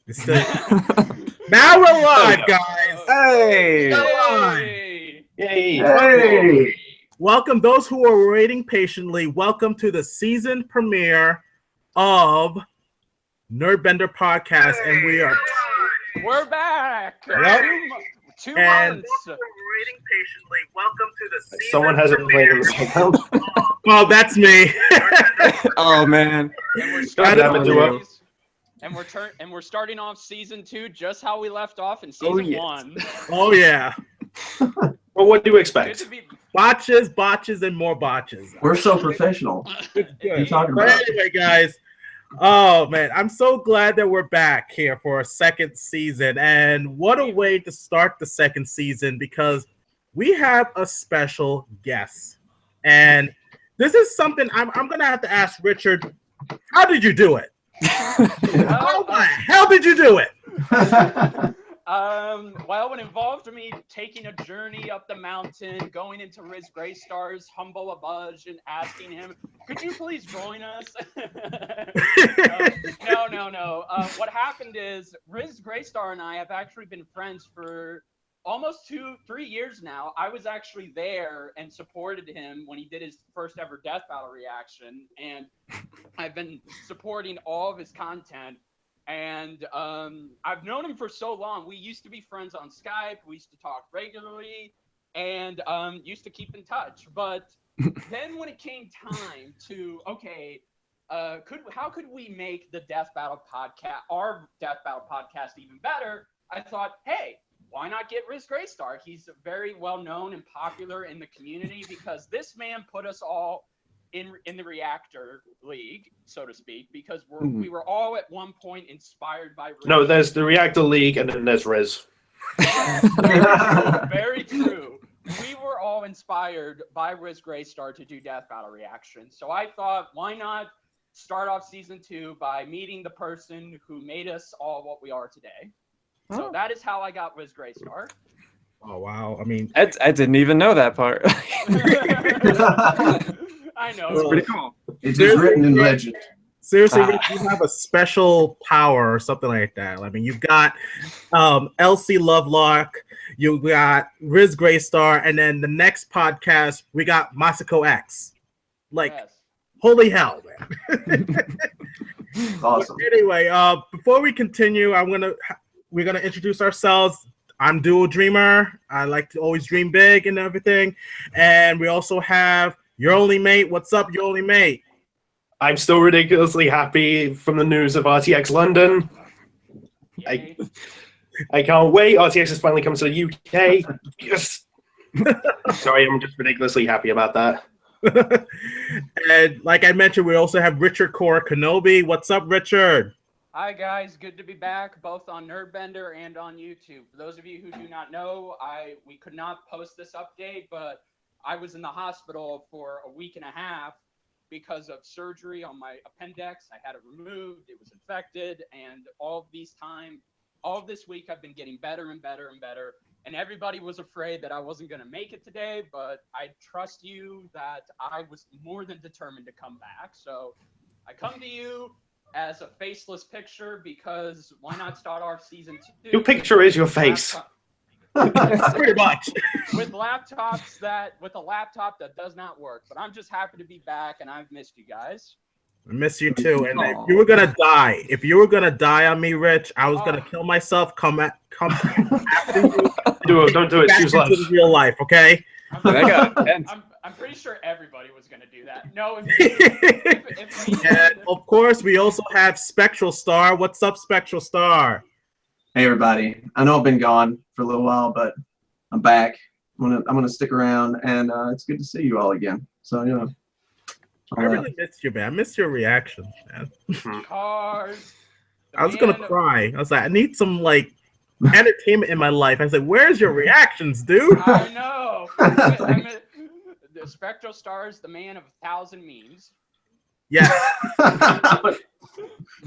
It's still... Now we're live, guys. Hey! Hey! Welcome those who are waiting patiently. Welcome to the season premiere of Nerdbender Podcast, and we're back. Yep. 2 And months. Waiting patiently. Welcome to the season. Someone hasn't played in the background. Oh, that's me. Oh man! And we're starting off season 2 just how we left off in season 1. Oh yeah. Well, what do you expect? Botches, and more botches. We're so professional. Good. What are you talking But about? anyway, guys. Oh man, I'm so glad that we're back here for a second season, and what a way to start the second season because we have a special guest, and this is something I'm gonna have to ask Richard. How did you do it? How the hell did you do it? Well, it involved me taking a journey up the mountain, going into Ris Grestar's humble abode and asking him, could you please join us? No. What happened is Ris Grestar and I have actually been friends for almost 2-3 years now. I was actually there and supported him when he did his first ever Death Battle reaction, and I've been supporting all of his content. And I've known him for so long. We used to be friends on Skype. We used to talk regularly and used to keep in touch. But then when it came time to, how could we make the Death Battle podcast, our Death Battle podcast, even better? I thought, hey, why not get Ris Grestar? He's very well known and popular in the community because this man put us all in the Reactor League, so to speak, because we were all at one point inspired by Riz. No, there's the Reactor League and then there's Riz. Very true. We were all inspired by Ris Grestar to do Death Battle reactions. So I thought, why not start off season 2 by meeting the person who made us all what we are today. So that is how I got Ris Grestar. Oh wow! I mean, I didn't even know that part. I know. It's pretty cool. It's just written in legend. Seriously, Rich, you have a special power or something like that. I mean, you've got Elsie Lovelock, you got Ris Grestar, and then the next podcast we got Masako X. Like, holy hell, man! Awesome. But anyway, before we continue, we're gonna introduce ourselves. I'm Dual Dreamer. I like to always dream big and everything, and we also have Your Only Mate. What's up, Your Only Mate? I'm still ridiculously happy from the news of RTX London. I can't wait. RTX has finally come to the UK. Yes. Sorry, I'm just ridiculously happy about that. And like I mentioned, we also have Richard Korra Kenobi. What's up, Richard? Hi guys, good to be back, both on Nerdbender and on YouTube. For those of you who do not know, we could not post this update, but I was in the hospital for a week and a half because of surgery on my appendix. I had it removed, it was infected, and all of this week I've been getting better and better and better. And everybody was afraid that I wasn't going to make it today, but I trust you that I was more than determined to come back. So I come to you as a faceless picture because why not start our season 2? Your picture is your face. Pretty much. With a laptop that does not work, but I'm just happy to be back, and I've missed you guys. I miss you too. And if you were gonna die on me, Rich, I was gonna kill myself. Come after you. Don't do it. Choose life. Real life, okay? I'm pretty sure everybody was gonna do that. No. And of course, we also have Spectralstar. What's up, Spectralstar? Hey everybody. I know I've been gone for a little while, but I'm back. I'm gonna stick around, and it's good to see you all again. So I really missed you, man. I missed your reactions, man. Cars. I was gonna cry. I was like, I need some entertainment in my life. I said, "Where's your reactions, dude?" I know. The Spectralstar is the man of 1,000 memes. Yes.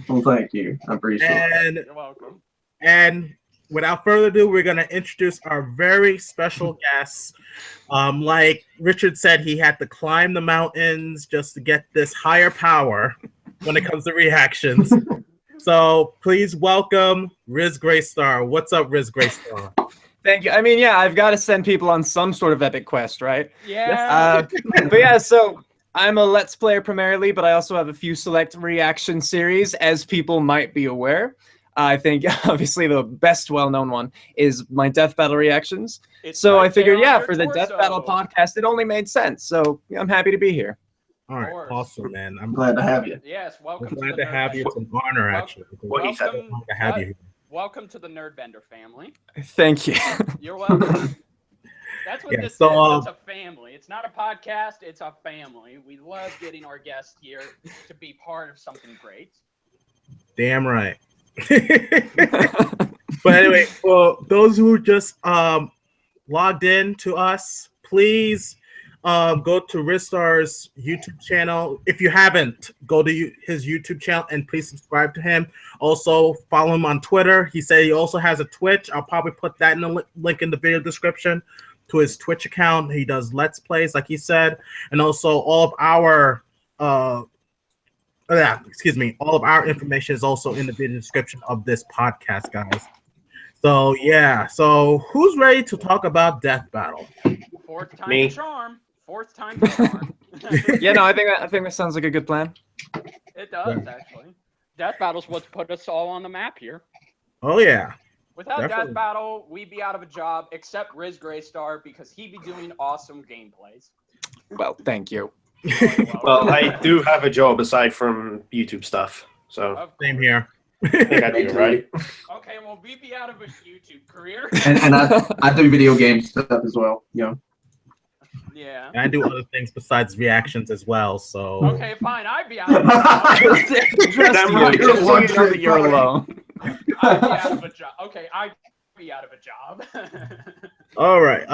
Well, thank you. I appreciate it. You're welcome. And without further ado, we're going to introduce our very special guests. Like Richard said, he had to climb the mountains just to get this higher power when it comes to reactions. So please welcome Ris Grestar. What's up, Ris Grestar? Thank you. I mean, yeah, I've got to send people on some sort of epic quest, right? Yeah. But yeah, so I'm a Let's Player primarily, but I also have a few select reaction series, as people might be aware. I think, obviously, the best well-known one is my Death Battle reactions. It's So right I figured, there on yeah, your for the Death torso. Battle podcast, it only made sense. So yeah, I'm happy to be here. All right, course. awesome, man. I'm Glad to have you. Yes, I'm welcome glad to to the have you. It's an honor, actually. What he said. welcome, To have you here. welcome to the Nerdbender family. Thank you. You're welcome. That's what Yeah, this so, is. It's a family. It's not a podcast. It's a family. We love getting our guests here to be part of something great. Damn right. But anyway, for those who just logged in to us, please go to Ristar's YouTube channel. If you haven't, go to his YouTube channel and please subscribe to him. Also, follow him on Twitter. He said he also has a Twitch. I'll probably put that in the link in the video description to his Twitch account. He does Let's Plays, like he said, and also all of our all of our information is also in the video description of this podcast, guys. So yeah, so who's ready to talk about Death Battle? Fourth time Me. to charm. Fourth time to charm. Yeah, no, I think that sounds like a good plan. It does, actually. Death Battle's what's put us all on the map here. Oh yeah. Without Definitely. Death Battle, we'd be out of a job, except Ris Grestar, because he'd be doing awesome gameplays. Well, thank you. Well, I do have a job aside from YouTube stuff, so Of Same course. here. I think I do it right. Okay, well, we'd be out of a YouTube career. And I do video game stuff as well. You know. Yeah. And I do other things besides reactions as well. So Okay, fine. I'd be out of a job. Just Damn you, right. just so you know that you're alone. I'd be out of a job. Okay, I'd be out of a job. all right.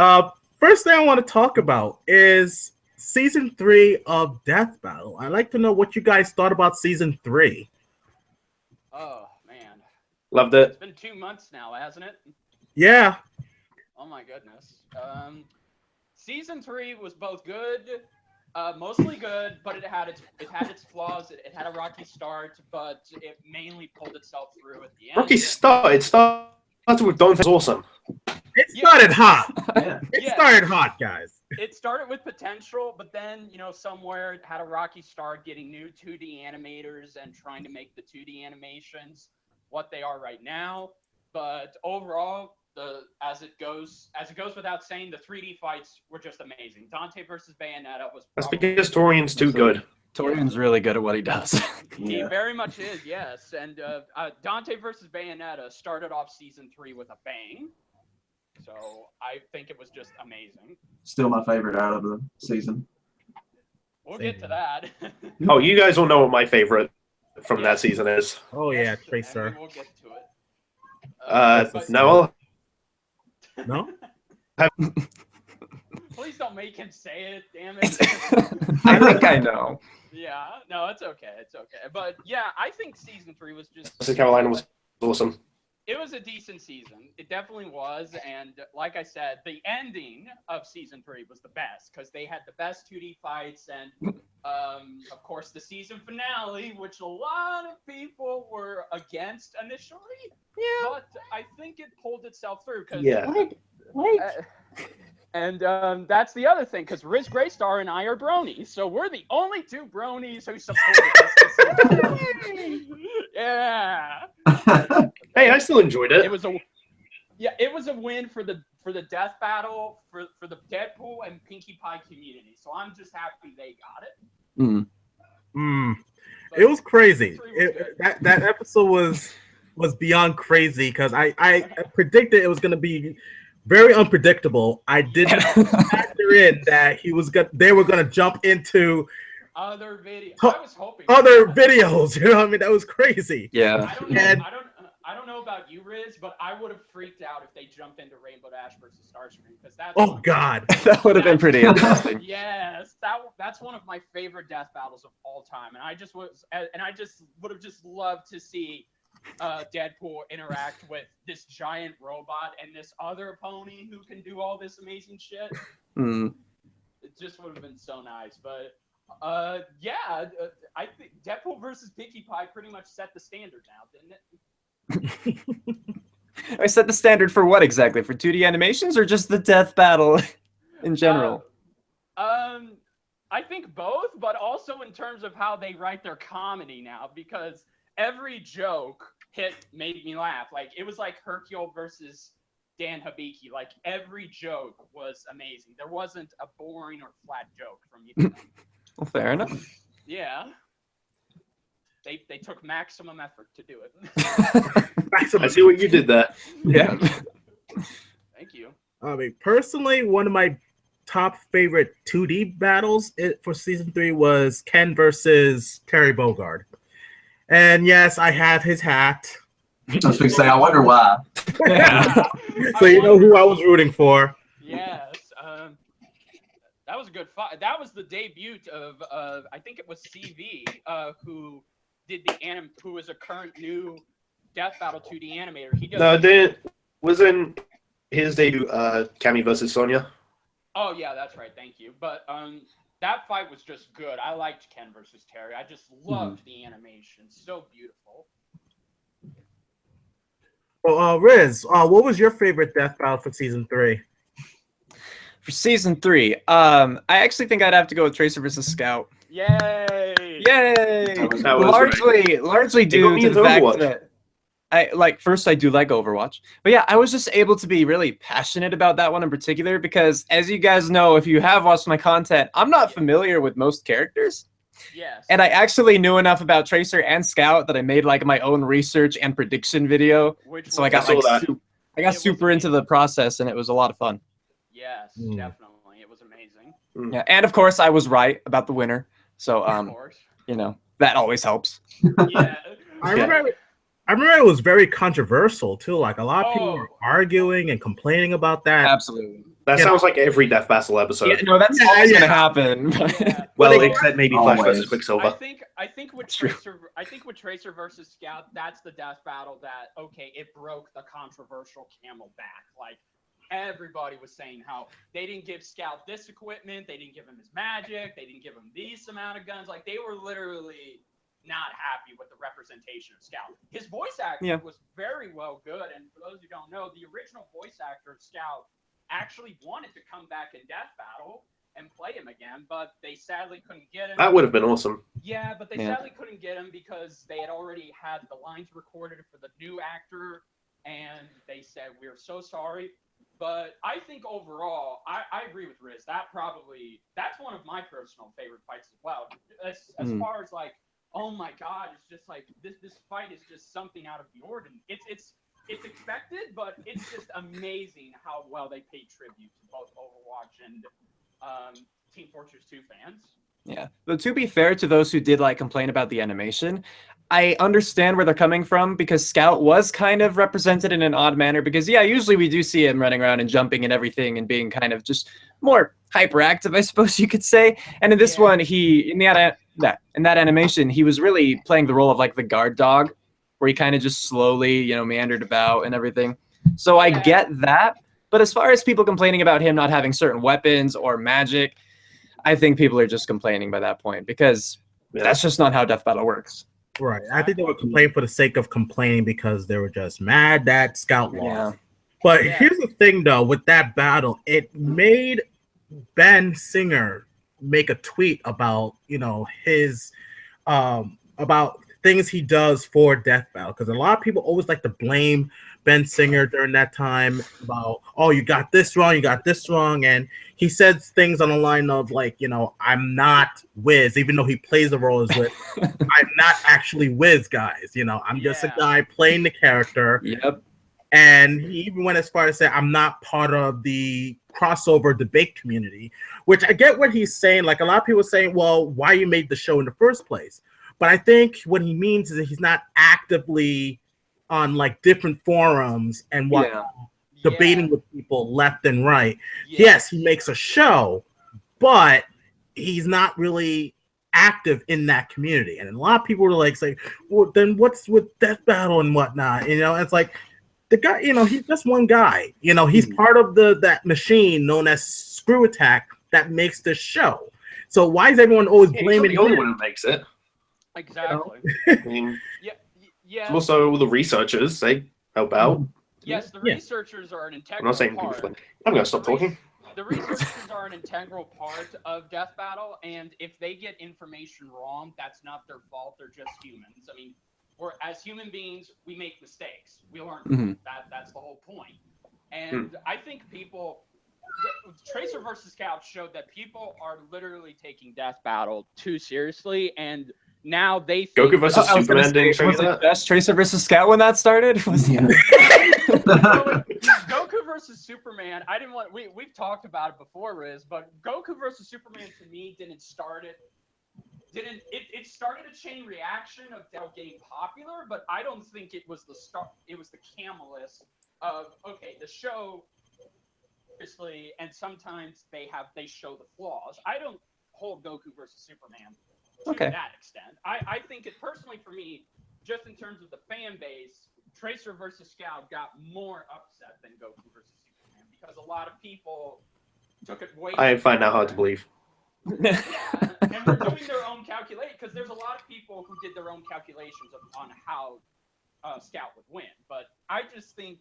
First thing I want to talk about is season 3 of Death Battle. I'd like to know what you guys thought about season 3. Oh, man. Loved It's it. been 2 months now, hasn't it? Yeah. Oh, my goodness. Season 3 was both good, mostly good, but it had its flaws. It had a rocky start, but it mainly pulled itself through at the end. Rocky start. It started with Don. That's awesome. It started hot. Yeah. It Yeah. started hot, guys. It started with potential, but then, somewhere it had a rocky start getting new 2D animators and trying to make the 2D animations what they are right now. But overall, as it goes without saying, the 3D fights were just amazing. Dante versus Bayonetta was That's probably, because Torian's too good. Torian's really good at what he does. he Yeah. very much is, yes. And Dante versus Bayonetta started off season 3 with a bang. So I think it was just amazing. Still my favorite out of the season. We'll get to that. Oh, you guys all know what my favorite from that season is. Oh yeah, Yes, and Tracer. We'll get to it. But- Noel. No? Please don't make him say it, damn it. I think I know. Yeah, no, it's okay. It's okay. But yeah, I think season 3 was just. North Carolina was awesome. It was a decent season. It definitely was. And like I said, the ending of season 3 was the best because they had the best 2D fights and, of course, the season finale, which a lot of people were against initially. Yeah. But I think it pulled itself through. Yeah. Wait. And that's the other thing, because Ris Grestar and I are bronies, so we're the only 2 bronies who supported this. Yeah. Hey, I still enjoyed it. It was a win for the Death Battle for the Deadpool and Pinkie Pie community. So I'm just happy they got it. But It was crazy. season 3 was good. That episode was beyond crazy because I predicted it was going to be very unpredictable. I didn't factor in that they were going to jump into Other video. Huh. I was hoping other videos. You know what I mean? That was crazy. Yeah. And- I don't know about you, Riz, but I would have freaked out if they jumped into Rainbow Dash versus Starscream because that's Oh God. That would have been pretty interesting. Yes, that's one of my favorite death battles of all time, and I just would have just loved to see Deadpool interact with this giant robot and this other pony who can do all this amazing shit. Mm. It just would have been so nice. But I think Deadpool versus Pinkie Pie pretty much set the standard now, didn't it? I set the standard for what exactly? For 2D animations or just the death battle in general? I think both, but also in terms of how they write their comedy now, because every joke made me laugh. Like, it was like Hercule versus Dan Hibiki. Like, every joke was amazing. There wasn't a boring or flat joke from either. Well, fair enough. Yeah. They took maximum effort to do it. I see what you did there. Yeah. Thank you. I mean, personally, one of my top favorite 2D battles for season 3 was Ken versus Terry Bogard. And yes, I have his hat. I was going to say, I wonder why. So you know who I was rooting for. Yes. That was a good fight. That was the debut of I think it was CV who did who was a current new Death Battle 2D animator. He does. Wasn't his debut Cammy versus Sonya? Oh yeah, that's right. Thank you. But that fight was just good. I liked Ken versus Terry. I just loved the animation. So beautiful. Well, Riz, what was your favorite Death Battle for season 3? For season 3, I actually think I'd have to go with Tracer versus Scout. Yay! Yay! That was largely due to the fact that first I do like Overwatch, but yeah, I was just able to be really passionate about that one in particular because, as you guys know, if you have watched my content, I'm not familiar with most characters. Yes. And I actually knew enough about Tracer and Scout that I made like my own research and prediction video. So I got super into the process, and it was a lot of fun. Yes, definitely. It was amazing. Yeah, and of course I was right about the winner. So you know, that always helps. Yeah. I remember it was very controversial too. Like a lot of people were arguing and complaining about that. Absolutely. That sounds like every Death Battle episode. Yeah, no, that's always gonna happen. Yeah. Well, except maybe Flash Always. versus Quicksilver. I think with Tracer versus Scout, that's the Death Battle that it broke the controversial camel back. Like, everybody was saying how they didn't give Scout this equipment, they didn't give him his magic, they didn't give him these amount of guns. Like, they were literally not happy with the representation of Scout. His voice acting was very well good, and for those who don't know, the original voice actor of Scout actually wanted to come back in Death Battle and play him again, but they sadly couldn't get him. That would have been awesome. Yeah, but they sadly couldn't get him because they had already had the lines recorded for the new actor, and they said, "We're so sorry." But I think overall, I agree with Riz. That's one of my personal favorite fights as well. As far as like, oh my God, it's just like this fight is just something out of the ordinary. It's expected, but it's just amazing how well they pay tribute to both Overwatch and Team Fortress 2 fans. Yeah, but to be fair to those who did like complain about the animation, I understand where they're coming from because Scout was kind of represented in an odd manner because usually we do see him running around and jumping and everything and being kind of just more hyperactive, I suppose you could say. And in this one, in that animation, he was really playing the role of like the guard dog, where he kind of just slowly, meandered about and everything. So I get that, but as far as people complaining about him not having certain weapons or magic, I think people are just complaining by that point because that's just not how Death Battle works. Right. I think they would complain for the sake of complaining because they were just mad that Scout lost. Yeah. But here's the thing, though, with that battle, it made Ben Singer make a tweet about, his about things he does for Death Battle, because a lot of people always like to blame Ben Singer during that time about, oh, you got this wrong, and he says things on the line of like, I'm not Wiz, even though he plays the role as Wiz. I'm not actually Wiz, guys. I'm just a guy playing the character. Yep. And he even went as far as saying, I'm not part of the crossover debate community, which I get what he's saying. Like, a lot of people are saying, well, why you made the show in the first place? But I think what he means is that he's not actively on like different forums and debating with people left and right. Yes, he makes a show, but he's not really active in that community. And a lot of people were like saying, well, then what's with Death Battle and whatnot? It's like the guy, he's just one guy. He's part of that machine known as Screw Attack that makes this show. So why is everyone always Yeah, he's not blaming the only him? one who makes it. Exactly. I mean, Yeah. also the researchers, they help out. Yes, the Yeah. researchers are an I'm integral not saying people. part. I'm gonna stop talking. The researchers are an integral part of Death Battle, and if they get information wrong, that's not their fault. They're just humans. I mean, as human beings, we make mistakes. We learn from it. That's the whole point. And I think Tracer versus Scout showed that people are literally taking Death Battle too seriously, and now they think Goku versus Superman didn't show you was it that. best Tracer versus Scout when that started? Yeah. Goku versus Superman. I didn't want. We've talked about it before, Riz, but Goku versus Superman to me didn't start it. It started a chain reaction of getting popular, but I don't think it was the start. It was the catalyst of the show. Obviously, and sometimes they show the flaws. I don't hold Goku versus Superman to that extent. I think it personally for me, just in terms of the fan base, Tracer versus Scout got more upset than Goku versus Superman because a lot of people took it way. I find that hard to believe. Yeah. And they're doing their own calculation because there's a lot of people who did their own calculations on how Scout would win. But I just think,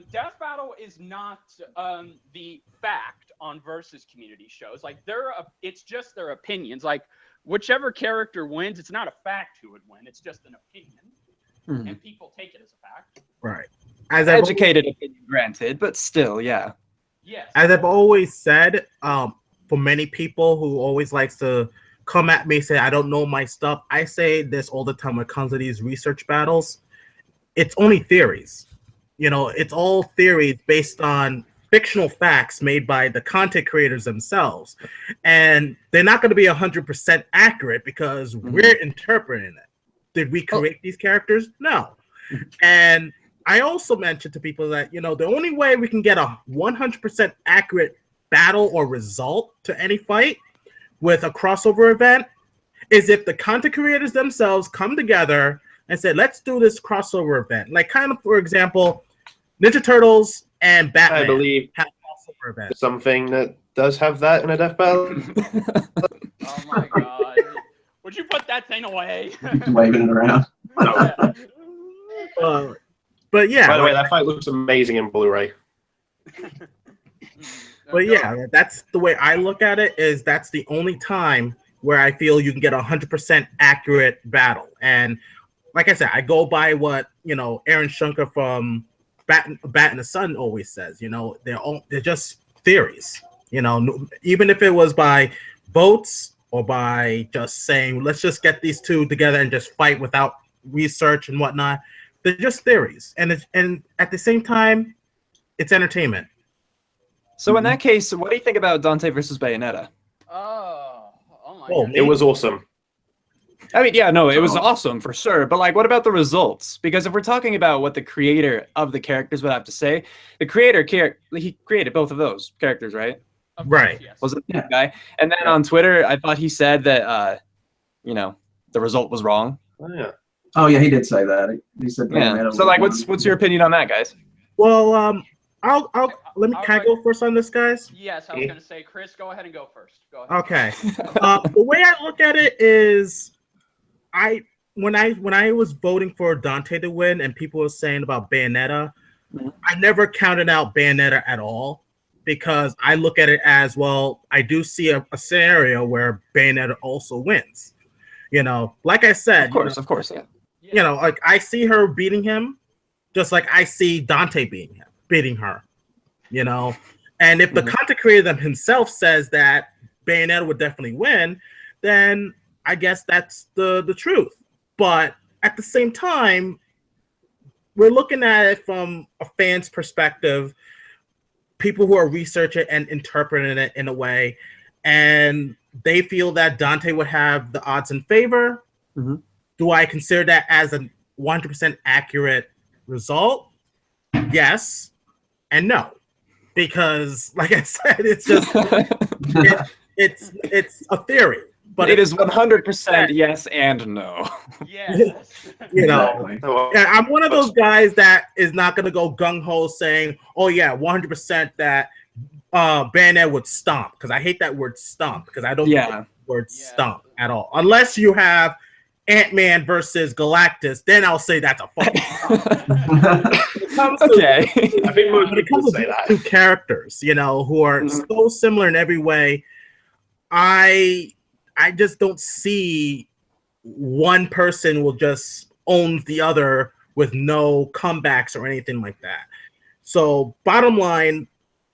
Death Battle is not the fact on versus community shows. Like it's just their opinions. Like whichever character wins, it's not a fact who would win. It's just an opinion, and people take it as a fact. Right. As educated opinion, granted, but still, yeah. Yes. As I've always said, for many people who always likes to come at me, say I don't know my stuff. I say this all the time when it comes to these research battles. It's only theories. It's all theories based on fictional facts made by the content creators themselves. And they're not going to be 100% accurate because we're interpreting it. Did we create these characters? No. And I also mentioned to people that, the only way we can get a 100% accurate battle or result to any fight with a crossover event is if the content creators themselves come together and say, let's do this crossover event. Like kind of, for example, Ninja Turtles and Batman. I believe have crossover events. something that does have that in a Death Battle. Oh my god. Would you put that thing away? Waving it around. But yeah. By the way, that fight looks amazing in Blu-ray. But yeah, that's the way I look at it, is that's the only time where I feel you can get a 100% accurate battle. And like I said, I go by what, Aaron Shunker from Bat and the Sun always says, they're just theories, even if it was by votes or by just saying, let's just get these two together and just fight without research and whatnot. They're just theories. And at the same time, it's entertainment. So in that case, what do you think about Dante versus Bayonetta? Oh my Oh, god. It was awesome. I mean, yeah, no, it was awesome for sure. But what about the results? Because if we're talking about what the creator of the characters would have to say, the creator, he created both of those characters, right? Of Right. course, yes. Was it that guy? And then on Twitter, I thought he said that, the result was wrong. Oh, yeah. Oh yeah, he did say that. He said. Yeah. So what's your opinion on that, guys? Well, can I go first on this, guys? Yes, I was going to say, Chris, go ahead and go first. Go ahead. Okay. The way I look at it is, when I was voting for Dante to win and people were saying about Bayonetta, I never counted out Bayonetta at all because I look at it as, well, I do see a scenario where Bayonetta also wins. Like I said, Of course, yeah. like I see her beating him just like I see Dante beating her. And if the content creator himself says that Bayonetta would definitely win, then I guess that's the truth. But at the same time, we're looking at it from a fan's perspective, people who are researching and interpreting it in a way, and they feel that Dante would have the odds in favor. Do I consider that as a 100% accurate result? Yes and no. Because, like I said, it's just it's a theory, but it is 100% yes and no. Yes. Exactly. I'm one of those guys that is not going to go gung ho saying, "Oh yeah, 100% that Bayonetta would stomp, because I hate that word stomp, because I don't Yeah. like the word stomp at all. Unless you have Ant-Man versus Galactus, then I'll say that's a fucking stomp. Okay. I think most When it people comes would to say these that. two characters, you know, who are Mhm. so similar in every way, I just don't see one person will just own the other with no comebacks or anything like that. So, bottom line,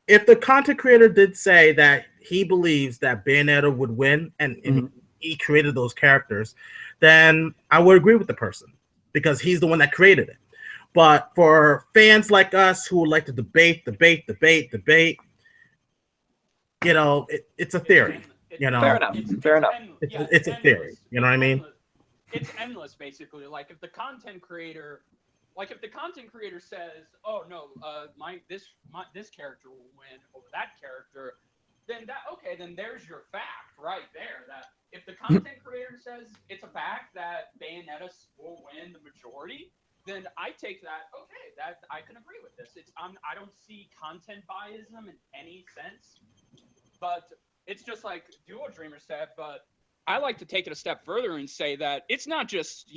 if the content creator did say that he believes that Bayonetta would win and Mhm. he created those characters, then I would agree with the person because he's the one that created it. But for fans like us who would like to debate, you know, it's a theory. You know, Fair enough. Fair enough. It's a theory. You know what I mean? It's endless, basically. Like if the content creator says, "Oh no, this character will win over that character," then then there's your fact right there. That if the content creator says it's a fact that Bayonetta will win the majority, then I take that. Okay, that I can agree with this. I don't see content biasm in any sense, but it's just like Duo Dreamer said, but. I like to take it a step further and say that it's not just,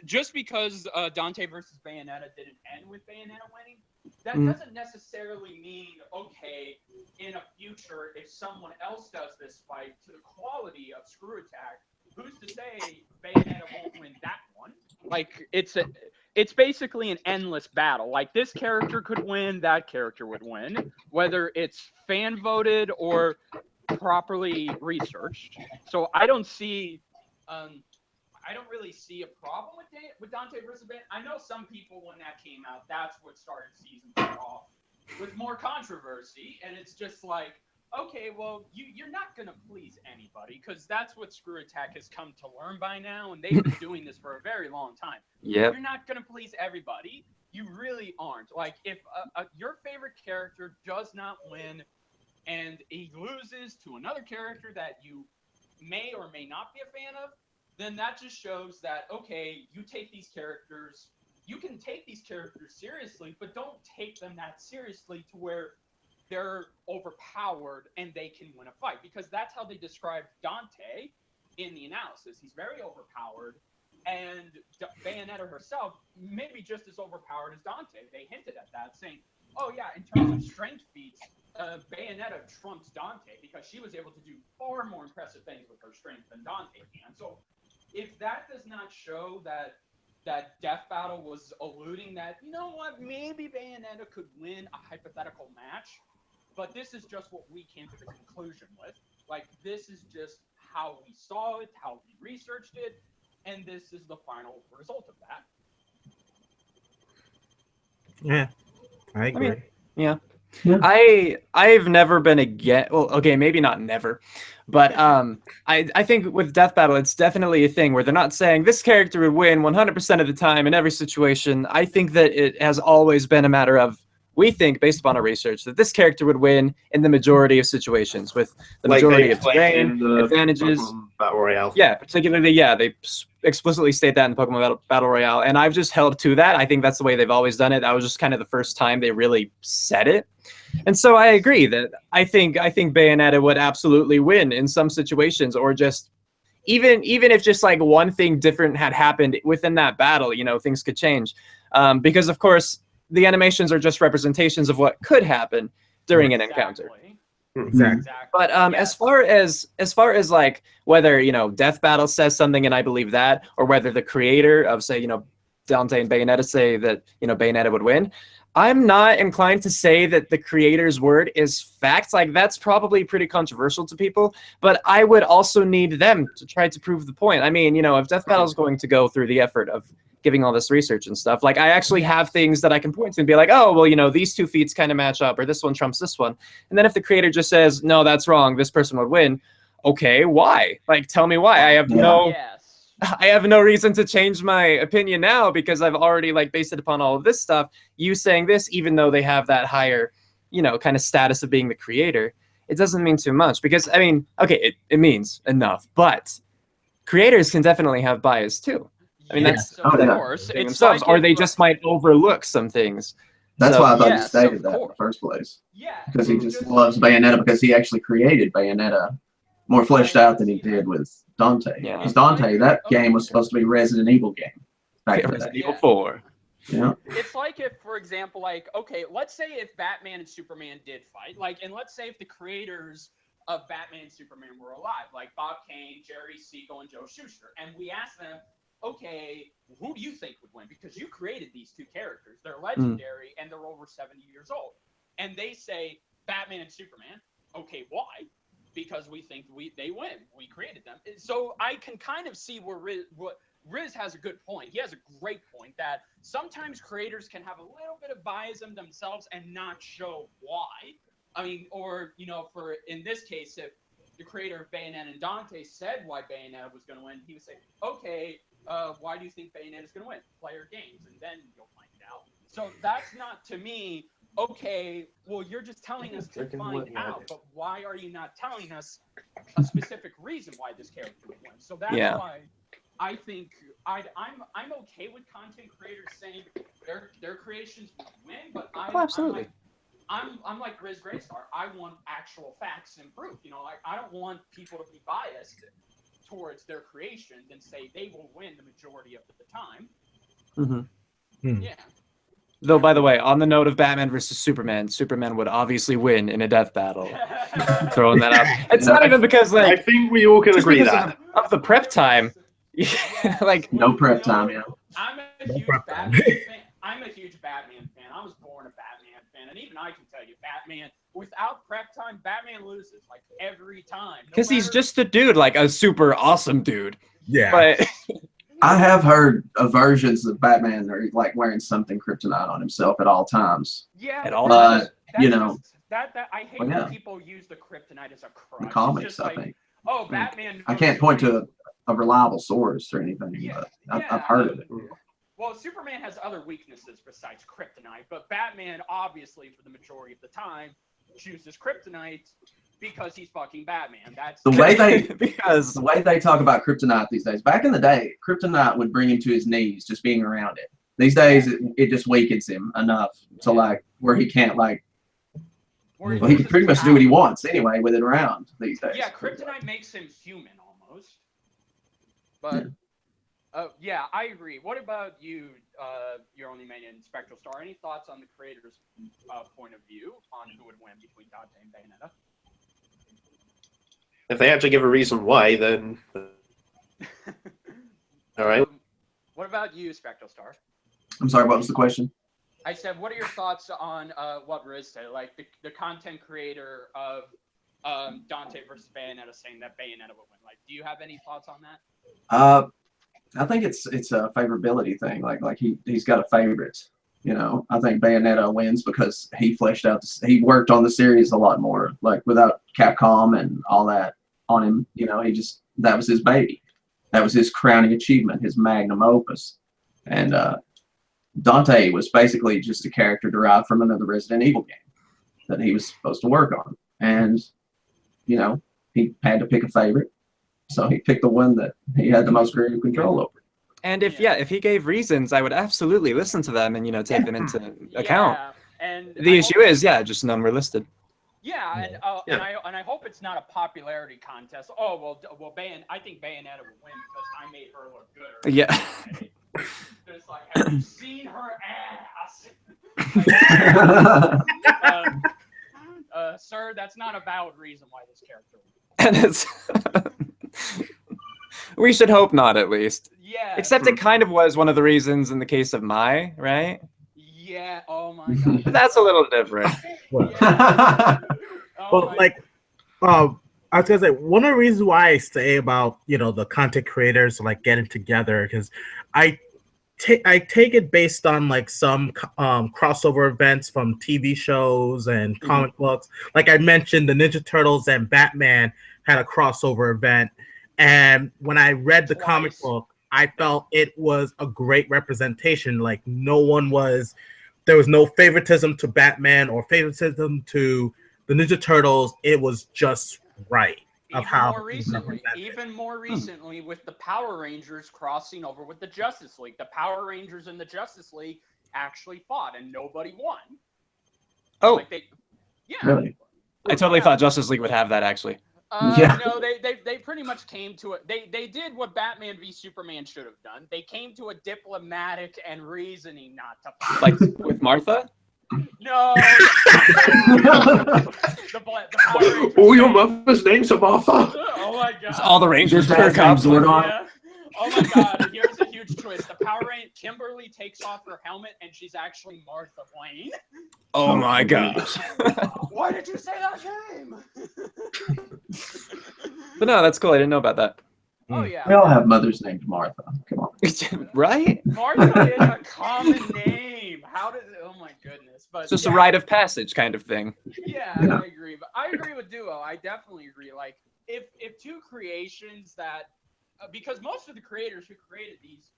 just because Dante versus Bayonetta didn't end with Bayonetta winning, that doesn't necessarily mean, okay, in a future, if someone else does this fight to the quality of Screw Attack, who's to say Bayonetta won't win that one? Like, it's basically an endless battle. Like, this character could win, that character would win, whether it's fan voted or properly researched. So I don't really see a problem with Dante versus Bayonetta. I know some people, when that came out, that's what started season 3 off with more controversy, and it's just like, okay, well, you're not gonna please anybody, because that's what Screw Attack has come to learn by now, and they've been doing this for a very long time. Yep. You're not gonna please everybody. You really aren't. Like, if your favorite character does not win and he loses to another character that you may or may not be a fan of, then that just shows that, okay, you can take these characters seriously, but don't take them that seriously to where they're overpowered and they can win a fight. Because that's how they described Dante in the analysis. He's very overpowered, and Bayonetta herself may be just as overpowered as Dante. They hinted at that, saying, oh yeah, in terms of strength feats, Bayonetta trumps Dante because she was able to do far more impressive things with her strength than Dante can. So if that does not show that Death Battle was alluding that, you know what, maybe Bayonetta could win a hypothetical match, but this is just what we came to the conclusion with. Like, this is just how we saw it, how we researched it, and this is the final result of that. Yeah, I agree. Yeah. Yeah. I've never been against. Well, okay, maybe not never, but I think with Death Battle, it's definitely a thing where they're not saying this character would win 100% of the time in every situation. I think that it has always been a matter of, we think, based upon our research, that this character would win in the majority of situations with the majority of terrain, advantages. Pokemon Battle Royale. Yeah, particularly, they explicitly state that in the Pokemon Battle Royale, and I've just held to that. I think that's the way they've always done it. That was just kind of the first time they really said it. And so I agree that I think Bayonetta would absolutely win in some situations, or just even if just like one thing different had happened within that battle, things could change. Because of course the animations are just representations of what could happen during an encounter. Exactly. But as far as like whether Death Battle says something and I believe that, or whether the creator of, say, Dante and Bayonetta say that Bayonetta would win, I'm not inclined to say that the creator's word is fact. Like, that's probably pretty controversial to people, but I would also need them to try to prove the point. I mean, if Death Battle is going to go through the effort of giving all this research and stuff, like, I actually have things that I can point to and be like, oh, well, these two feats kind of match up, or this one trumps this one. And then if the creator just says, no, that's wrong, this person would win, okay, why? Like, tell me why. I have no reason to change my opinion now, because I've already based it upon all of this stuff. You saying this, even though they have that higher, kind of status of being the creator, it doesn't mean too much, because I mean, okay, it means enough, but creators can definitely have bias too. I mean, that's of course. themselves, or they just might overlook some things. That's So, why I thought he yes, stated of that in the course. first place. Yeah, Because he it's just loves Bayonetta because he actually created Bayonetta more fleshed out than he did with Dante. Yeah. Because Dante, that game was supposed to be a Resident Evil game back in the Resident day. Evil 4. Yeah. It's like if, for example, like, okay, let's say if Batman and Superman did fight, like, and let's say if the creators of Batman and Superman were alive, like Bob Kane, Jerry Siegel, and Joe Shuster, and we asked them, okay, who do you think would win? Because you created these two characters. They're legendary, and they're over 70 years old. And they say, Batman and Superman. Okay, why? Because we think they win. We created them. So I can kind of see where Riz has a good point. He has a great point that sometimes creators can have a little bit of bias in themselves and not show why. I mean, or, you know, for in this case, if the creator of Bayonetta and Dante said why Bayonetta was going to win, he would say, okay, why do you think Bayonetta is going to win? Player games, and then you'll find out. So that's not, to me, okay, well, you're just telling us to find out, but why are you not telling us a specific reason why this character would win? So that's why I think I'm okay with content creators saying their creations would win, but absolutely. I'm like Ris Grestar. I want actual facts and proof. You know, like I don't want people to be biased towards their creations and say they will win the majority of the time. Yeah. Though, by the way, on the note of Batman versus Superman, Superman would obviously win in a death battle. Throwing that out. It's not even because, like, I think we all can agree that. of the prep time. Like, no prep time, yeah. I'm a huge Batman fan. I'm a huge Batman fan. I was born a Batman fan, and even I can tell you, Batman, without prep time, Batman loses like every time. Because he's just a dude, like a super awesome dude. Yeah. But I have heard of versions of Batman that are like wearing something kryptonite on himself at all times. Yeah, at all times. You know, that I hate when people use the kryptonite as a crutch. the comics, it's just like, I think. oh, Batman. I can't point to a reliable source or anything, but I've heard of it. Well, Superman has other weaknesses besides kryptonite, but Batman, obviously, for the majority of the time, chooses kryptonite because he's fucking Batman. That's The way they because the way they talk about kryptonite these days. Back in the day, kryptonite would bring him to his knees just being around it. These days, it just weakens him enough to like where he can't like. Well, he can pretty much do what he wants anyway with it around these days. Yeah, kryptonite makes him human almost. But yeah, I agree. What about you, your only main in Spectralstar? Any thoughts on the creator's point of view on who would win between Dante and Bayonetta? If they actually give a reason why, then all right. What about you, Spectralstar? I'm sorry, what was the question? I said, what are your thoughts on what Riz said, like the content creator of Dante versus Bayonetta saying that Bayonetta would win? Like, do you have any thoughts on that? I think it's a favorability thing. Like he's got a favorite. You know, I think Bayonetta wins because he fleshed out. He worked on the series a lot more. Like without Capcom and all that on him, you know, that was his baby. That was his crowning achievement, his magnum opus. And Dante was basically just a character derived from another Resident Evil game that he was supposed to work on. And, you know, he had to pick a favorite. So he picked the one that he had the most creative control over. And if he gave reasons, I would absolutely listen to them and take them into account. And the issue is, just none were listed. Yeah, and I hope it's not a popularity contest. Oh well, I think Bayonetta will win because I made her look good. Yeah. It's like, have you seen her ass? Sir, that's not a valid reason why this character wins. And it's we should hope not, at least. Yeah. Except it kind of was one of the reasons in the case of Mai, right? Yeah. Oh my god. But that's a little different. Yeah. But like, I was gonna say one of the reasons why I say about the content creators like getting together because I take it based on like some crossover events from TV shows and comic books. Like I mentioned, the Ninja Turtles and Batman had a crossover event, and when I read the comic book, I felt it was a great representation. Like there was no favoritism to Batman or favoritism to the Ninja Turtles. It was just right. Even more recently with the Power Rangers crossing over with the Justice League. The Power Rangers and the Justice League actually fought, and nobody won. Oh, Like yeah. Really? I totally thought Justice League would have that actually. Yeah. No, they pretty much came to it. They did what Batman v Superman should have done. They came to a diplomatic and reasoning not to fight. Like with Martha? No. Oh, your mother's name's Martha. Oh my god. All the Rangers Your are dad's name's cops. Zordon. Yeah. Oh my god, here's a huge twist. The Power Ranger Kimberly takes off her helmet and she's actually Martha Wayne. Oh my gosh. Why did you say that name? But no, that's cool. I didn't know about that. Oh yeah. We all have mothers named Martha. Come on. Right? Martha is a common name. How did oh my goodness. But It's just a yeah. rite of passage kind of thing. Yeah, Yeah. I agree. But I agree with Duo. I definitely agree. Like, if two creations that, because most of the creators who created these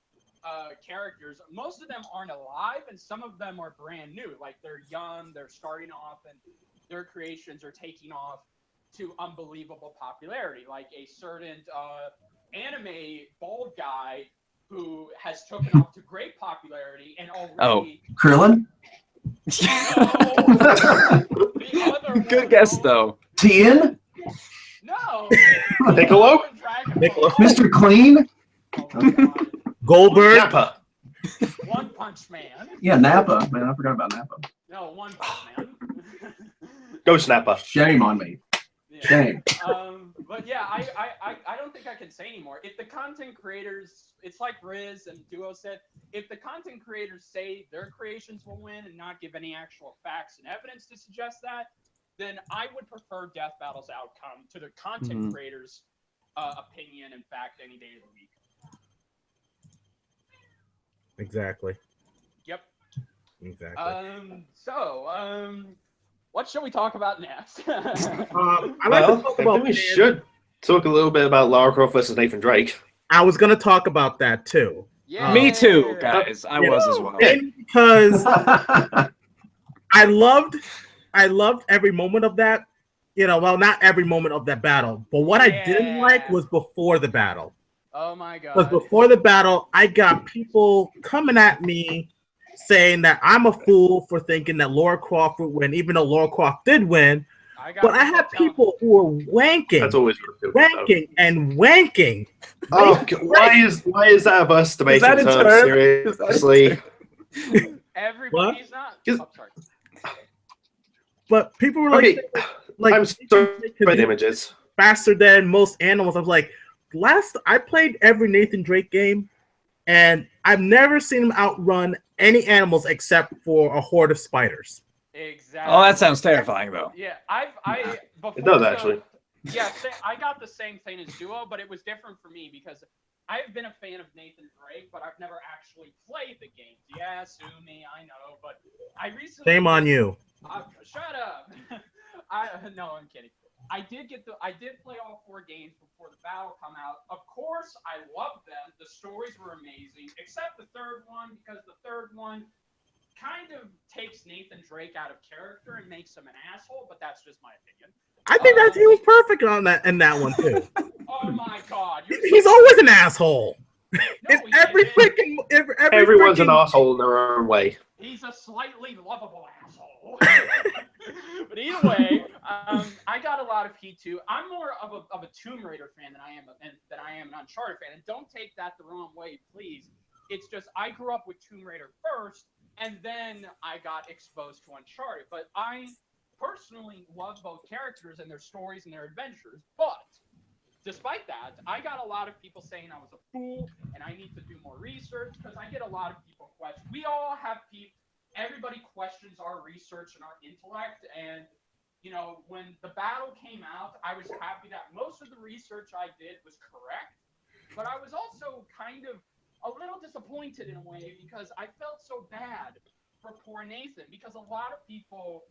characters, most of them aren't alive, and some of them are brand new. Like, they're young, they're starting off, and their creations are taking off to unbelievable popularity. Like a certain anime bald guy who has taken off to great popularity and already. Krillin? The other Good one, guess though. Tien? No. Piccolo? Piccolo. Mr. Clean? Oh my God. Goldberg. Nappa. One Punch Man. Yeah, Nappa. Man, I forgot about Nappa. No, One Punch Man. Ghost Nappa. Shame on me. Yeah. Shame. But yeah, I don't think I can say anymore. If the content creators, it's like Riz and Duo said, if the content creators say their creations will win and not give any actual facts and evidence to suggest that, then I would prefer Death Battle's outcome to the content creators' opinion and fact any day of the week. Exactly. Yep. Exactly. What shall we talk about next? I like to Well, talk I about think we should talk a little bit about Lara Croft versus Nathan Drake. I was going to talk about that too. Yeah. Me too, guys. I Yeah. was as well. Mainly because I loved every moment of that. You know, well, not every moment of that battle, but what I didn't like was before the battle. Oh my god. Because before the battle, I got people coming at me saying that I'm a fool for thinking that Lara Croft would win, even though Lara Croft did win. But I had people who were wanking, That's always wanking. Oh, why is that of us debating that a terms? term? Seriously. Everybody's not. Is- I'm sorry. But people were Okay, like I'm sorry for the images. faster than most animals. I was like, I played every Nathan Drake game, and I've never seen him outrun any animals except for a horde of spiders. Exactly. Oh, that sounds terrifying though. Yeah, before It does, the- actually. Yeah, I got the same thing as Duo, but it was different for me because I've been a fan of Nathan Drake, but I've never actually played the games. Yeah, sue me, I know, but I recently. Shame on you. Shut up. No, I'm kidding. I did play all 4 games before the battle come out. Of course, I loved them. The stories were amazing, except the third one, because the third one kind of takes Nathan Drake out of character and makes him an asshole, but that's just my opinion. I think that he was perfect on that in that one too. Oh my god. He's always an asshole. No, In every freaking Everyone's an asshole in their own way. He's a slightly lovable asshole. But either way, I got a lot of heat too. I'm more of a Tomb Raider fan than I am an Uncharted fan. And don't take that the wrong way, please. It's just I grew up with Tomb Raider first, and then I got exposed to Uncharted. But I personally love both characters and their stories and their adventures. But despite that, I got a lot of people saying I was a fool and I need to do more research because I get a lot of people question. We all have people. Everybody questions our research and our intellect. And, you know, when the battle came out, I was happy that most of the research I did was correct. But I was also kind of a little disappointed in a way because I felt so bad for poor Nathan because a lot of people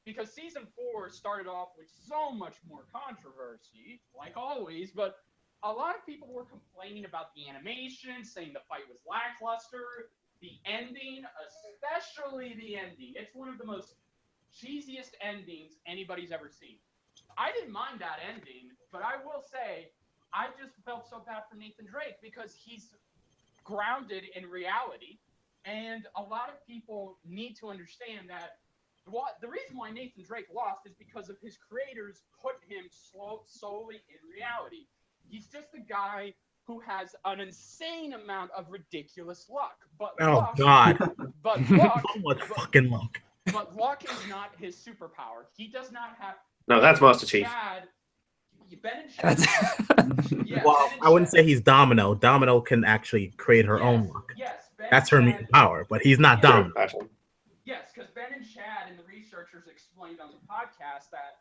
because season 4 started off with so much more controversy, like always, but a lot of people were complaining about the animation, saying the fight was lackluster. The ending, especially the ending, it's one of the most cheesiest endings anybody's ever seen. I didn't mind that ending, but I will say, I just felt so bad for Nathan Drake because he's grounded in reality. And a lot of people need to understand that the reason why Nathan Drake lost is because of his creators put him solely in reality. He's just a guy who has an insane amount of ridiculous luck. But luck, God. But luck, So much fucking luck. but luck is not his superpower. He does not have. No, that's Master Chief. Ben and Chad. Yeah, Well, Ben and I wouldn't Chad. say he's Domino. Domino can actually create her own luck. Yes, Ben That's her and mutant Chad- power, but he's not Yeah. Domino. Actually. Yes, because Ben and Chad and the researchers explained on the podcast that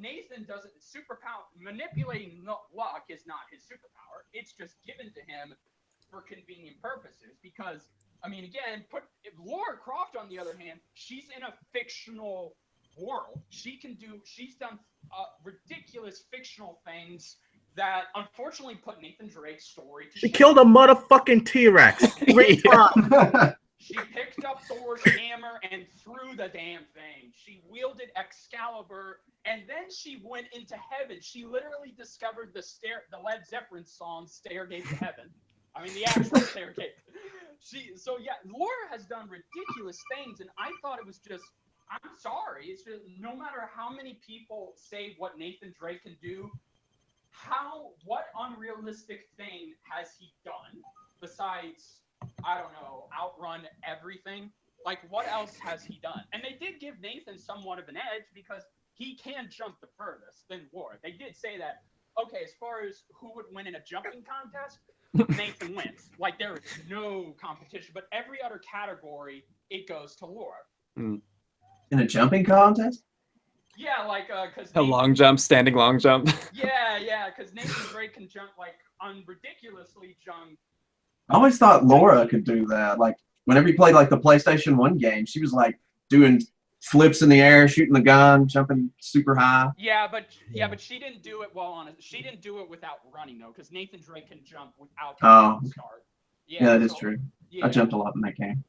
Nathan doesn't superpower manipulating luck is not his superpower. It's just given to him for convenient purposes. Because again, Laura Croft on the other hand, she's in a fictional world. She's done ridiculous fictional things that unfortunately put Nathan Drake's story to She shame. killed a motherfucking T-Rex 3 times. She picked up Thor's hammer and threw the damn thing. She wielded Excalibur, and then she went into heaven. She literally discovered the Led Zeppelin song "Stairgate to Heaven." The actual stairgate. Laura has done ridiculous things, and I thought it was just. I'm sorry. It's just no matter how many people say what Nathan Drake can do, what unrealistic thing has he done besides, I don't know, outrun everything? Like, what else has he done? And they did give Nathan somewhat of an edge because he can jump the furthest than Laura. They did say that, okay, as far as who would win in a jumping contest, Nathan wins. Like, there is no competition. But every other category, it goes to Laura. In a jumping contest? Yeah, like, because A long jump, standing long jump. Yeah, because Nathan Drake can jump, like, ridiculously jump. I always thought Laura could do that. Like, whenever you played, like, the PlayStation 1 game, she was, like, doing flips in the air, shooting the gun, jumping super high. Yeah, but she didn't do it she didn't do it without running, though, because Nathan Drake can jump without the start. Yeah, that is true. Yeah. I jumped a lot in that game.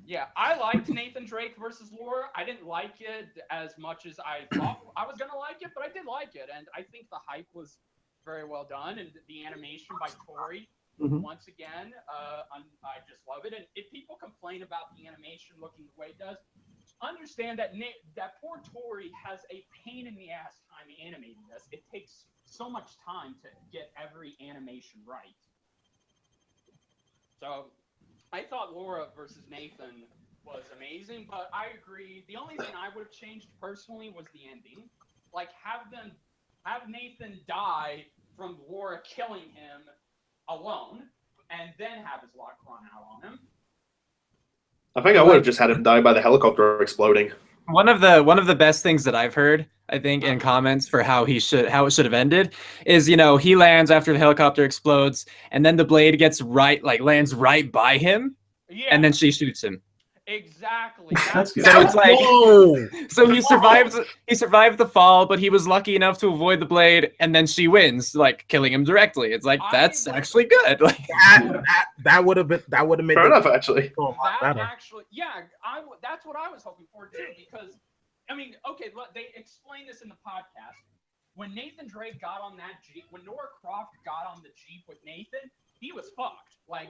Yeah, I liked Nathan Drake versus Laura. I didn't like it as much as I thought I was gonna like it, but I did like it, and I think the hype was very well done, and the animation by Tori, once again, I just love it. And if people complain about the animation looking the way it does, understand that that poor Tori has a pain in the ass time animating this. It takes so much time to get every animation right. So. I thought Laura versus Nathan was amazing, but I agree. The only thing I would have changed personally was the ending. Like, have Nathan die from Laura killing him alone, and then have his luck run out on him. I think I would have just had him die by the helicopter exploding. One of the best things that I've heard, I think, in comments for how it should have ended is, he lands after the helicopter explodes, and then the blade lands right by him, and then she shoots him. Exactly. That's good. So it's like, Whoa! so he survived the fall, but he was lucky enough to avoid the blade, and then she wins, like killing him directly. It's like, that's actually good. Like, that would have made Fair enough, actually. That's what I was hoping for too, because okay, they explained this in the podcast. When Nathan Drake got on that Jeep, when Nora Croft got on the Jeep with Nathan, he was fucked. Like,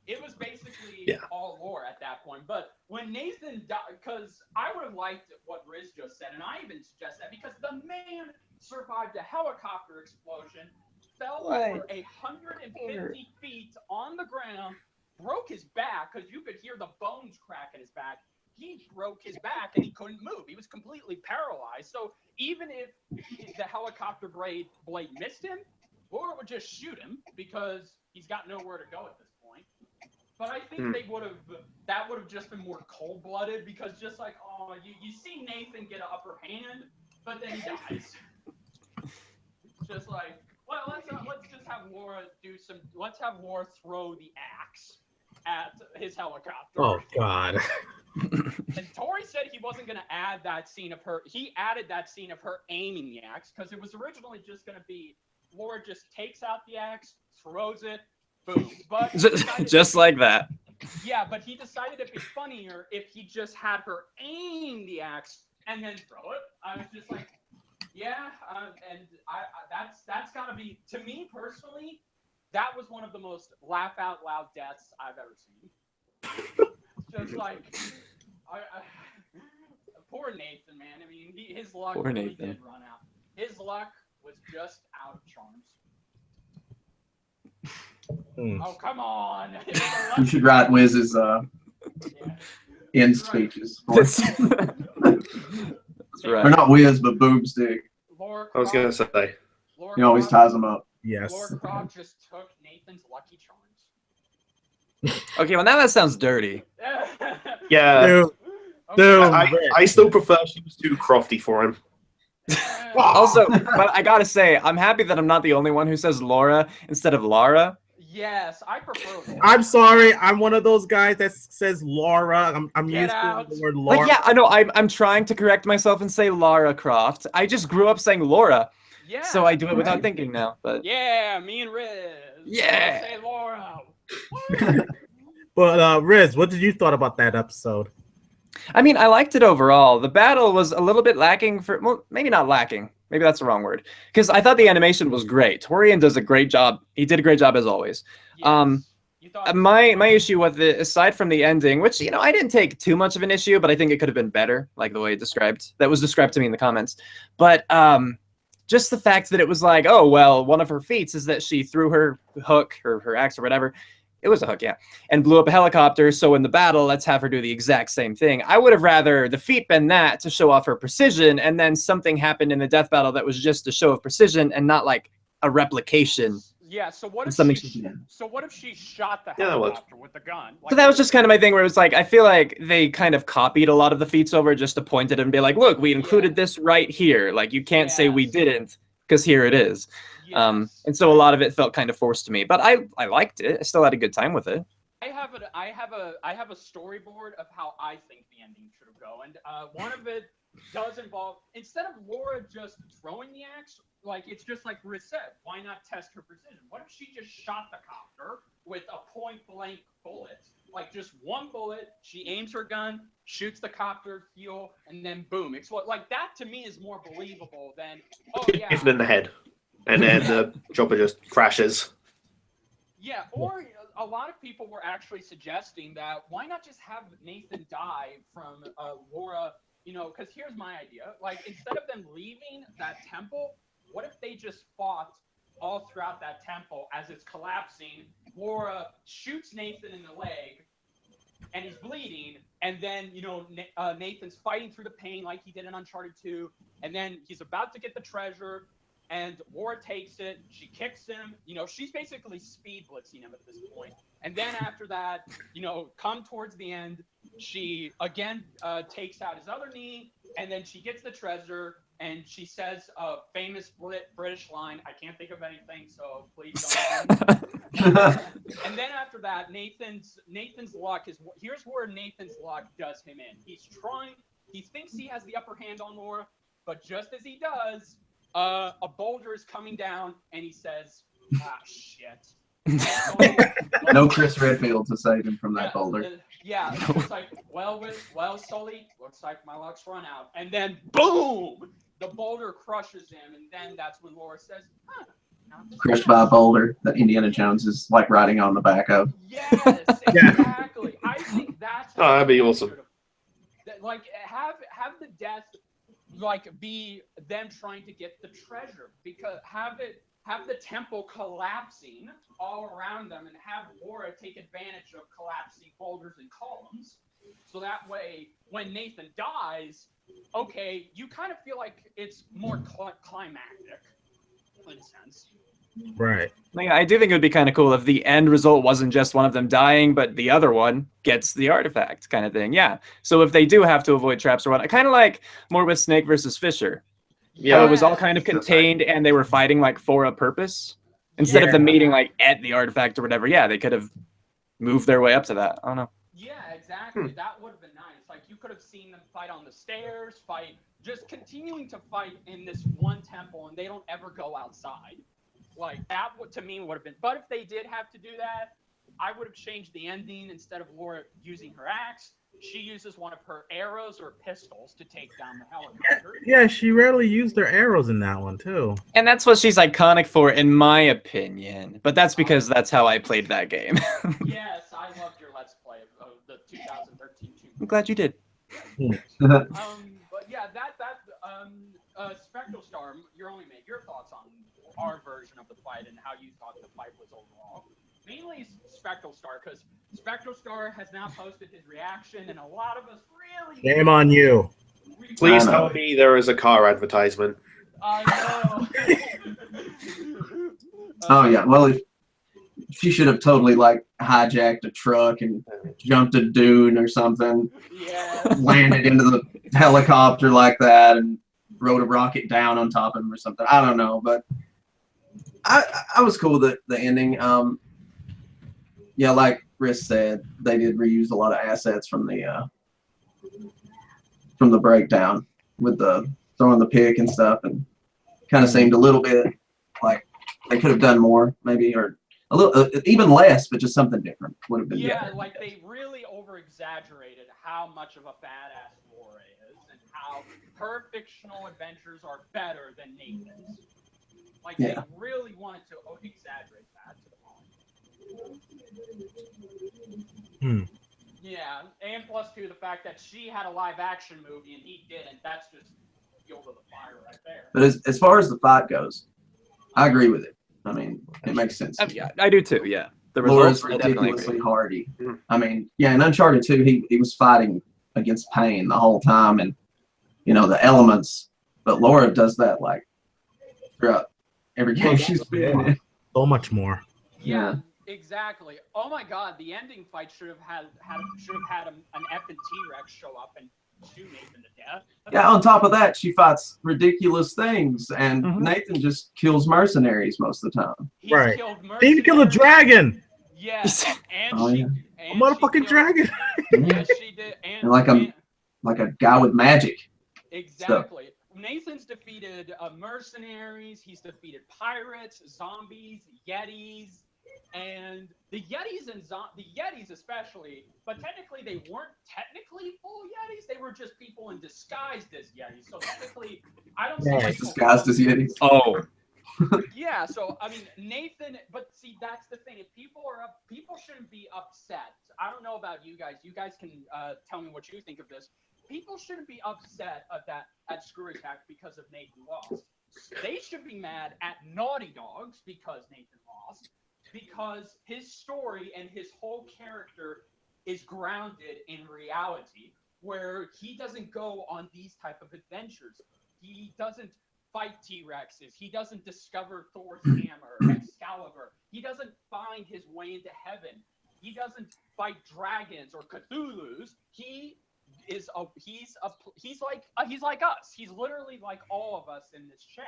it was basically all Laura at that point. But when Nathan died, because I would have liked what Riz just said, and I even suggest that, because the man survived a helicopter explosion, fell over 150 feet on the ground, broke his back, because you could hear the bones crack in his back. He broke his back and he couldn't move. He was completely paralyzed. So even if the helicopter blade missed him, Laura would just shoot him because he's got nowhere to go at this point. But I think that would have just been more cold-blooded, because just like, you see Nathan get an upper hand, but then he dies. Just like, well, let's just have Laura let's have Laura throw the axe at his helicopter. Oh God. And Tori said he wasn't going to add that scene of her. He added that scene of her aiming the axe, because it was originally just going to be Laura just takes out the axe, throws it, boom. But just like that. Yeah, but he decided it'd be funnier if he just had her aim the axe and then throw it. I was just like, yeah, and that's got to be, to me personally, that was one of the most laugh out loud deaths I've ever seen. Just like, poor Nathan, man. I mean, his luck Poor really Nathan. did run out. His luck was just out of charms. Oh, come on. You should write Wiz's Yeah. end Right. speeches. That's right. Or not Wiz, but Boomstick. Laura I was gonna Croft- say. Laura He always Croft- ties them up. Yes. Laura Croft just took Nathan's lucky charms. Okay, well now that sounds dirty. Yeah, Dude, Okay. dude. I still prefer she was too crofty for him. Also, but I gotta say, I'm happy that I'm not the only one who says Laura instead of Lara. Yes, I prefer Laura. I'm sorry. I'm one of those guys that says Laura. I'm Get used out. to the word Laura. But yeah, I know I'm trying to correct myself and say Lara Croft. I just grew up saying Laura, Yeah. so I do it without Right. thinking now. But Yeah, me and Riz. Yeah. Say Laura. But Riz, what did you thought about that episode? I mean, I liked it overall. The battle was a little bit lacking for, well, maybe not lacking. Maybe that's the wrong word. Because I thought the animation was great. Torian does a great job. He did a great job as always. Yes. You thought My issue with it, aside from the ending, which, you know, I didn't take too much of an issue, but I think it could have been better, like the way it that was described to me in the comments. But just the fact that it was like, oh, well, one of her feats is that she threw her hook or her axe or whatever. It was a hook, yeah, and blew up a helicopter. So in the battle, let's have her do the exact same thing. I would have rather the feat been that to show off her precision, and then something happened in the death battle that was just a show of precision and not like a replication. Yeah, so what if Something she, she so what if she shot the Yeah, that works. helicopter with the gun? So that was just kind of my thing where it was like, I feel like they kind of copied a lot of the feats over just to point it and be like, look, we included this right here. Like, you can't say we Yes. didn't because here it is. Yes. And so a lot of it felt kind of forced to me, but I liked it. I still had a good time with it. I have a storyboard of how I think the ending should have gone, and one of it does involve, instead of Laura just throwing the axe, like it's just like Riz said, why not test her precision? What if she just shot the copter with a point blank bullet, like just one bullet? She aims her gun, shoots the copter, fuel, and then boom, explode. Like that to me is more believable than yeah. Hit it in the head, and then the chopper just crashes. Yeah, or a lot of people were actually suggesting that why not just have Nathan die from Laura, you know, because here's my idea. Like, instead of them leaving that temple, what if they just fought all throughout that temple as it's collapsing? Laura shoots Nathan in the leg, and he's bleeding, and then, you know, Nathan's fighting through the pain like he did in Uncharted 2, and then he's about to get the treasure, and Laura takes it, she kicks him, you know, she's basically speed blitzing him at this point. And then after that, you know, come towards the end, she again takes out his other knee, and then she gets the treasure, and she says a famous British line. I can't think of anything, so please don't. And then after that, Nathan's luck is, here's where Nathan's luck does him in. He thinks he has the upper hand on Laura, but just as he does, a boulder is coming down, and he says, "Ah, shit." No Chris Redfield to save him from that boulder. Yeah, it's like, well, Sully, looks like my luck's run out. And then, boom, the boulder crushes him, and then that's when Laura says, not this Crushed time." by a boulder that Indiana Jones is like riding on the back of. Yes, exactly. I think that's. Oh, that'd be awesome. Like, have the death like be them trying to get the treasure, because have the temple collapsing all around them, and have Laura take advantage of collapsing boulders and columns, so that way when Nathan dies, okay, you kind of feel like it's more climactic in a sense. Right. Like, I do think it would be kind of cool if the end result wasn't just one of them dying, but the other one gets the artifact kind of thing. Yeah. So if they do have to avoid traps or what, kind of like more with Snake versus Fisher. Yeah, How it was all kind of contained and they were fighting like for a purpose instead of them meeting like at the artifact or whatever. Yeah, they could have moved their way up to that. I don't know. Yeah, exactly. That would have been nice. Like, you could have seen them fight on the stairs, just continuing to fight in this one temple, and they don't ever go outside. Like, that would, to me, would have been. But if they did have to do that, I would have changed the ending. Instead of Laura using her axe, she uses one of her arrows or pistols to take down the helicopter. Yeah, she rarely used her arrows in that one too. And that's what she's iconic for, in my opinion. But that's because that's how I played that game. Yes, I loved your Let's Play of 2013 too. I'm glad you did. But yeah, Spectralstar, you're only made your thoughts on our version of the fight and how you thought the fight was overall. Mainly Spectralstar, because Spectralstar has now posted his reaction, and a lot of us really. Shame on you. Please tell me there is a car advertisement. No. Oh yeah, well, if she should have totally like hijacked a truck and jumped a dune or something, landed into the helicopter like that, and rode a rocket down on top of him or something. I don't know, but I was cool with the ending. Yeah, like Ris said, they did reuse a lot of assets from the breakdown with the throwing the pick and stuff, and kind of seemed a little bit like they could have done more, maybe, or a little even less, but just something different would have been better. Like they really over exaggerated how much of a badass Laura is and how her fictional adventures are better than Nathan's. Like they really wanted to exaggerate that to the point. Yeah, and plus too the fact that she had a live action movie and he didn't. That's just fuel to the fire right there. But as far as the fight goes, I agree with it. I mean, it makes sense. Yeah, I do too. Yeah, the Laura's results I definitely ridiculously agree. hardy. I mean, yeah, in Uncharted 2, he was fighting against pain the whole time, and the elements. But Laura does that like throughout every game she's been in. So much more. Yeah, exactly. Oh my God, the ending fight should have had an effing T-Rex show up and shoot Nathan to death. Yeah, on top of that, she fights ridiculous things, and Nathan just kills mercenaries most of the time. He's Right. killed He even killed a dragon. Yes, and A motherfucking dragon. Yes, she did. And like a guy with magic. Exactly. Nathan's defeated mercenaries. He's defeated pirates, zombies, yetis, and the yetis especially. But technically, they weren't technically full yetis. They were just people in disguised as yetis. So technically, I don't see Disguised as yetis. Oh. Yeah, so I mean Nathan, but see that's the thing. If people shouldn't be upset. I don't know about you guys. You guys can tell me what you think of this. People shouldn't be upset at Screw Attack because of Nathan lost. They should be mad at Naughty Dogs because Nathan lost, because his story and his whole character is grounded in reality, where he doesn't go on these type of adventures. He doesn't fight T-Rexes. He doesn't discover Thor's hammer, Excalibur. He doesn't find his way into heaven. He doesn't fight dragons or Cthulhu's. He's like us. He's literally like all of us in this chat.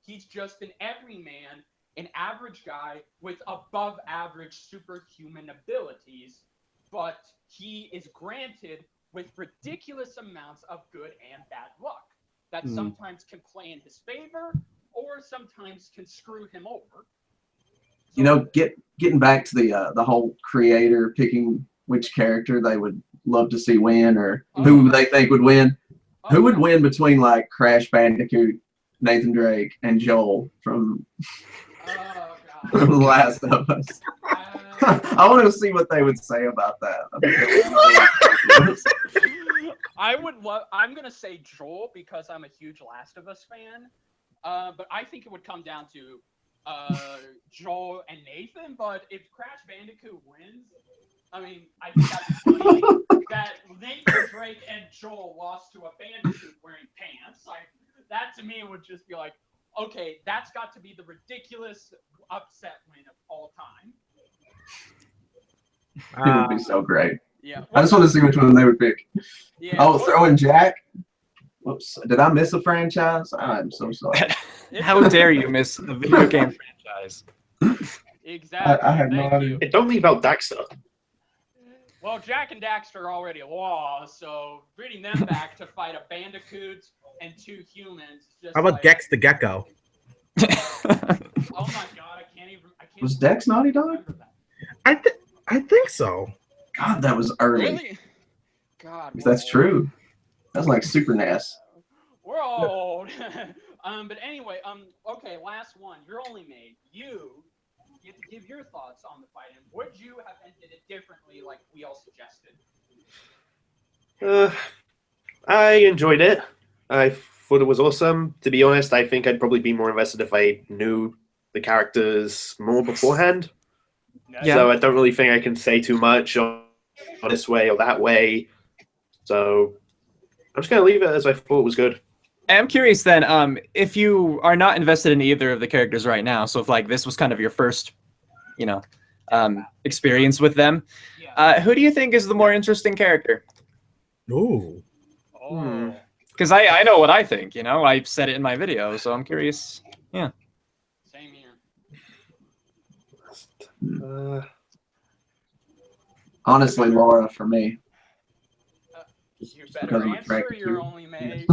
He's just an everyman, an average guy with above average superhuman abilities, but he is granted with ridiculous amounts of good and bad luck that sometimes can play in his favor or sometimes can screw him over. So, getting back to the whole creator picking which character they would love to see win, or who they think would win. Who would win between like Crash Bandicoot, Nathan Drake, and Joel from The Last of Us? I want to see what they would say about that. I'm gonna say Joel because I'm a huge Last of Us fan. But I think it would come down to Joel and Nathan. But if Crash Bandicoot wins, I mean, I think that's funny that Nathan Drake and Joel lost to a Bandicoot wearing pants. Like that to me would just be like, okay, that's got to be the ridiculous upset win of all time. It would be so great. Yeah. I just want to see which one they would pick. Yeah. Oh, throwing Jack? Whoops. Did I miss a franchise? I'm so sorry. How dare you miss a video game franchise? Exactly. I had no Thank idea. you. Hey, don't leave out Daxter. Well, Jack and Daxter already lost, so bringing them back to fight a Bandicoot and two humans. Just How about like, Gex the Gecko? Oh my God, I can't. Was Dex Naughty Dog? remember that. I think so. God, that was early. Really? God. If we're that's old. true. That's like Super NES. We're old. But anyway, okay, last one. You're only made. You get to give your thoughts on the fight, and would you have ended it differently, like we all suggested? I enjoyed it. I thought it was awesome. To be honest, I think I'd probably be more invested if I knew the characters more beforehand. Yeah. So I don't really think I can say too much on this way or that way. So I'm just going to leave it as I thought it was good. I'm curious then, if you are not invested in either of the characters right now, so if like this was kind of your first, experience with them, who do you think is the more interesting character? Ooh. Oh. Because I know what I think, I said it in my video, so I'm curious. Yeah. Same here. Honestly, Laura for me. You because better I'm answer. attracted to You're you. only made.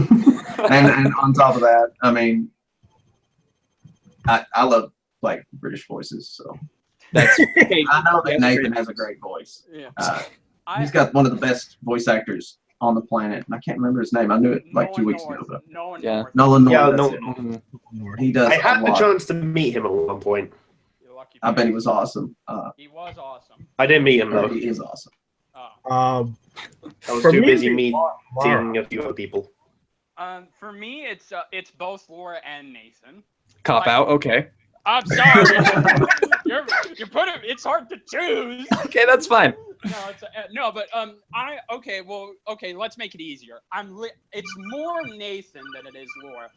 And on top of that, I mean, I love like British voices, so That's okay. I know that That's Nathan great. has a great voice. Yeah. He's got one of the best voice actors on the planet, and I can't remember his name. I knew it like 2 weeks ago. But Nolan Nolan North. Yeah, That's no, it. Mhm. He does. I had a the lot. chance to meet him at one point. You're lucky. I bet he was awesome. He was awesome. I didn't meet him though. He is awesome. Oh. I was For too me, busy it's meeting Laura. a few other people. For me, it's both Laura and Nathan. Cop out. Okay. I'm sorry. you put it. It's hard to choose. Okay, that's fine. No, but okay. Let's make it easier. It's more Nathan than it is Laura.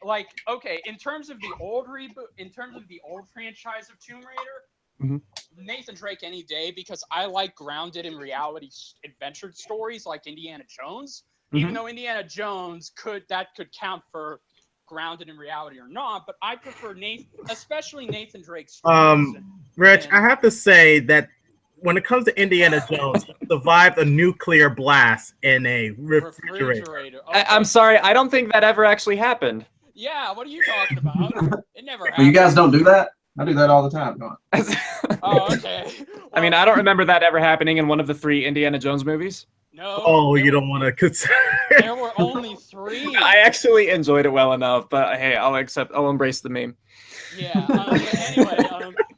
Like, okay, in terms of the old reboot, in terms of the old franchise of Tomb Raider, Nathan Drake any day, because I like grounded in reality adventure stories like Indiana Jones. Even though Indiana Jones could count for grounded in reality or not, but I prefer Nathan, especially Nathan Drake's stories. Rich, I have to say that when it comes to Indiana Jones, he survived a nuclear blast in a refrigerator. Okay. I'm sorry, I don't think that ever actually happened. Yeah, what are you talking about? It never happened. Well, you guys don't do that? I do that all the time. Go on. Oh, okay. I mean, I don't remember that ever happening in one of the 3 Indiana Jones movies. No. Oh, you don't want to consider. There were only 3. I actually enjoyed it well enough, but hey, I'll embrace the meme. Yeah. But anyway,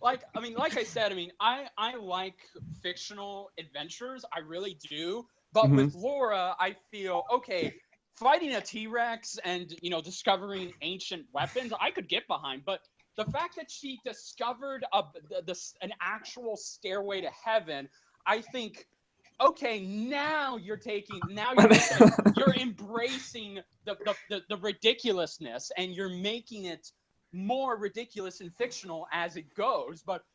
like I said, I like fictional adventures. I really do. But with Laura, I feel okay. Fighting a T-Rex and discovering ancient weapons, I could get behind. But the fact that she discovered an actual stairway to heaven, I think. Okay, now you're embracing the ridiculousness, and you're making it more ridiculous and fictional as it goes. But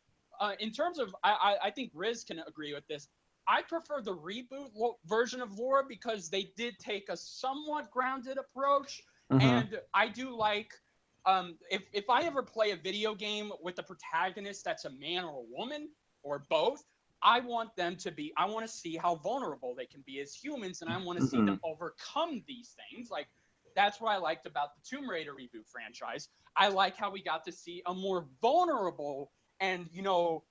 in terms of, I think Riz can agree with this. I prefer the reboot version of Laura because they did take a somewhat grounded approach, and I do like. If I ever play a video game with a protagonist that's a man or a woman or both, I want to see how vulnerable they can be as humans, and I want to see them overcome these things. Like, that's what I liked about the Tomb Raider reboot franchise. I like how we got to see a more vulnerable and,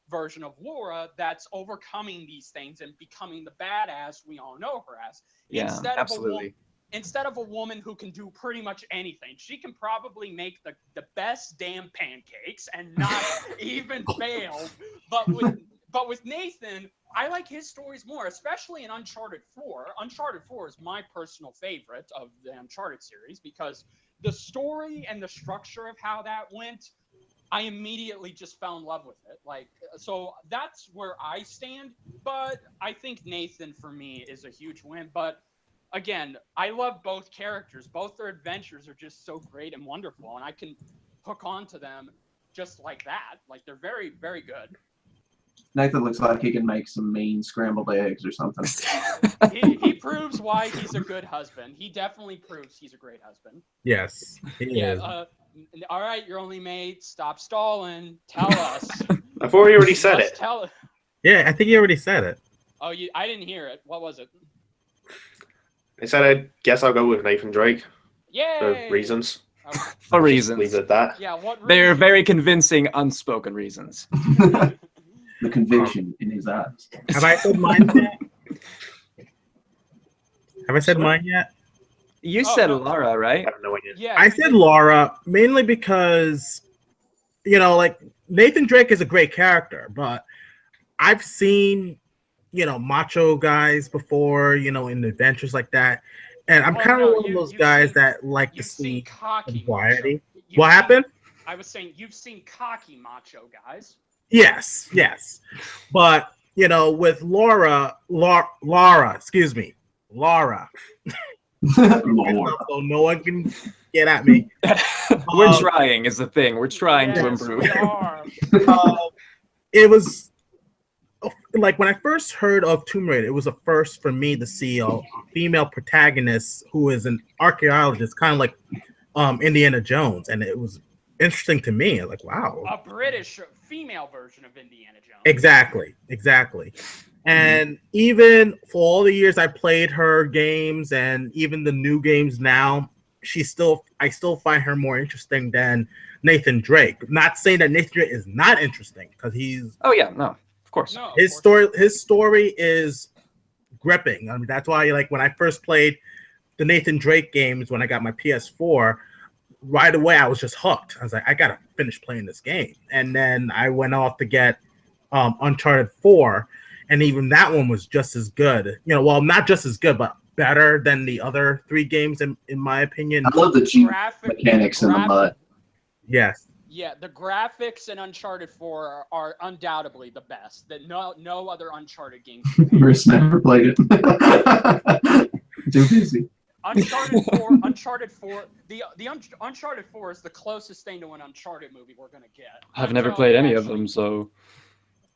version of Laura that's overcoming these things and becoming the badass we all know her as. Yeah, absolutely. Instead of a woman who can do pretty much anything. She can probably make the best damn pancakes and not even fail. But with Nathan, I like his stories more, especially in Uncharted 4. Uncharted 4 is my personal favorite of the Uncharted series because the story and the structure of how that went, I immediately just fell in love with it. So that's where I stand. But I think Nathan, for me, is a huge win. But again, I love both characters. Both their adventures are just so great and wonderful, and I can hook on to them just like that. Like, they're very, very good. Nathan looks like he can make some mean scrambled eggs or something. He proves why he's a good husband. He definitely proves he's a great husband. Yes, he is. All right, you're only mate. Stop stalling. Tell us. I thought he already said it. Yeah, I think you already said it. Oh, I didn't hear it. What was it? I said I guess I'll go with Nathan Drake. Yay! For reasons. Okay. For reasons. Leave it at that. Yeah, what reason? They're very convincing, unspoken reasons. The conviction in his eyes. Have I said mine yet? Have I said mine yet? You said Laura, I right? have no idea. Yeah, I said Laura mainly because, like Nathan Drake is a great character, but I've seen macho guys before, in adventures like that. And I'm Well, kind of no, one of those you've guys seen- that like to You've seen see cocky variety. macho. You've What seen- happened? I was saying you've seen cocky macho guys. Yes. But, with Laura, excuse me, Laura. Lord. So no one can get at me. We're Um, trying is the thing. We're trying to Yes, improve. we are. It was like when I first heard of Tomb Raider, it was a first for me to see a female protagonist who is an archaeologist, kind of like Indiana Jones, and it was interesting to me. Like, wow, A British female version of Indiana Jones. exactly. And even for all the years I played her games, and even the new games now, I still find her more interesting than Nathan Drake. Not saying that Nathan Drake is not interesting, because he's Oh yeah, no, of course. No, of his course. story is gripping. I mean, that's why, like, when I first played the Nathan Drake games when I got my PS4, right away I was just hooked. I was like, I gotta finish playing this game. And then I went off to get Uncharted 4, and even that one was just as good. Well, not just as good, but better than the other 3 games in my opinion. I love the Jeep Graphic- mechanics in the graphic- mud. Yes. Yeah, the graphics in Uncharted 4 are undoubtedly the best. That no other Uncharted game. Ris never played it. Too busy. Uncharted 4, the Uncharted 4 is the closest thing to an Uncharted movie we're gonna get. I've never So, played any of actually- them, so.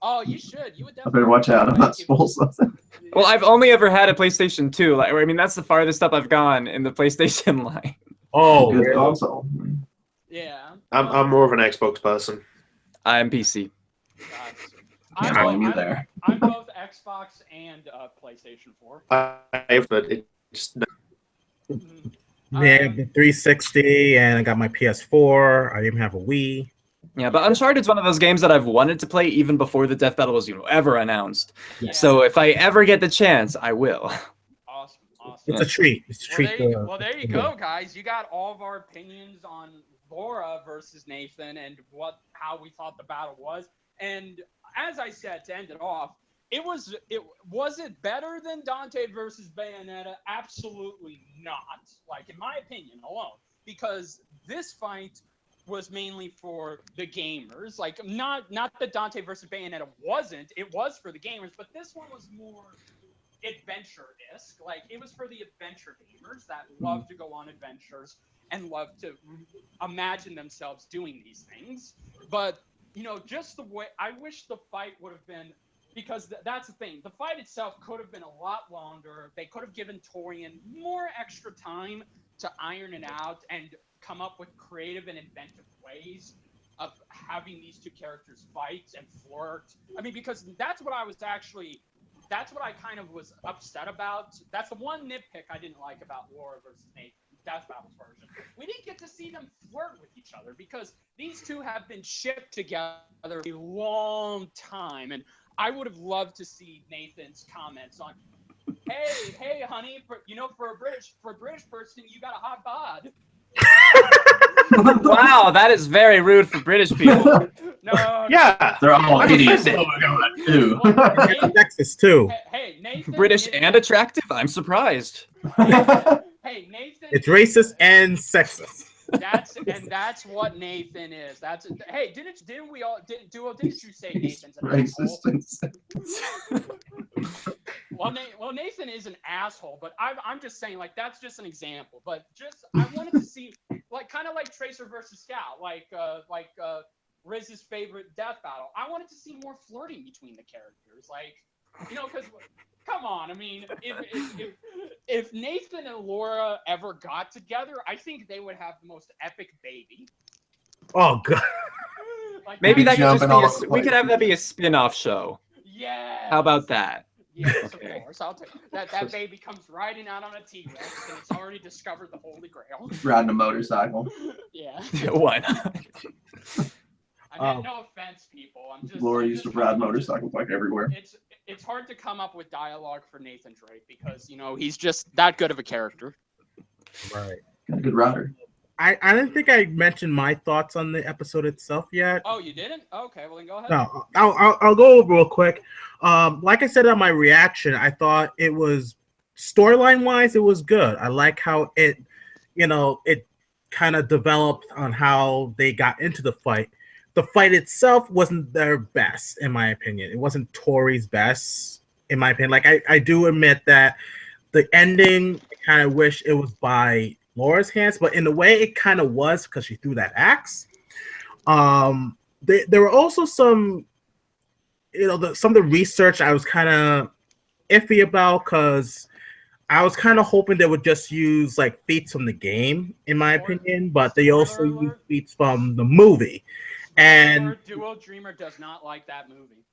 Oh, you should. You would I definitely. better watch out. I'm not spoil something. Well, I've only ever had a PlayStation 2. Like, I mean, that's the farthest up I've gone in the PlayStation line. Oh, Good really? console. Yeah. I'm more of an Xbox person. I'm PC. I'm, Yeah, both, you there. I'm both Xbox and PlayStation 4. But it just Mhm. Yeah, the 360, and I got my PS4. I even have a Wii. Yeah, but Uncharted's one of those games that I've wanted to play even before the Death Battle was, ever announced. Yeah. So if I ever get the chance, I will. Awesome. It's a treat. It's a treat. There you go, guys. You got all of our opinions on Laura versus Nathan and how we thought the battle was. And as I said, to end it off, was it better than Dante versus Bayonetta? Absolutely not. Like, in my opinion alone, because this fight was mainly for the gamers. Like, not that Dante versus Bayonetta wasn't. It was for the gamers, but this one was more adventure-esque. Like, it was for the adventure gamers that love to go on adventures and love to imagine themselves doing these things. But, just the way, I wish the fight would have been, because that's the thing, the fight itself could have been a lot longer. They could have given Torian more extra time to iron it out and come up with creative and inventive ways of having these two characters fight and flirt. I mean, because that's what I kind of was upset about. That's the one nitpick I didn't like about Laura versus Nathan, Death Battle's version. We didn't get to see them flirt with each other because these two have been shipped together a long time, and I would have loved to see Nathan's comments on, hey, honey, for a British person, you got a hot bod. Wow, that is very rude for British people. No. yeah. They're all I'm idiots. offended. Oh my god, too. Well, Nathan- Texas too. Hey, Nathan. British and attractive? I'm surprised. Hey, Nathan. It's racist and sexist. That's what Nathan is. Didn't you say Nathan's an Racist asshole? Well, Nathan is an asshole, but I'm just saying, like, that's just an example. But I wanted to see, like, kind of like Tracer versus Scout, like Riz's favorite death battle. I wanted to see more flirting between the characters, like, because come on, I mean, if Nathan and Laura ever got together, I think they would have the most epic baby. Oh god. Like, Maybe that could Jumping all over just the we could place. have that be a spin-off show. Yeah. How about that? Yes, Okay. of course. I'll take that baby comes riding out on a T-Rex and it's already discovered the Holy Grail. Riding a motorcycle. Yeah. Why not? I mean, no offense, people. Laura I'm used to just ride trying- motorcycles like everywhere. It's hard to come up with dialogue for Nathan Drake because he's just that good of a character. Right. Got a good rider. I didn't think I mentioned my thoughts on the episode itself yet. Oh, you didn't? Okay, well then go ahead. No, I'll go over real quick. Like I said on my reaction, I thought it was storyline wise, it was good. I like how it kind of developed on how they got into the fight. The fight itself wasn't their best, in my opinion. It wasn't Tori's best, in my opinion. Like I do admit that the ending, I kind of wish it was by Laura's hands, but in a way it kind of was because she threw that axe. There were also some, some of the research I was kind of iffy about because I was kind of hoping they would just use like feats from the game, in my opinion, but they also use feats from the movie. And Duo Dreamer does not like that movie.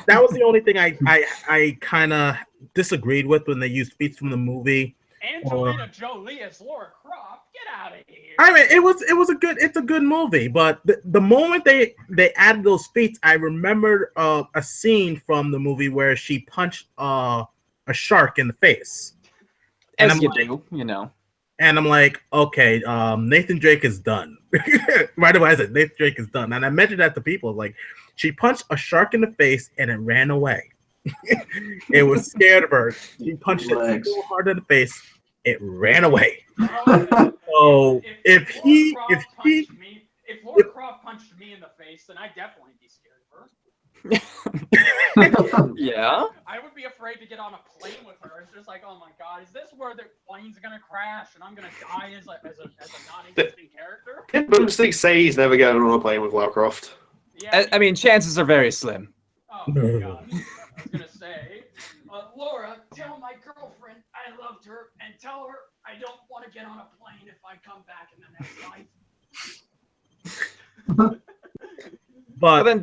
That was the only thing I kind of disagreed with when they used feats from the movie. Angelina Jolie as Laura Croft, get out of here. I mean, it's a good movie, but the moment they added those feats, I remembered a scene from the movie where she punched a shark in the face. And As you do, And I'm like, okay, Nathan Drake is done. Right away, I said, Nathan Drake is done. And I mentioned that to people, like, she punched a shark in the face and it ran away. It was scared of her. She punched it so hard in the face, it ran away. So if Laura Croft punched me in the face, then I'd definitely be scared of her. Yeah. I would be afraid to get on a plane with her. It's just like, oh my god, is this where the plane's gonna crash and I'm gonna die as a non-existing character? Did Boomstick say he's never getting on a plane with Lara Croft? Yeah. I mean, chances are very slim. Oh my god. I was gonna say, Laura, tell my girlfriend I loved her and tell her I don't want to get on a plane if I come back in the next life. but then,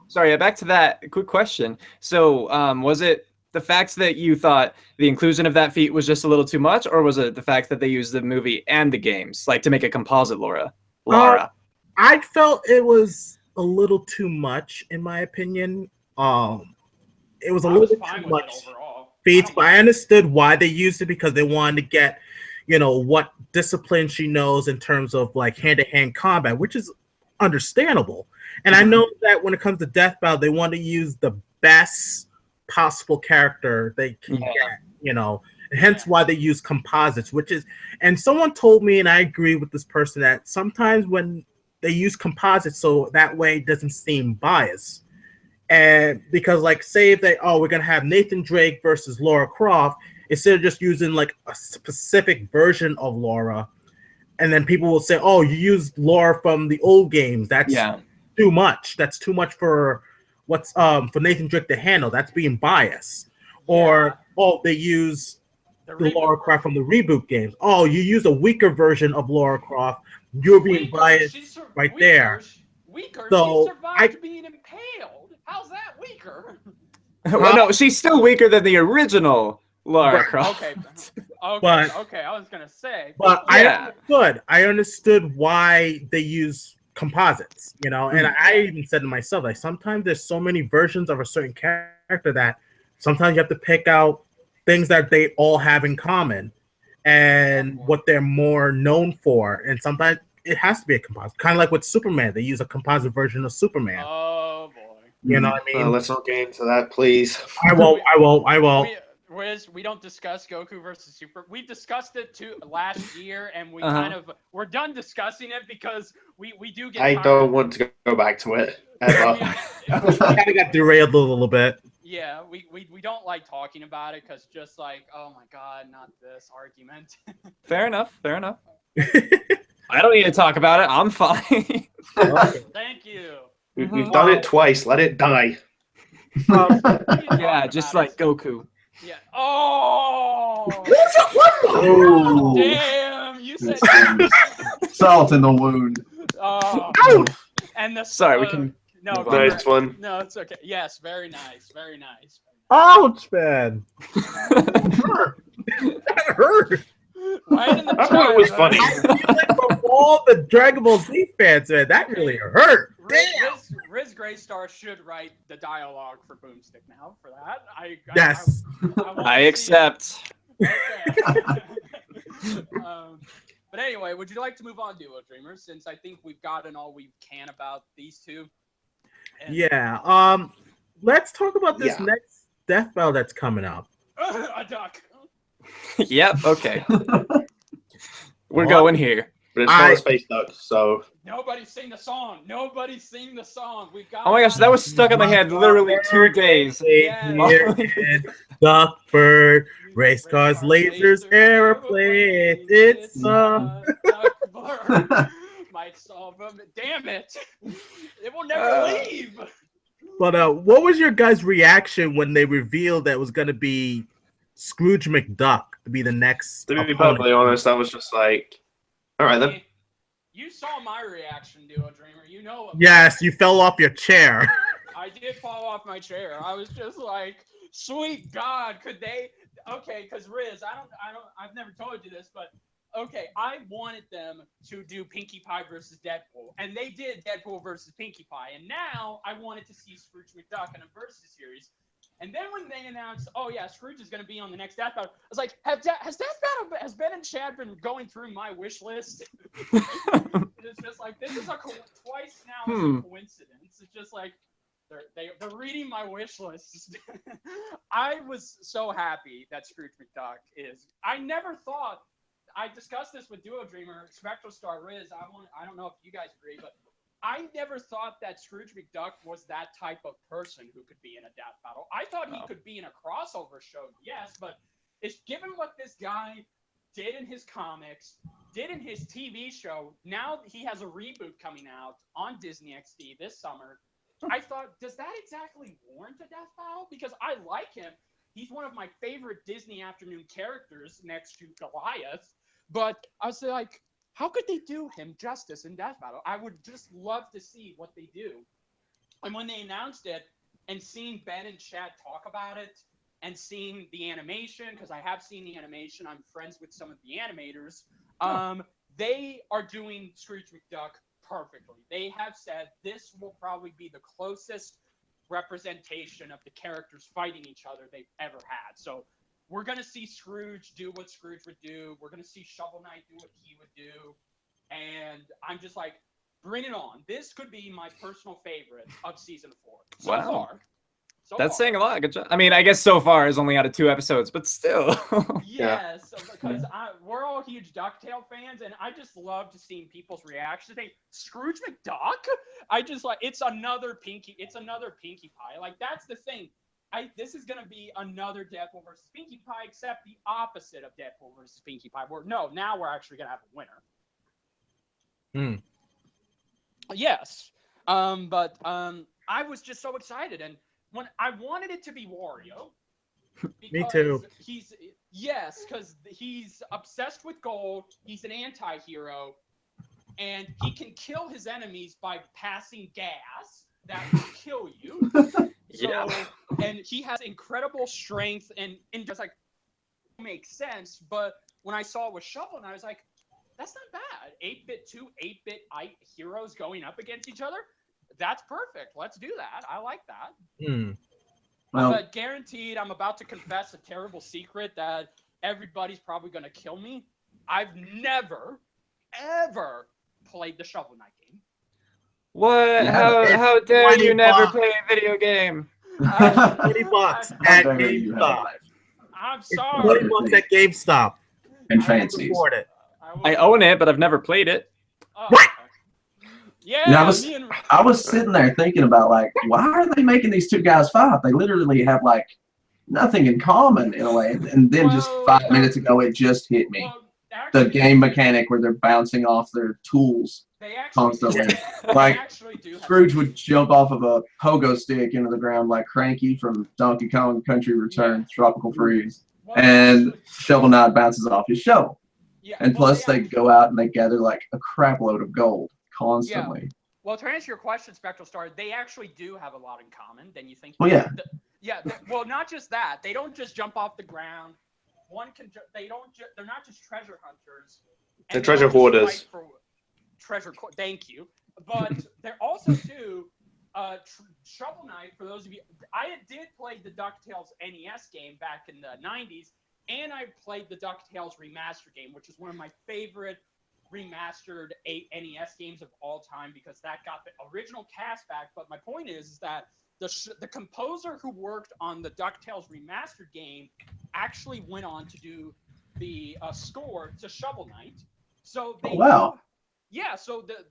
sorry, back to that. Quick question. So, was it the fact that you thought the inclusion of that feat was just a little too much, or was it the fact that they used the movie and the games, like to make a composite Laura? I felt it was a little too much, in my opinion. It was a little bit too much feats, but I understood why they used it because they wanted to get, what discipline she knows in terms of like hand-to-hand combat, which is understandable. And I know that when it comes to Death Battle, they want to use the best possible character they can get, and hence why they use composites, and someone told me, and I agree with this person, that sometimes when they use composites, so that way it doesn't seem biased. And because like say if we're gonna have Nathan Drake versus Laura Croft, instead of just using like a specific version of Laura, and then people will say, oh, you used Laura from the old games. That's too much. That's too much for for Nathan Drake to handle. That's being biased. Or they use the Laura Croft from the reboot games. Oh, you used a weaker version of Laura Croft. You're being biased right there. Weaker. So she survived being impaled. How's that weaker? Well, no, she's still weaker than the original Lara Croft. Okay. I was gonna say. But I understood why they use composites, and I even said to myself, like, sometimes there's so many versions of a certain character that sometimes you have to pick out things that they all have in common and what they're more known for, and sometimes it has to be a composite. Kind of like with Superman, they use a composite version of Superman. Oh boy. You know what I mean? Let's not get into that, please. I won't. Riz, we don't discuss Goku versus Super. We discussed it last year, and we we're done discussing it because we do get. I don't want to go back to it ever. I kind of got derailed a little bit. Yeah, we don't like talking about it because just like, oh my god, not this argument. Fair enough. I don't need to talk about it. I'm fine. Thank you. We've done it twice. Let it die. Yeah, just like Goku. Yeah. Oh. Oh. Damn! You said salt in the wound. Oh. And the sorry, we can. No, nice one. No, it's okay. Yes, very nice. Very nice. Ouch, man. That hurt. Right in the I thought it was funny. From all the Dragon Ball Z fans, man, that really hurt. Damn. Riz Grestar should write the dialogue for Boomstick now. For that, Yes. I accept. Okay. But anyway, would you like to move on, Duo Dreamers? Since I think we've gotten all we can about these two. And Yeah. Let's talk about this Yeah. next death battle that's coming up. a duck. Yep. Okay. We're What? going here. But it's not a space duck, so Nobody sing the song. Nobody sing the song. We've got. Oh my gosh, that was stuck in my head literally 2 days. Yeah. Duckbird, race cars, lasers, airplanes. It's Duckbird. Might solve them. Damn it! It will never leave. But what was your guys' reaction when they revealed that it was going to be Scrooge McDuck to be the next? to be opponent? perfectly honest, I was just like, all right then. You saw my reaction, Duo Dreamer. You know what? Yes, you fell off your chair. I did fall off my chair. I was just like, sweet God, could they? Okay, because Riz, I've never told you this, but okay, I wanted them to do Pinkie Pie versus Deadpool, and they did Deadpool versus Pinkie Pie, and now I wanted to see Scrooge McDuck in a versus series. And then when they announced, oh yeah, Scrooge is going to be on the next Death Battle, I was like, has Ben and Chad been going through my wish list? It's just like, this is twice now is a coincidence. It's just like, they're reading my wish list. I was so happy that Scrooge McDuck is. I never thought. I discussed this with Duo Dreamer, Spectralstar, Riz. I don't know if you guys agree, but I never thought that Scrooge McDuck was that type of person who could be in a death battle. I thought he could be in a crossover show, yes, but it's given what this guy did in his comics, did in his TV show. Now he has a reboot coming out on Disney XD this summer. I thought, does that exactly warrant a death battle? Because I like him. He's one of my favorite Disney afternoon characters next to Goliath. But I was like, how could they do him justice in death battle? I would just love to see what they do. And when they announced it and seeing Ben and Chad talk about it and seeing the animation, because I have seen the animation, I'm friends with some of the animators, they are doing Scrooge McDuck perfectly. They have said this will probably be the closest representation of the characters fighting each other they've ever had. So we're going to see Scrooge do what Scrooge would do. We're going to see Shovel Knight do what he would do. And I'm just like, bring it on. This could be my personal favorite of season 4. So far. That's saying a lot. Good job. I mean, I guess so far is only out of 2 episodes, but still. Yes, because we're all huge DuckTale fans, and I just love to see people's reactions. They Scrooge McDuck? I just like it's another Pinkie Pie. Like that's the thing. This is gonna be another Deadpool versus Pinkie Pie, except the opposite of Deadpool versus Pinkie Pie. Now we're actually gonna have a winner. Yes. But I was just so excited, and when I wanted it to be Wario. Me too. Because he's obsessed with gold. He's an anti-hero, and he can kill his enemies by passing gas that will kill you. And he has incredible strength, and just like makes sense. But when I saw it with Shovel, and I was like, that's not bad. 8-bit 8-bit heroes going up against each other. That's perfect. Let's do that. I like that. But guaranteed, I'm about to confess a terrible secret that everybody's probably going to kill me. I've never, ever played the Shovel Knight game. What? How dare you never play a video game? $20 at GameStop. I'm sorry. $20 at GameStop. And fancies. I own it, but I've never played it. What? Yeah, I was sitting there thinking about like, why are they making these two guys fight? They literally have like nothing in common in a way. And then just 5 minutes ago, it just hit me. The game mechanic where they're bouncing off their tools constantly. Like Scrooge would jump off of a pogo stick into the ground like Cranky from Donkey Kong Country Returns, Tropical Freeze. And Shovel Knight bounces off his shovel. And plus they go out and they gather like a crap load of gold constantly. Yeah. Well, to answer your question, Spectralstar, they actually do have a lot in common than you think. Well, yeah. Well, not just that. They don't just jump off the ground. They're not just treasure hunters. They're treasure hoarders. Thank you. But they're also too Shovel Knight. For those of you, I did play the DuckTales NES game back in the '90s, and I played the DuckTales remaster game, which is one of my favorite remastered 8 NES games of all time because that got the original cast back. But my point is that the composer who worked on the DuckTales remastered game actually went on to do the score to Shovel Knight. So they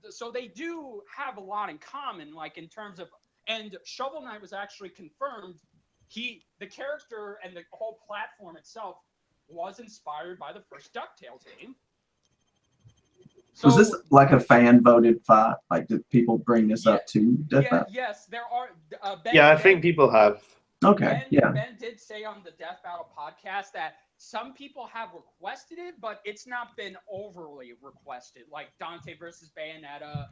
so they do have a lot in common, like in terms of, and Shovel Knight was actually confirmed. The character and the whole platform itself was inspired by the first DuckTales game. So, was this like a fan voted fight? Like, did people bring this up to Death Battle? Yes, there are. I think people have. Okay, Ben did say on the Death Battle podcast that some people have requested it, but it's not been overly requested. Like Dante versus Bayonetta,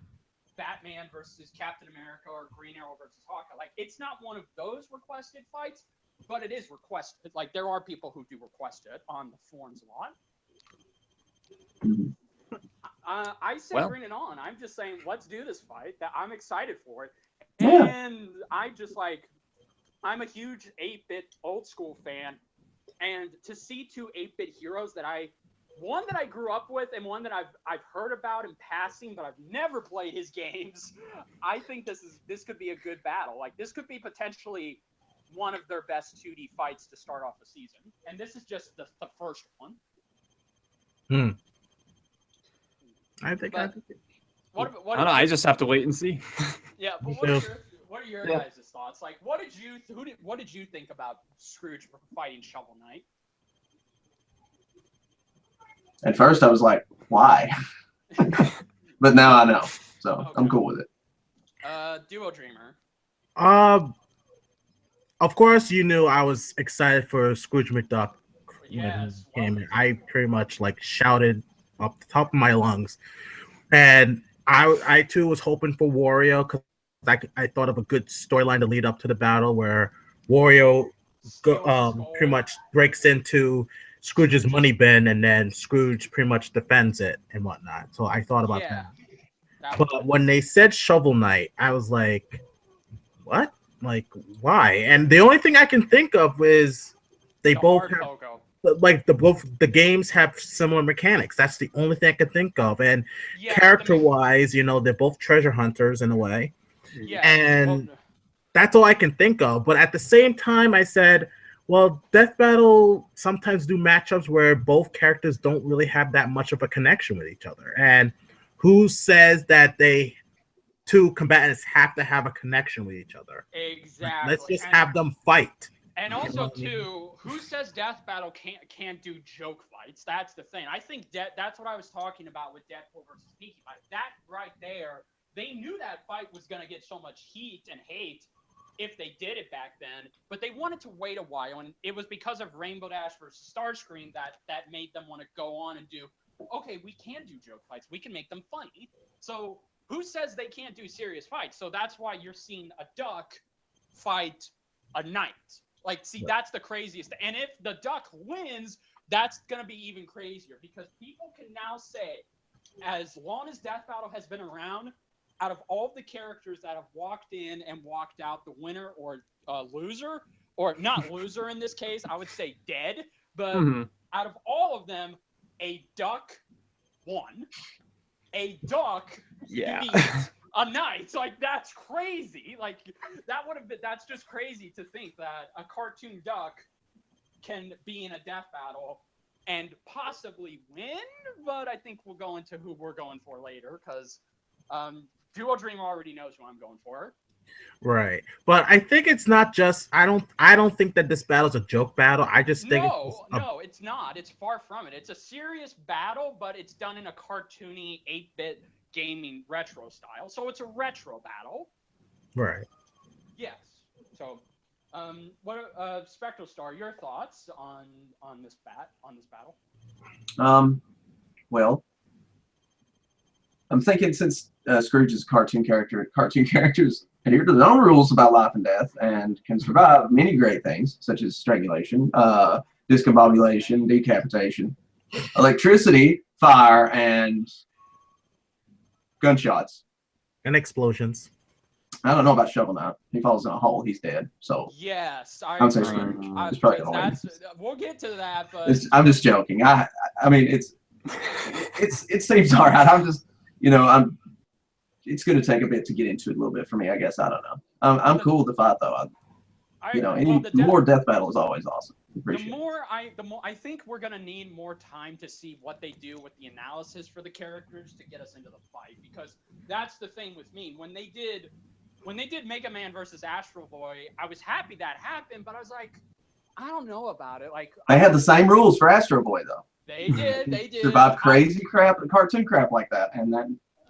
Batman versus Captain America, or Green Arrow versus Hawkeye. Like, it's not one of those requested fights, but it is requested. Like, there are people who do request it on the forums a lot. I say bring it on. I'm just saying, let's do this fight. That I'm excited for it. And I'm a huge 8-bit old school fan. And to see two 8-bit heroes one that I grew up with and one that I've heard about in passing, but I've never played his games. I think this could be a good battle. Like, this could be potentially one of their best 2D fights to start off the season. And this is just the first one. I think. I don't know. I just have to wait and see. Yeah, but what are your guys' thoughts? Like, what did you think about Scrooge fighting Shovel Knight? At first, I was like, why? But now I know, so okay. I'm cool with it. Duo Dreamer. Of course, you knew I was excited for Scrooge McDuck. Yes. I pretty much shouted up the top of my lungs, and I too was hoping for Wario because I thought of a good storyline to lead up to the battle where Wario pretty much breaks into Scrooge's money bin and then Scrooge pretty much defends it and whatnot. So I thought about that. But when they said Shovel Knight, I was like, what? Like, why? And the only thing I can think of is they both have the games have similar mechanics. That's the only thing I could think of. And character-wise, they're both treasure hunters in a way. Yeah. And that's all I can think of. But at the same time, I said, well, Death Battle sometimes do matchups where both characters don't really have that much of a connection with each other. And who says that two combatants have to have a connection with each other? Exactly. Let's just have them fight. And also, too, who says Death Battle can't do joke fights? That's the thing. I think that's what I was talking about with Deadpool versus Pinkie Pie. That right there, they knew that fight was going to get so much heat and hate if they did it back then, but they wanted to wait a while, and it was because of Rainbow Dash versus Starscream that made them want to go on and do, okay, we can do joke fights. We can make them funny. So who says they can't do serious fights? So that's why you're seeing a duck fight a knight. Like, see, that's the craziest. And if the duck wins, that's going to be even crazier because people can now say, as long as Death Battle has been around, out of all of the characters that have walked in and walked out, the winner or loser, or not loser in this case, I would say dead, but out of all of them, a duck won. A duck beat a knight. Like, that's crazy. Like, that's just crazy to think that a cartoon duck can be in a death battle and possibly win, but I think we'll go into who we're going for later because Duo Dreamer already knows who I'm going for. Right. But I think it's not just I don't think that this battle's a joke battle. I just think No, it's not. It's far from it. It's a serious battle, but it's done in a cartoony 8-bit gaming retro style. So it's a retro battle. Right. Yes. So Spectralstar, your thoughts on this battle? Well, I'm thinking since Scrooge is a cartoon characters adhere to their own rules about life and death and can survive many great things, such as strangulation, discombobulation, decapitation, electricity, fire, and gunshots. And explosions. I don't know about Shovel Knight. He falls in a hole, he's dead. So yes, I'm saying Scrooge. It's probably we'll get to that, but I'm just joking. I mean, it seems all right. I'm just, it's going to take a bit to get into it a little bit for me, I guess. I don't know. I'm cool with the fight though. More death battle is always awesome. The more I think we're gonna need more time to see what they do with the analysis for the characters to get us into the fight, because that's the thing with me. When they did Mega Man versus Astro Boy, I was happy that happened, but I was like, I don't know about it. Like, they had the same rules for Astro Boy though. They did. Survived crazy crap, cartoon crap like that, and that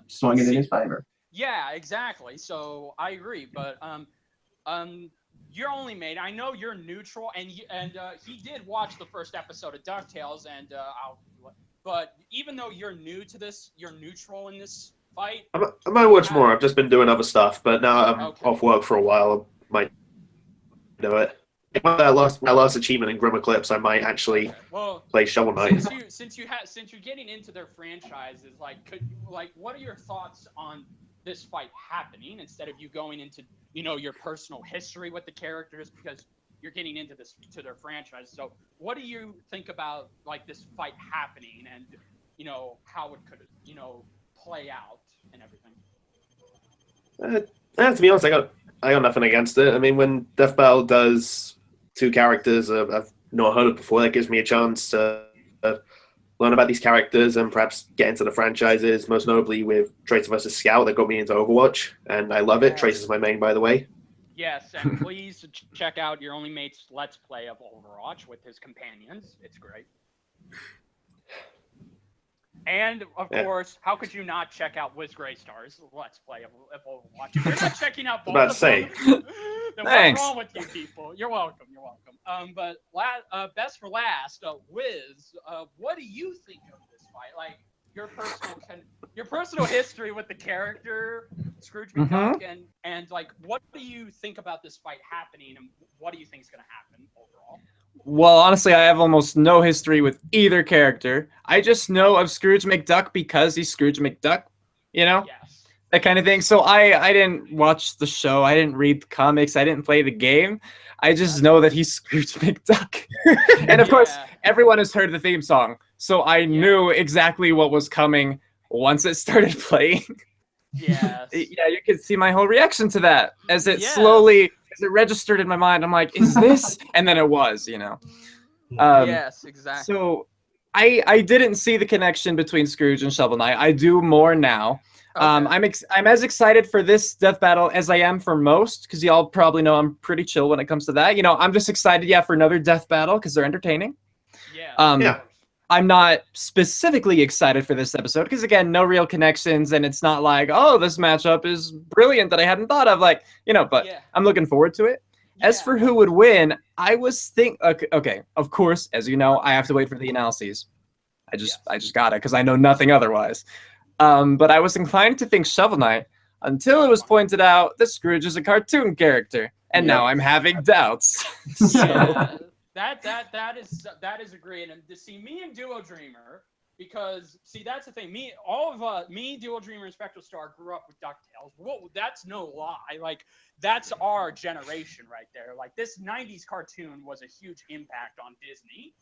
swung it in his favor. Yeah, exactly. So I agree, but you're only made. I know you're neutral, and he did watch the first episode of DuckTales, but even though you're new to this, you're neutral in this fight. I might watch more. I've just been doing other stuff, but now I'm off work for a while. I might do it. My last achievement in Grim Eclipse, I might actually play Shovel Knight. Since you're getting into their franchises, what are your thoughts on this fight happening instead of you going into your personal history with the characters, because you're getting into their franchise? So what do you think about this fight happening, and how it could play out and everything? To be honest, I got nothing against it. I mean, when Death Battle does two characters I've not heard of before, that gives me a chance to learn about these characters and perhaps get into the franchises, most notably with Tracer vs. Scout that got me into Overwatch, and I love it. Tracer's my main, by the way. Yes, and please check out Your Only Mate's Let's Play of Overwatch with his companions. It's great. And, of course, how could you not check out Ris Grestar's Let's Play of Overwatch? If you're not checking out both of them, then what's wrong with you people? You're welcome. But best for last, Wiz, what do you think of this fight? Like, your personal history with the character, Scrooge McDuck, and what do you think about this fight happening, and what do you think is going to happen overall? Well, honestly, I have almost no history with either character. I just know of Scrooge McDuck because he's Scrooge McDuck, Yes. That kind of thing. So I didn't watch the show. I didn't read the comics. I didn't play the game. I just know that he's Scrooge McDuck. And of course, everyone has heard the theme song. So I knew exactly what was coming once it started playing. Yes. Yeah, you could see my whole reaction to that as it as it registered in my mind. I'm like, is this? And then it was, Yes, exactly. So I didn't see the connection between Scrooge and Shovel Knight. I do more now. Okay. I'm as excited for this death battle as I am for most, because y'all probably know I'm pretty chill when it comes to that. I'm just excited, for another death battle because they're entertaining. Yeah. I'm not specifically excited for this episode because, again, no real connections, and it's not like, oh, this matchup is brilliant that I hadn't thought of, but I'm looking forward to it. Yeah. As for who would win, I was okay, of course, as you know, I have to wait for the analyses. I just got it because I know nothing otherwise. But I was inclined to think Shovel Knight until it was pointed out that Scrooge is a cartoon character, and now I'm having doubts. Yeah. That is agreed. And to see me and Duo Dreamer, because that's the thing. Me, Duo Dreamer, and Spectralstar grew up with DuckTales. Whoa, that's no lie. That's our generation right there. This '90s cartoon was a huge impact on Disney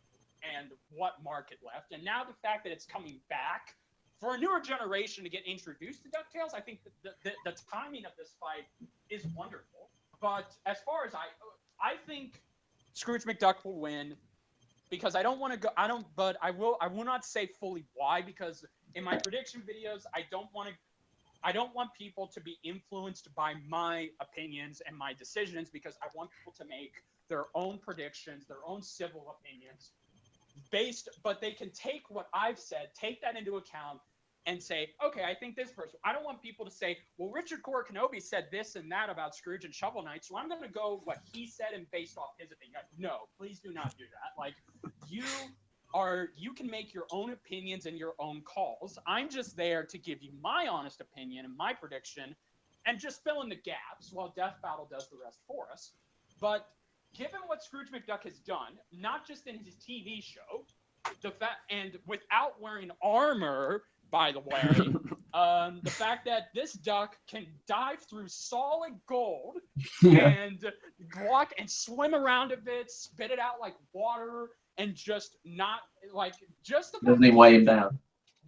and what market left. And now the fact that it's coming back for a newer generation to get introduced to DuckTales, I think the timing of this fight is wonderful. But as far as I think Scrooge McDuck will win, because I don't want to go. But I will not say fully why, because in my prediction videos, I don't want people to be influenced by my opinions and my decisions, because I want people to make their own predictions, their own civil opinions, but they can take what I've said, take that into account, and say, okay, I think this person. I don't want people to say, well, Korra Kenobi said this and that about Scrooge and Shovel Knight, so I'm going to go what he said and based off his opinion. No, please do not do that. You can make your own opinions and your own calls. I'm just there to give you my honest opinion and my prediction, and just fill in the gaps while Death Battle does the rest for us. But given what Scrooge McDuck has done, not just in his TV show, and without wearing armor, by the way, the fact that this duck can dive through solid gold and walk and swim around a bit, spit it out like water, and just not just doesn't even weigh him down.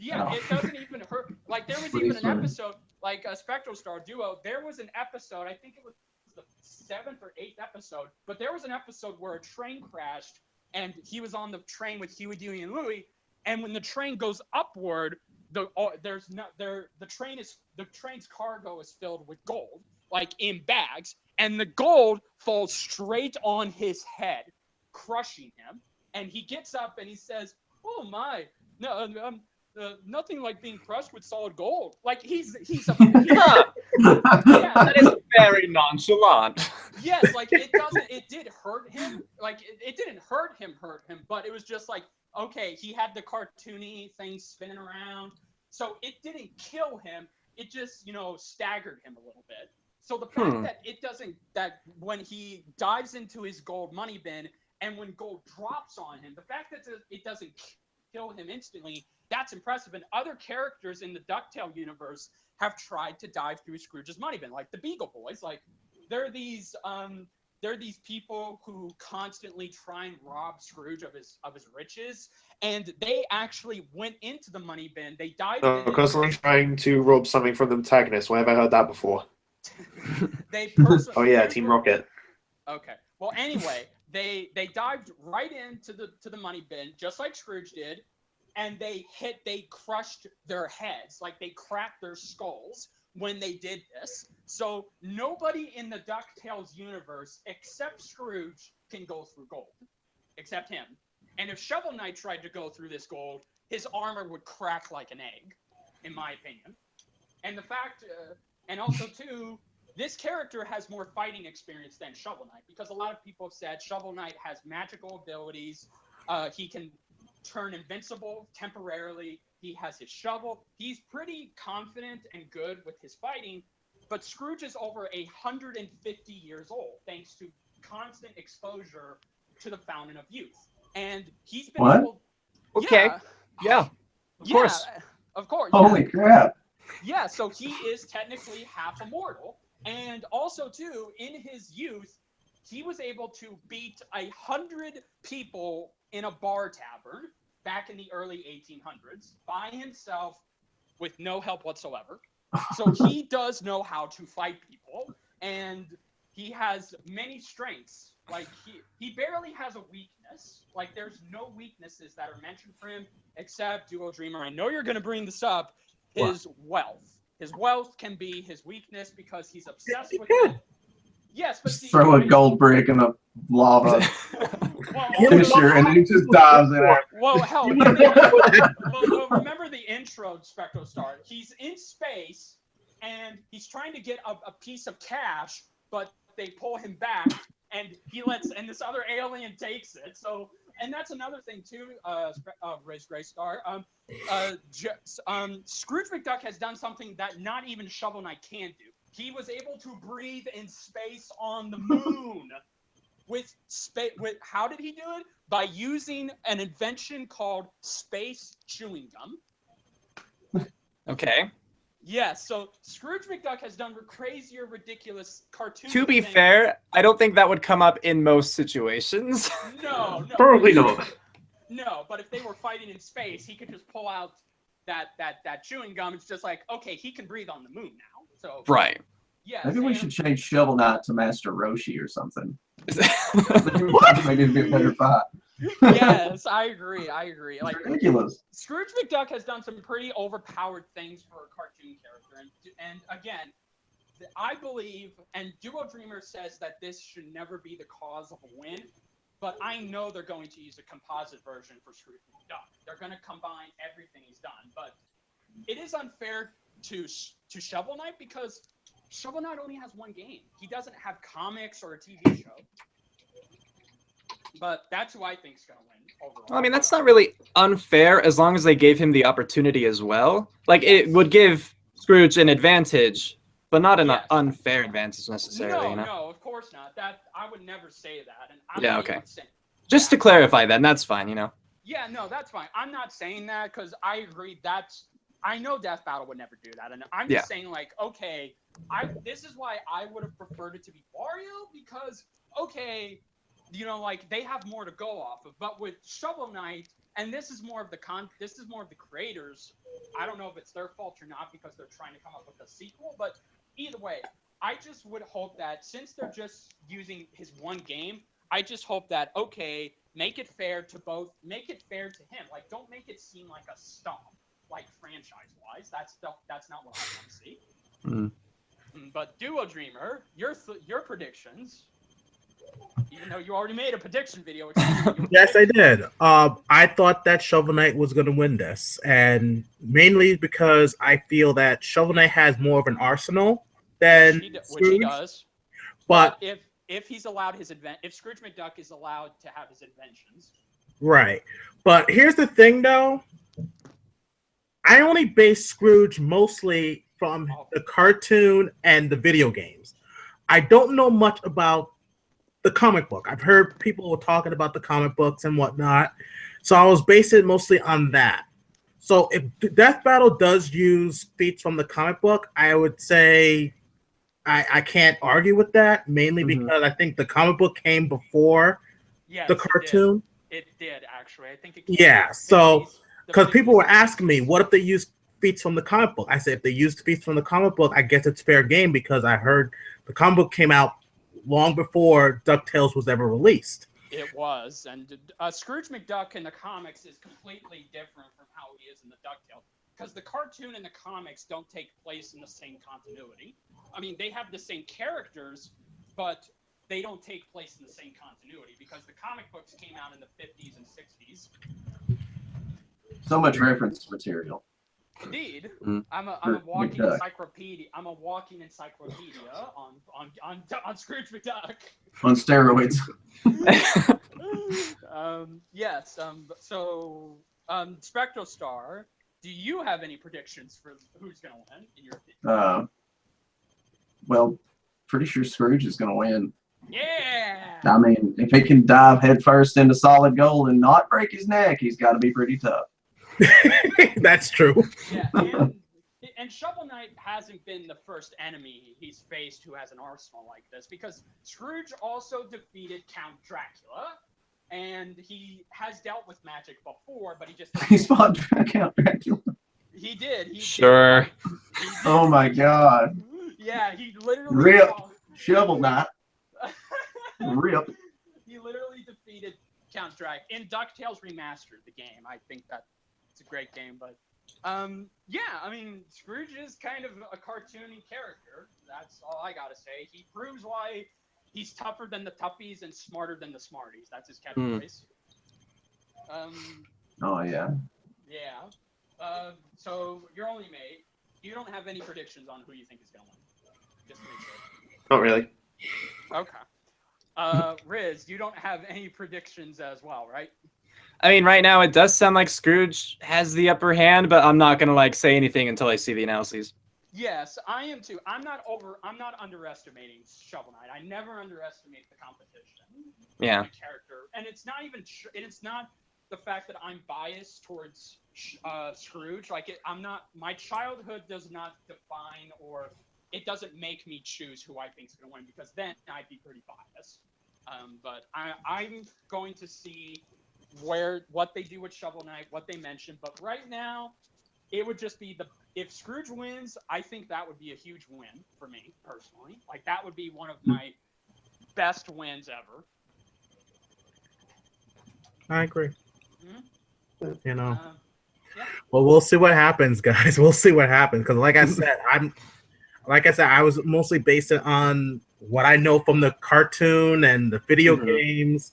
Yeah, it doesn't even hurt. Like there was Pretty even an soon. episode, like a Spectralstar duo. There was an episode, I think it was the 7th or 8th episode, but there was an episode where a train crashed, and he was on the train with Huey, Dewey, and Louie. And when the train goes upward, the train's cargo is filled with gold, like in bags, and the gold falls straight on his head, crushing him. And he gets up and he says, "Oh my, no, nothing like being crushed with solid gold." Like he's yeah, That is very nonchalant. yes, like it did hurt him. Like it didn't hurt him, but it was just like, okay, he had the cartoony thing spinning around, so it didn't kill him. It just, staggered him a little bit. So the fact that when he dives into his gold money bin and when gold drops on him, the fact that it doesn't kill him instantly, that's impressive. And other characters in the DuckTale universe have tried to dive through Scrooge's money bin, like the Beagle Boys. Like they're these people who constantly try and rob Scrooge of his riches, and they actually went into the money bin. They dived in. Constantly trying to rob something from the protagonist. Where have I heard that before? Oh yeah, Team Rocket. Okay. Well, anyway, they dived right into the money bin, just like Scrooge did, and they crushed their heads, like they cracked their skulls when they did this. So nobody in the DuckTales universe except Scrooge can go through gold, except him. And if Shovel Knight tried to go through this gold, his armor would crack like an egg, in my opinion. And the fact, and also too, this character has more fighting experience than Shovel Knight, because a lot of people have said Shovel Knight has magical abilities. He can turn invincible temporarily. He has his shovel. He's pretty confident and good with his fighting, but Scrooge is over 150 years old thanks to constant exposure to the Fountain of Youth. And he's been able... Okay. Yeah. Of course. Of course. Holy crap. Yeah, so he is technically half immortal. And also, too, in his youth, he was able to beat 100 people in a bar tavern back in the early 1800s by himself with no help whatsoever. So he does know how to fight people, and he has many strengths. Like he barely has a weakness. Like there's no weaknesses that are mentioned for him except Duo Dreamer. I know you're going to bring this up. His wealth. His wealth can be his weakness because he's obsessed with it. Yes, but just throw a gold brick in a lava fissure and he just dives in it. Well, hell, remember the intro, Spectralstar. He's in space and he's trying to get a piece of cash, but they pull him back and and this other alien takes it. So, and that's another thing too, Ris Grestar. Scrooge McDuck has done something that not even Shovel Knight can do. He was able to breathe in space on the moon. How did he do it? By using an invention called space chewing gum. Okay. Yeah, so Scrooge McDuck has done crazier, ridiculous cartoons. To be fair, I don't think that would come up in most situations. No. Probably not. No, but if they were fighting in space, he could just pull out that chewing gum. It's just like, okay, he can breathe on the moon now. So right. Yeah. Maybe we should change Shovel Knight to Master Roshi or something. What? Maybe it'd be a better fight. Yes, I agree. Like Ridiculous. Scrooge McDuck has done some pretty overpowered things for a cartoon character, and again, I believe, and Duo Dreamer says that this should never be the cause of a win, but I know they're going to use a composite version for Scrooge McDuck. They're going to combine everything he's done, but it is unfair to Shovel Knight because Shovel Knight only has one game. He doesn't have comics or a TV show. But that's who I think is going to win overall. Well, I mean, that's not really unfair as long as they gave him the opportunity as well. Like, it would give Scrooge an advantage, but not an unfair advantage necessarily. No, of course not. That I would never say that. And I'm yeah, not okay. even saying, just to clarify that, that's fine, Yeah, no, that's fine. I'm not saying that because I agree I know Death Battle would never do that. And I'm just saying, like, okay, this is why I would have preferred it to be Wario because, okay, like they have more to go off of. But with Shovel Knight, and this is more of the creators. I don't know if it's their fault or not because they're trying to come up with a sequel, but either way, I just would hope that since they're just using his one game, I just hope that, okay, make it fair to him. Like, don't make it seem like a stomp, like franchise-wise. That's not what I want to see. But Duo Dreamer, your predictions, even though you already made a prediction video. Yes, I did. I thought that Shovel Knight was going to win this, and mainly because I feel that Shovel Knight has more of an arsenal than which he does. But if he's allowed if Scrooge McDuck is allowed to have his inventions, right. But here's the thing, though. I only base Scrooge mostly from the cartoon and the video games. I don't know much about the comic book. I've heard people talking about the comic books and whatnot. So I was basing it mostly on that. So if Death Battle does use feats from the comic book, I would say I can't argue with that, mainly because I think the comic book came before the cartoon. It did actually. I think it came so because people were asking me, what if they use feats from the comic book? I said, if they used feats from the comic book, I guess it's fair game because I heard the comic book came out long before DuckTales was ever released. It was, and Scrooge McDuck in the comics is completely different from how he is in the DuckTales, because the cartoon and the comics don't take place in the same continuity. I mean, they have the same characters, but they don't take place in the same continuity because the comic books came out in the 50s and 60s. So much reference material. Indeed, I'm a walking encyclopedia. I'm a walking encyclopedia on Scrooge McDuck. On steroids. Yes. So, Spectralstar, do you have any predictions for who's gonna win in your opinion? Well, pretty sure Scrooge is gonna win. Yeah. I mean, if he can dive headfirst into solid gold and not break his neck, he's got to be pretty tough. That's true. Yeah, and Shovel Knight hasn't been the first enemy he's faced who has an arsenal like this, because Scrooge also defeated Count Dracula, and he has dealt with magic before, but he just... He's fought Count Dracula. He did. Sure. He did. Oh my God. Yeah, he literally... Rip. Shovel Knight. Rip. He literally defeated Count Dracula in DuckTales Remastered, the game. I think that it's a great game, but yeah, I mean, Scrooge is kind of a cartoony character. That's all I gotta say. He proves why he's tougher than the toughies and smarter than the smarties. That's his catchphrase. Oh yeah. Yeah. So you're only mate. You don't have any predictions on who you think is gonna win. Just to make sure. Not really. Okay. Riz, you don't have any predictions as well, right? I mean, right now it does sound like Scrooge has the upper hand, but I'm not gonna say anything until I see the analyses. Yes, I am too. I'm not underestimating Shovel Knight. I never underestimate the competition. Yeah. The character, and it's not even. It's not the fact that I'm biased towards Scrooge. Like, I'm not. My childhood does not define, or it doesn't make me choose who I think is going to win, because then I'd be pretty biased. But I'm going to see what they do with Shovel Knight, what they mentioned. But right now, it would just be if Scrooge wins, I think that would be a huge win for me personally. Like, that would be one of my best wins ever. I agree. Mm-hmm. You know. Yeah. Well, we'll see what happens, guys. We'll see what happens, because like I said, I was mostly based it on what I know from the cartoon and the video games.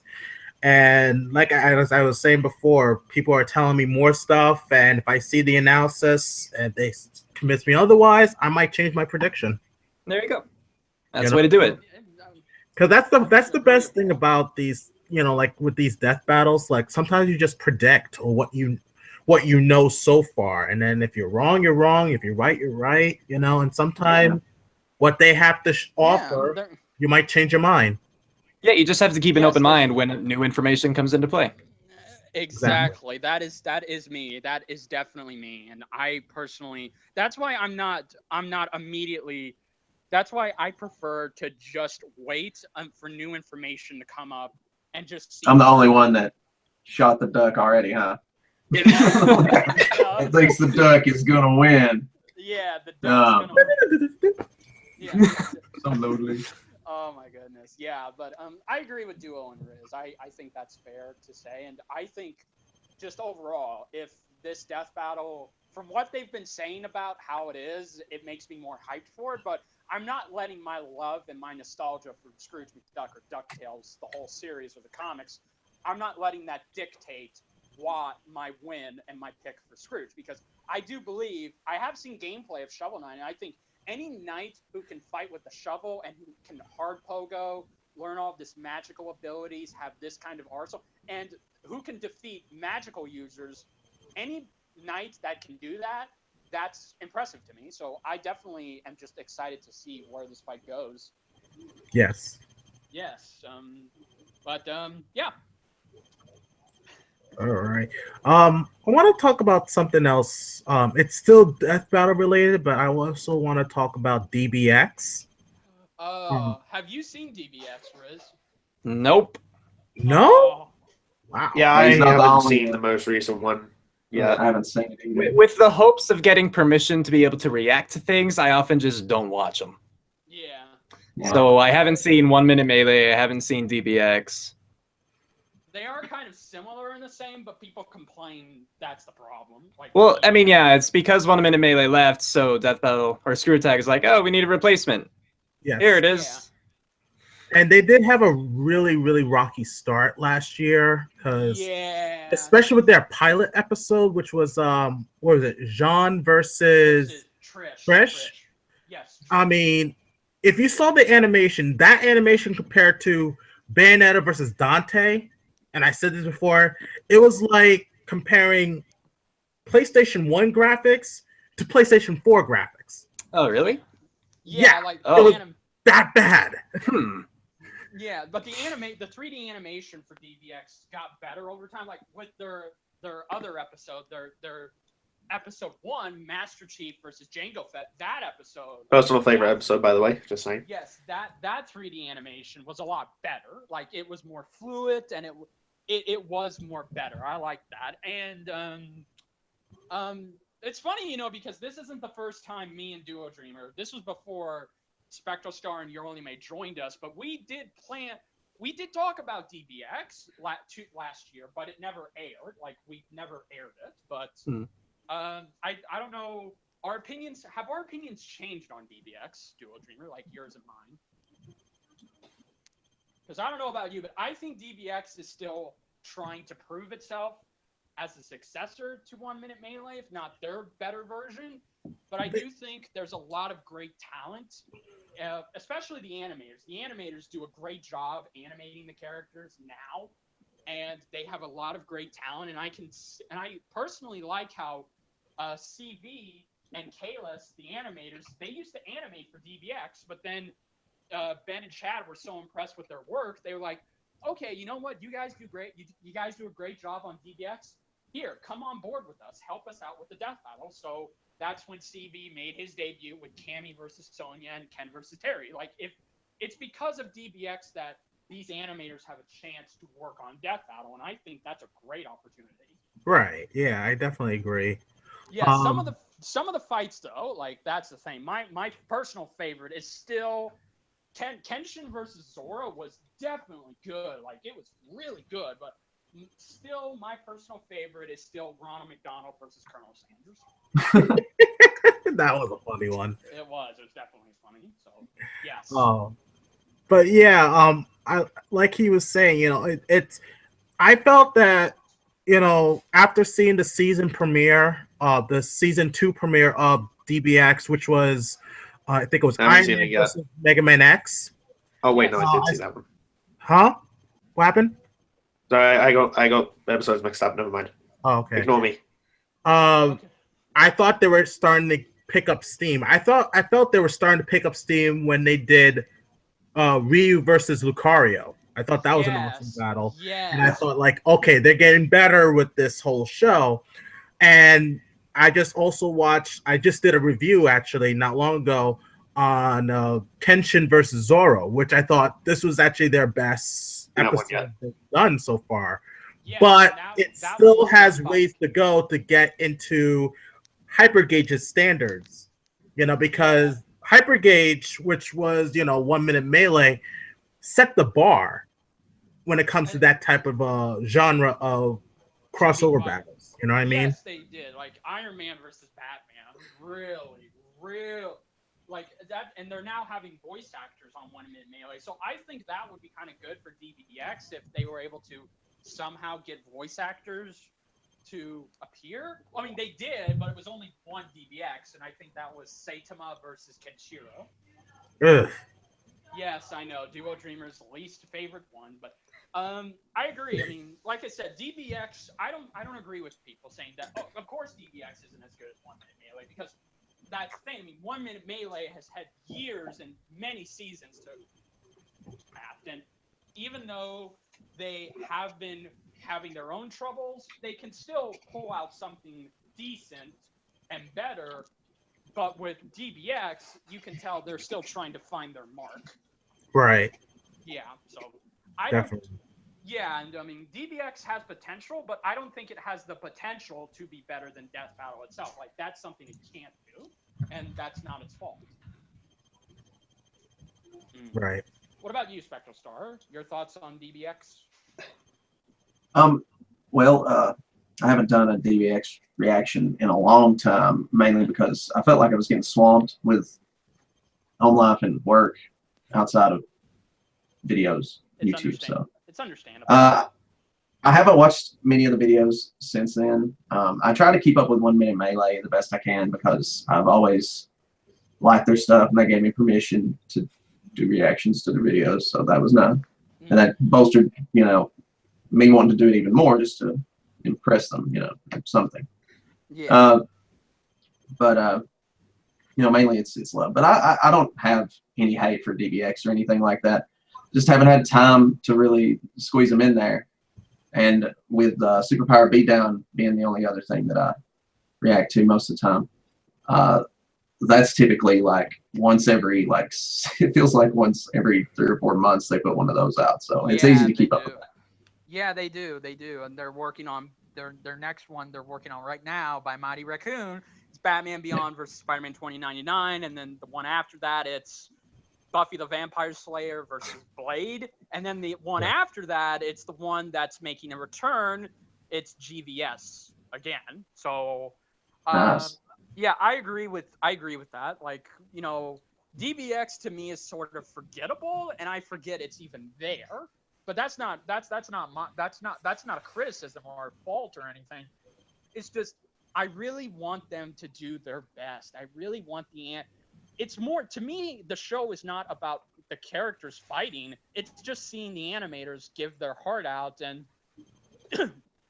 And like as I was saying before, people are telling me more stuff, and if I see the analysis and they convince me otherwise, I might change my prediction. There you go. That's the way to do it. Because that's the best thing about these, like with these death battles. Like, sometimes you just predict or what you know so far, and then if you're wrong, you're wrong. If you're right, you're right. And sometimes what they have to offer, you might change your mind. Yeah, you just have to keep an open mind when new information comes into play. Exactly. That is me. That is definitely me. And I personally, that's why I'm not immediately. That's why I prefer to just wait for new information to come up and just see. I'm the only one that shot the duck already, huh? It thinks the duck is gonna win. Yeah, the duck's gonna. Yeah. So lonely. Oh my goodness. Yeah, but I agree with Duo and Riz. I think that's fair to say, and I think just overall, if this death battle, from what they've been saying about how it is, it makes me more hyped for it. But I'm not letting my love and my nostalgia for Scrooge McDuck or DuckTales, the whole series or the comics, I'm not letting that dictate what my win and my pick for Scrooge, because I do believe I have seen gameplay of Shovel Knight, and I think any knight who can fight with the shovel and who can hard pogo, learn all of this magical abilities, have this kind of arsenal, and who can defeat magical users, any knight that can do that, that's impressive to me. So I definitely am just excited to see where this fight goes. Yes. Yes. Yeah. All right. I want to talk about something else. It's still death battle related, but I also want to talk about DBX. Have you seen DBX, Riz? Nope. No? Oh, Wow. Yeah, I He's not the haven't only seen one. the most recent one. I Yeah, haven't seen it either. With the hopes of getting permission to be able to react to things, I often just don't watch them. yeah. Yeah. So I haven't seen 1 Minute Melee. I haven't seen DBX. They are kind of similar in the same, but people complain that's the problem. Like, Well, I mean, yeah, it's because 1 Minute Melee left, so Death Battle or Screw Attack is like, oh, we need a replacement. Yes. Here it is. And they did have a really, really rocky start last year, because yeah. especially with their pilot episode, which was what was it, Jean versus Trish? Yes. I mean, if you saw the animation, that animation compared to Bayonetta versus Dante, and I said this before, it was like comparing PlayStation 1 graphics to PlayStation 4 graphics. Oh, really? Yeah, Yeah. like Oh. the That bad. yeah, but the 3D animation for DBX got better over time. Like with their other episode, their episode 1, Master Chief versus Jango Fett. That episode. personal favorite episode, by the way. Just saying. Yes, that 3D animation was a lot better. Like it was more fluid and it was more better. I like that. And it's funny, because this isn't the first time me and Duo Dreamer. This was before Spectralstar and Your Only Mate joined us, but we did talk about DBX last year, but it never aired. Like we never aired it. But I don't know. Have our opinions changed on DBX, Duo Dreamer, like yours and mine? Because I don't know about you, but I think DBX is still trying to prove itself as a successor to 1 Minute Melee, if not their better version. But I do think there's a lot of great talent, especially the animators. The animators do a great job animating the characters now, and they have a lot of great talent. And I personally like how CV and Kalis, the animators, they used to animate for DBX, but then Ben and Chad were so impressed with their work, they were like, okay, you know what? You guys do great. You guys do a great job on DBX. Here, come on board with us. Help us out with the death battle. So that's when CV made his debut with Cammy versus Sonya and Ken versus Terry. Like, if it's because of DBX that these animators have a chance to work on death battle, and I think that's a great opportunity. Right. Yeah, I definitely agree. Yeah, some of the fights though, like that's the thing. My personal favorite is still Kenshin versus Zora was definitely good. Like it was really good, but still my personal favorite is still Ronald McDonald versus Colonel Sanders. That was a funny one. It was definitely funny. So yes. But yeah, I like he was saying, it's I felt that, after seeing the season premiere, the season 2 premiere of DBX, which was I think it was Iron Man versus Mega Man X. Oh wait, no, I did see that one. Huh? What happened? Sorry, I got episodes mixed up. Never mind. Oh, okay. Ignore me. Okay. I thought they were starting to pick up steam. I felt they were starting to pick up steam when they did Ryu versus Lucario. I thought that was an awesome battle. Yeah. And I thought, like, okay, they're getting better with this whole show. And I just did a review actually not long ago on Kenshin versus Zoro, which I thought this was actually their best episode they've done so far. Yeah, but it that still was has fun. ways to go to get into Hypergage's standards. Because Hypergage, which was 1 minute melee, set the bar when it comes to that type of genre of crossover battles. You know what I mean? Yes, they did. Like Iron Man versus Batman, really, real, like that. And they're now having voice actors on 1 minute melee. So I think that would be kind of good for DBX if they were able to somehow get voice actors to appear. I mean, they did, but it was only one DBX, and I think that was Saitama versus Kenshiro. Ugh. Yes, I know. Duo Dreamer's least favorite one, but I agree. I mean, like I said, DBX. I don't agree with people saying that. Oh, of course, DBX isn't as good as 1 minute melee because that's the thing. I mean, 1 minute melee has had years and many seasons to craft, and even though they have been having their own troubles, they can still pull out something decent and better. But with DBX, you can tell they're still trying to find their mark. Right. Yeah, so I Definitely. don't. Yeah, and I mean DBX has potential, but I don't think it has the potential to be better than Death Battle itself. Like that's something it can't do, and that's not its fault. Right. What about you, Spectralstar? Your thoughts on DBX? Well, I haven't done a DBX reaction in a long time, mainly because I felt like I was getting swamped with home life and work outside of videos, YouTube. So it's understandable. I haven't watched many of the videos since then. I try to keep up with 1 minute melee the best I can because I've always liked their stuff, and they gave me permission to do reactions to the videos. So that was nice, and that bolstered, me wanting to do it even more just to impress them, something. Yeah. But mainly it's love. But I don't have any hate for DBX or anything like that. Just haven't had time to really squeeze them in there. And with Superpower Beatdown being the only other thing that I react to most of the time, that's typically like once every it feels like once every 3 or 4 months they put one of those out. So it's easy to keep up with that. Yeah, they do, and they're working on their next one. They're working on right now by Mighty Raccoon. It's Batman Beyond versus Spider-Man 2099, and then the one after that it's Buffy the Vampire Slayer versus Blade, and then the one after that it's the one that's making a return. It's GVS again. So, Nice. yeah, I agree with that. Like, DBX to me is sort of forgettable, and I forget it's even there. But that's not a criticism or a fault or anything. It's just I really want them to do their best. I really want it's more, to me, the show is not about the characters fighting. It's just seeing the animators give their heart out and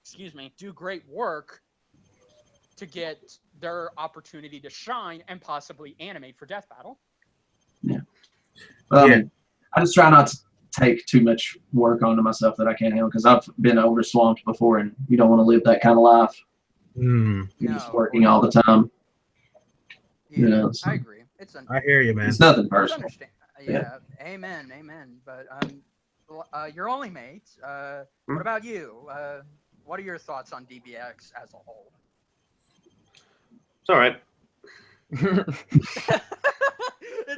excuse me, do great work to get their opportunity to shine and possibly animate for Death Battle. Yeah. Well, I mean, I just try not to take too much work onto myself that I can't handle because I've been over swamped before, and you don't want to live that kind of life. You're just working all the time. Yeah, So I agree. I hear you, man. It's nothing personal. Yeah, amen. But your only mate. What about you? What are your thoughts on DBX as a whole? It's all right.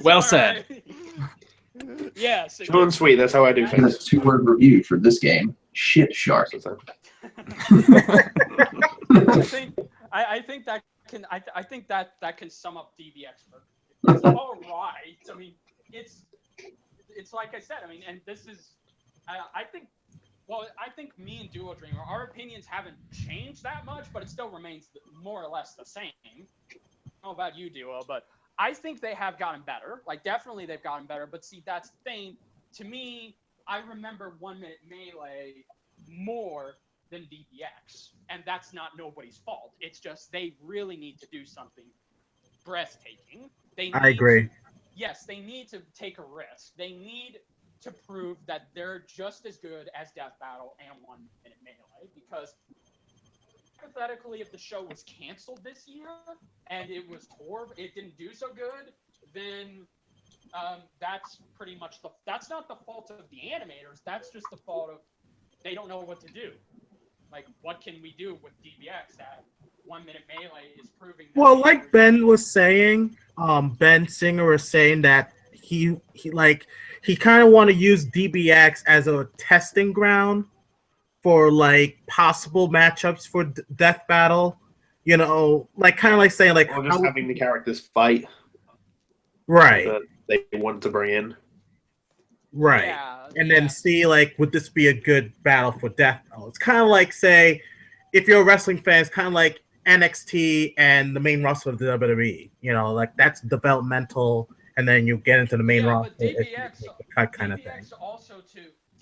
Well said. Yes. Short and sweet. That's how I do And a things. 2-word review for this game: shit shark. I think that can sum up DBX perfectly. It's all right. I mean, it's like I said. I mean, and this is, I think me and Duo Dreamer, our opinions haven't changed that much, but it still remains more or less the same. I don't know about you, Duo, but I think they have gotten better. Like, definitely they've gotten better. But see, that's the thing. To me, I remember 1 minute melee more than DBX, and that's not nobody's fault. It's just they really need to do something breathtaking. I agree. Yes, they need to take a risk. They need to prove that they're just as good as Death Battle and 1 minute melee, because hypothetically, if the show was canceled this year and it didn't do so good, then that's pretty much that's not the fault of the animators. That's just the fault of they don't know what to do. Like, what can we do with DBX that 1 minute melee is proving? That Well, like Ben was saying, Ben Singer was saying that he kind of want to use DBX as a testing ground for like possible matchups for Death Battle. You know, like kind of like saying like Or just having the characters fight right, that they wanted to bring in. right, Yeah, and then see like would this be a good battle for Death Battle? It's kind of like say if you're a wrestling fan, it's kind of like NXT and the main roster of the WWE. You know, like that's developmental, and then you get into the main roster. But DBX, kind of thing.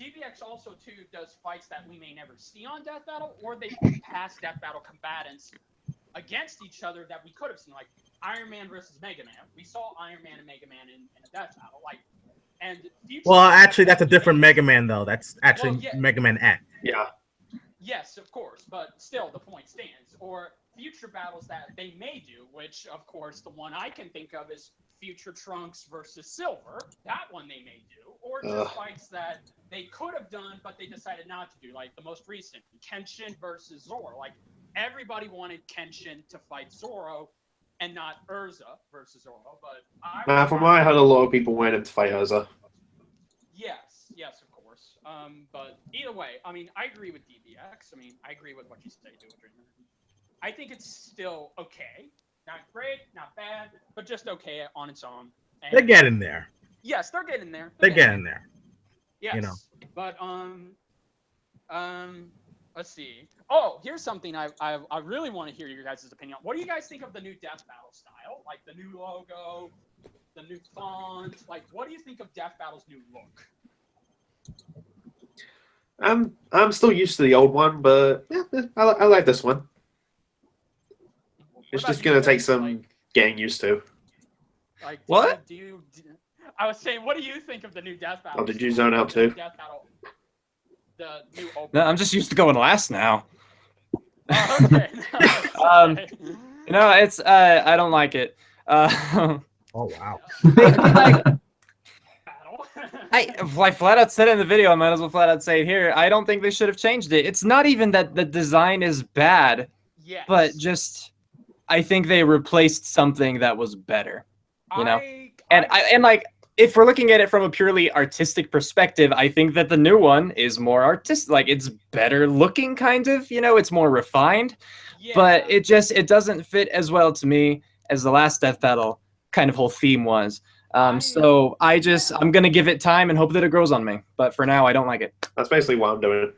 DBX also too does fights that we may never see on Death Battle, or they past Death Battle combatants against each other that we could have seen, like Iron Man versus Mega Man. We saw Iron Man and Mega Man in a Death Battle, like, and well, actually, that's a different Mega Man though. That's actually Mega Man X. Yeah. Yes, of course, but still, the point stands. Or future battles that they may do, which, of course, the one I can think of is Future Trunks versus Silver. That one they may do. Or just fights that they could have done, but they decided not to do, like the most recent, Kenshin versus Zoro. Like, everybody wanted Kenshin to fight Zoro and not Urza versus Zoro, but From what I heard, a lot of people wanted him to fight Urza. Yes, of course. But either way, I mean, I agree with DBX. I mean, I agree with what you say, Dreamer. I think it's still okay. Not great, not bad, but just okay on its own. And they're getting there. Yes, they're getting there. They're getting there. Yes. You know. But let's see. Oh, here's something I really want to hear your guys' opinion on. What do you guys think of the new Death Battle style? Like the new logo, the new font. Like, what do you think of Death Battle's new look? I'm still used to the old one, but yeah, I like this one. It's just gonna take some getting used to. Like, what? I was saying, what do you think of the new Death Battle? Oh, did you zone out too? Death Battle. The new open. No, I'm just used to going last now. Oh, okay. No, it's I don't like it. Oh wow. Like, I flat out said it in the video. I might as well flat out say it here. I don't think they should have changed it. It's not even that the design is bad, but just I think they replaced something that was better. You know, and like if we're looking at it from a purely artistic perspective, I think that the new one is more artistic. Like it's better looking, kind of. You know, it's more refined, but it doesn't fit as well to me as the last Death Battle kind of whole theme was. So I'm gonna give it time and hope that it grows on me. But for now, I don't like it. That's basically what I'm doing.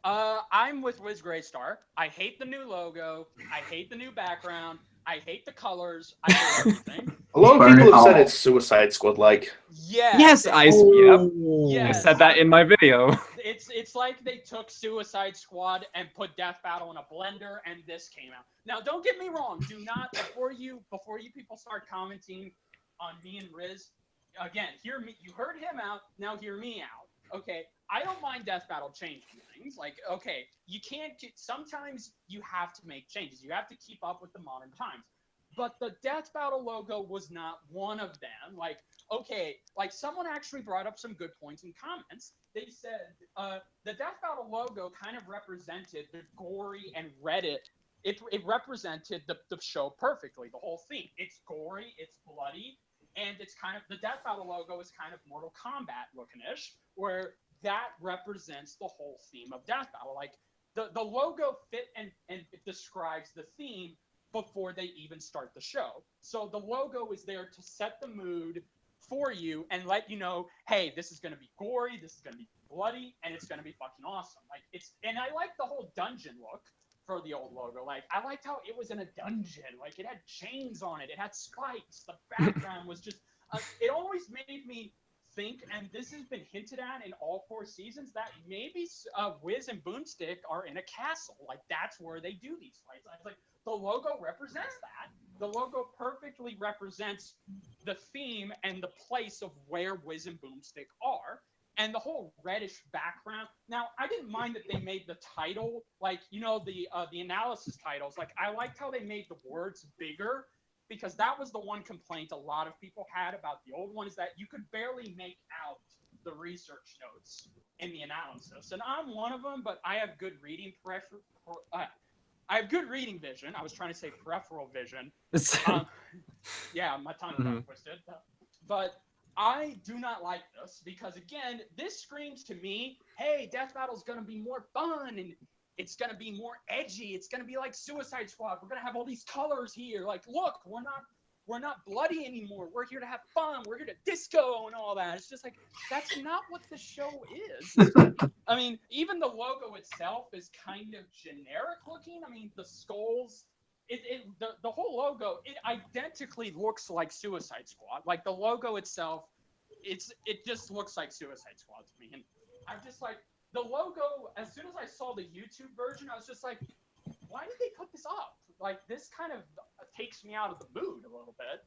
I'm with Ris Grestar. I hate the new logo. I hate the new background. I hate the colors. I hate everything. A lot of people have said it's Suicide Squad like. Yes, I said that in my video. It's like they took Suicide Squad and put Death Battle in a blender, and this came out. Now, don't get me wrong. Do not before you people start commenting on me and Riz. Again, hear me. You heard him out. Now hear me out. Okay, I don't mind Death Battle changing things. Like, okay, you can't. Sometimes you have to make changes. You have to keep up with the modern times. But the Death Battle logo was not one of them. Like, okay, like someone actually brought up some good points in comments. They said the Death Battle logo kind of represented the gory and Reddit. It represented the show perfectly. The whole theme. It's gory. It's bloody. And it's kind of the Death Battle logo is kind of Mortal Kombat looking-ish, where that represents the whole theme of Death Battle. Like the logo fit and it describes the theme before they even start the show. So the logo is there to set the mood for you and let you know, hey, this is gonna be gory, this is gonna be bloody, and it's gonna be fucking awesome. Like and I like the whole dungeon look for the old logo. Like I liked how it was in a dungeon. Like it had chains on it. It had spikes. The background was just. It always made me think, and this has been hinted at in all 4 seasons, that maybe Wiz and Boomstick are in a castle. Like that's where they do these fights. I was like, the logo represents that. The logo perfectly represents the theme and the place of where Wiz and Boomstick are. And the whole reddish background. Now, I didn't mind that they made the title, like, you know, the analysis titles. Like, I liked how they made the words bigger, because that was the one complaint a lot of people had about the old one, is that you could barely make out the research notes in the analysis, and I'm one of them. But I have good reading I have good reading vision. I was trying to say peripheral vision. Yeah, my tongue got twisted. But I do not like this because, again, this screams to me, hey, Death Battle's going to be more fun and it's going to be more edgy. It's going to be like Suicide Squad. We're going to have all these colors here. Like, look, we're not bloody anymore. We're here to have fun. We're here to disco and all that. It's just like, that's not what the show is. I mean, even the logo itself is kind of generic looking. I mean, the skulls, the whole logo, it identically looks like Suicide Squad. Like the logo itself, it just looks like Suicide Squad to me. And I'm just like, the logo, as soon as I saw the YouTube version, I was just like, why did they put this up? Like, this kind of takes me out of the mood a little bit.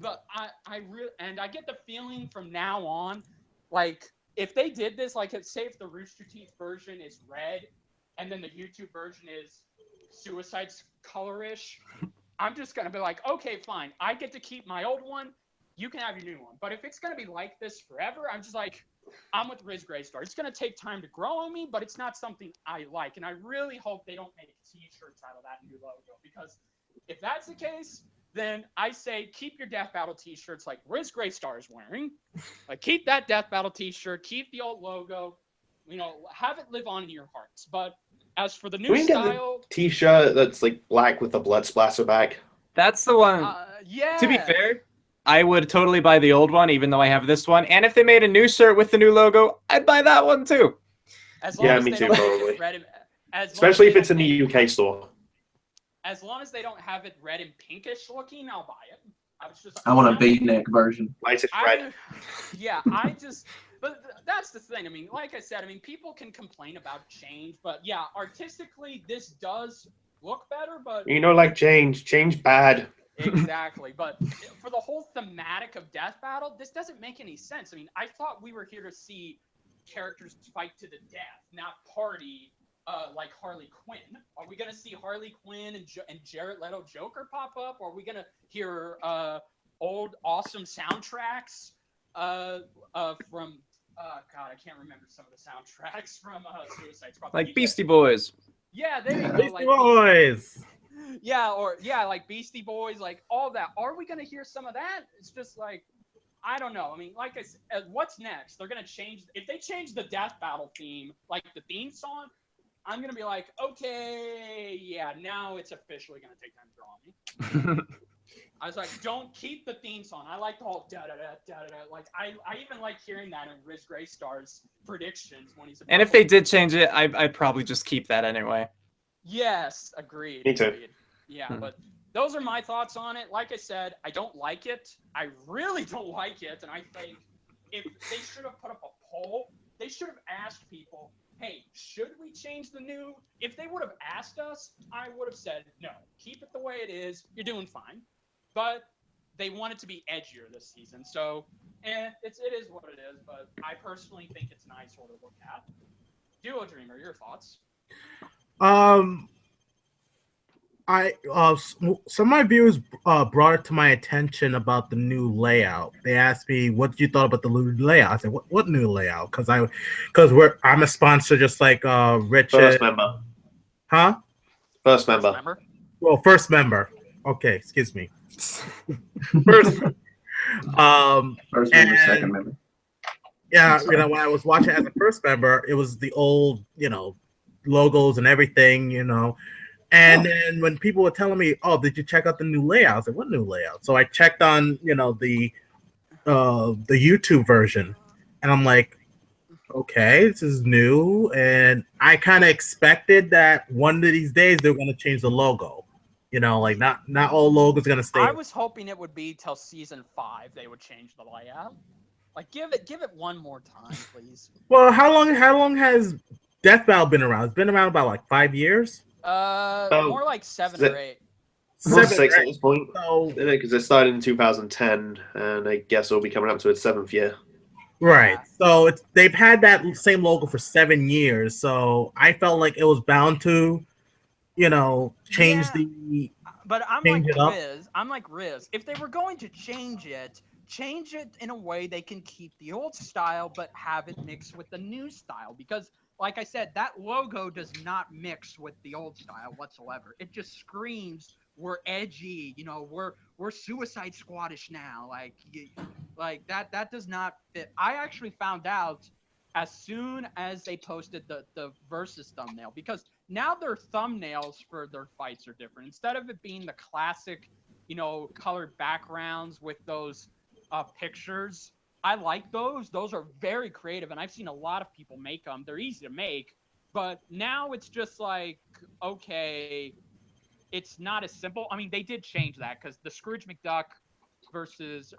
But I get the feeling from now on, like, if they did this, like, say if the Rooster Teeth version is red and then the YouTube version is Suicide colorish, I'm just going to be like, okay, fine. I get to keep my old one. You can have your new one. But if it's going to be like this forever, I'm just like, I'm with Ris Grestar. It's going to take time to grow on me, but it's not something I like. And I really hope they don't make t-shirts out of that new logo, because if that's the case, then I say keep your Death Battle t-shirts like Ris Grestar is wearing. Like, keep that Death Battle t-shirt, keep the old logo, have it live on in your hearts. But as for the new style, t-shirt that's like black with the blood splatter back. That's the one. yeah. To be fair, I would totally buy the old one, even though I have this one. And if they made a new shirt with the new logo, I'd buy that one too. Yeah, me too, probably. Especially if it's in the UK store. As long as they don't have it red and pinkish looking, I'll buy it. I want a V-neck version. Light it red. But that's the thing. I mean, like I said, people can complain about change, but yeah, artistically, this does look better, but... like change bad. Exactly, but for the whole thematic of Death Battle, this doesn't make any sense. I mean, I thought we were here to see characters fight to the death, not party like Harley Quinn. Are we going to see Harley Quinn and Jared Leto Joker pop up? Or are we going to hear old awesome soundtracks from... God, I can't remember some of the soundtracks from Suicide Squad. Like Beastie Boys. Yeah, there you go. Beastie Boys. Yeah, like Beastie Boys, like all that. Are we gonna hear some of that? It's just like, I don't know. I mean, like I said, what's next? They're gonna change. If they change the Death Battle theme, like the theme song, I'm gonna be like, okay, yeah, now it's officially gonna take time to draw me. I was like, don't keep the theme song. I like the whole da da da da da. Like I even like hearing that in Ris Grestar's predictions when he's. And if they did change it, I'd probably just keep that anyway. Yes, agreed. Me too. Agreed. Yeah, but those are my thoughts on it. Like I said, I don't like it. I really don't like it, and I think if they should have put up a poll, they should have asked people, hey, should we change the new? If they would have asked us, I would have said, no, keep it the way it is. You're doing fine. But they want it to be edgier this season. So, it is what it is, but I personally think it's nicer to look at. Duo Dreamer, your thoughts? Some of my viewers brought it to my attention about the new layout. They asked me, "What you thought about the new layout?" I said, "What new layout?" Because I'm a sponsor, just like Richard. First member. Huh? First member. Well, first member. Okay, excuse me. First. First member, second member. Yeah, when I was watching as a first member, it was the old, logos and everything, And then when people were telling me, "Oh, did you check out the new layout?" I said, "What new layout?" So I checked on, the YouTube version, and I'm like, "Okay, this is new." And I kind of expected that one of these days they're going to change the logo. Not all logos are going to stay. I was hoping it would be till season 5 they would change the layout. Like, give it one more time, please. Well, how long has Death Battle been around? It's been around about 5 years. More like 7 or 8. 6 at this point. So, because it started in 2010, and I guess it'll be coming up to its 7th year. right. Yeah. So they've had that same logo for 7 years. So I felt like it was bound to, change Yeah. the. But I'm Change like it up. Riz. If they were going to change it, change it in a way they can keep the old style but have it mixed with the new style, because like I said, that logo does not mix with the old style whatsoever. It just screams we're edgy, you know, we're Suicide Squadish now, like that does not fit. I actually found out as soon as they posted the versus thumbnail, because now their thumbnails for their fights are different. Instead of it being the classic, you know, colored backgrounds with those pictures, I like those. Those are very creative, and I've seen a lot of people make them. They're easy to make, but now it's just like, okay, it's not as simple. I mean, they did change that because the Scrooge McDuck versus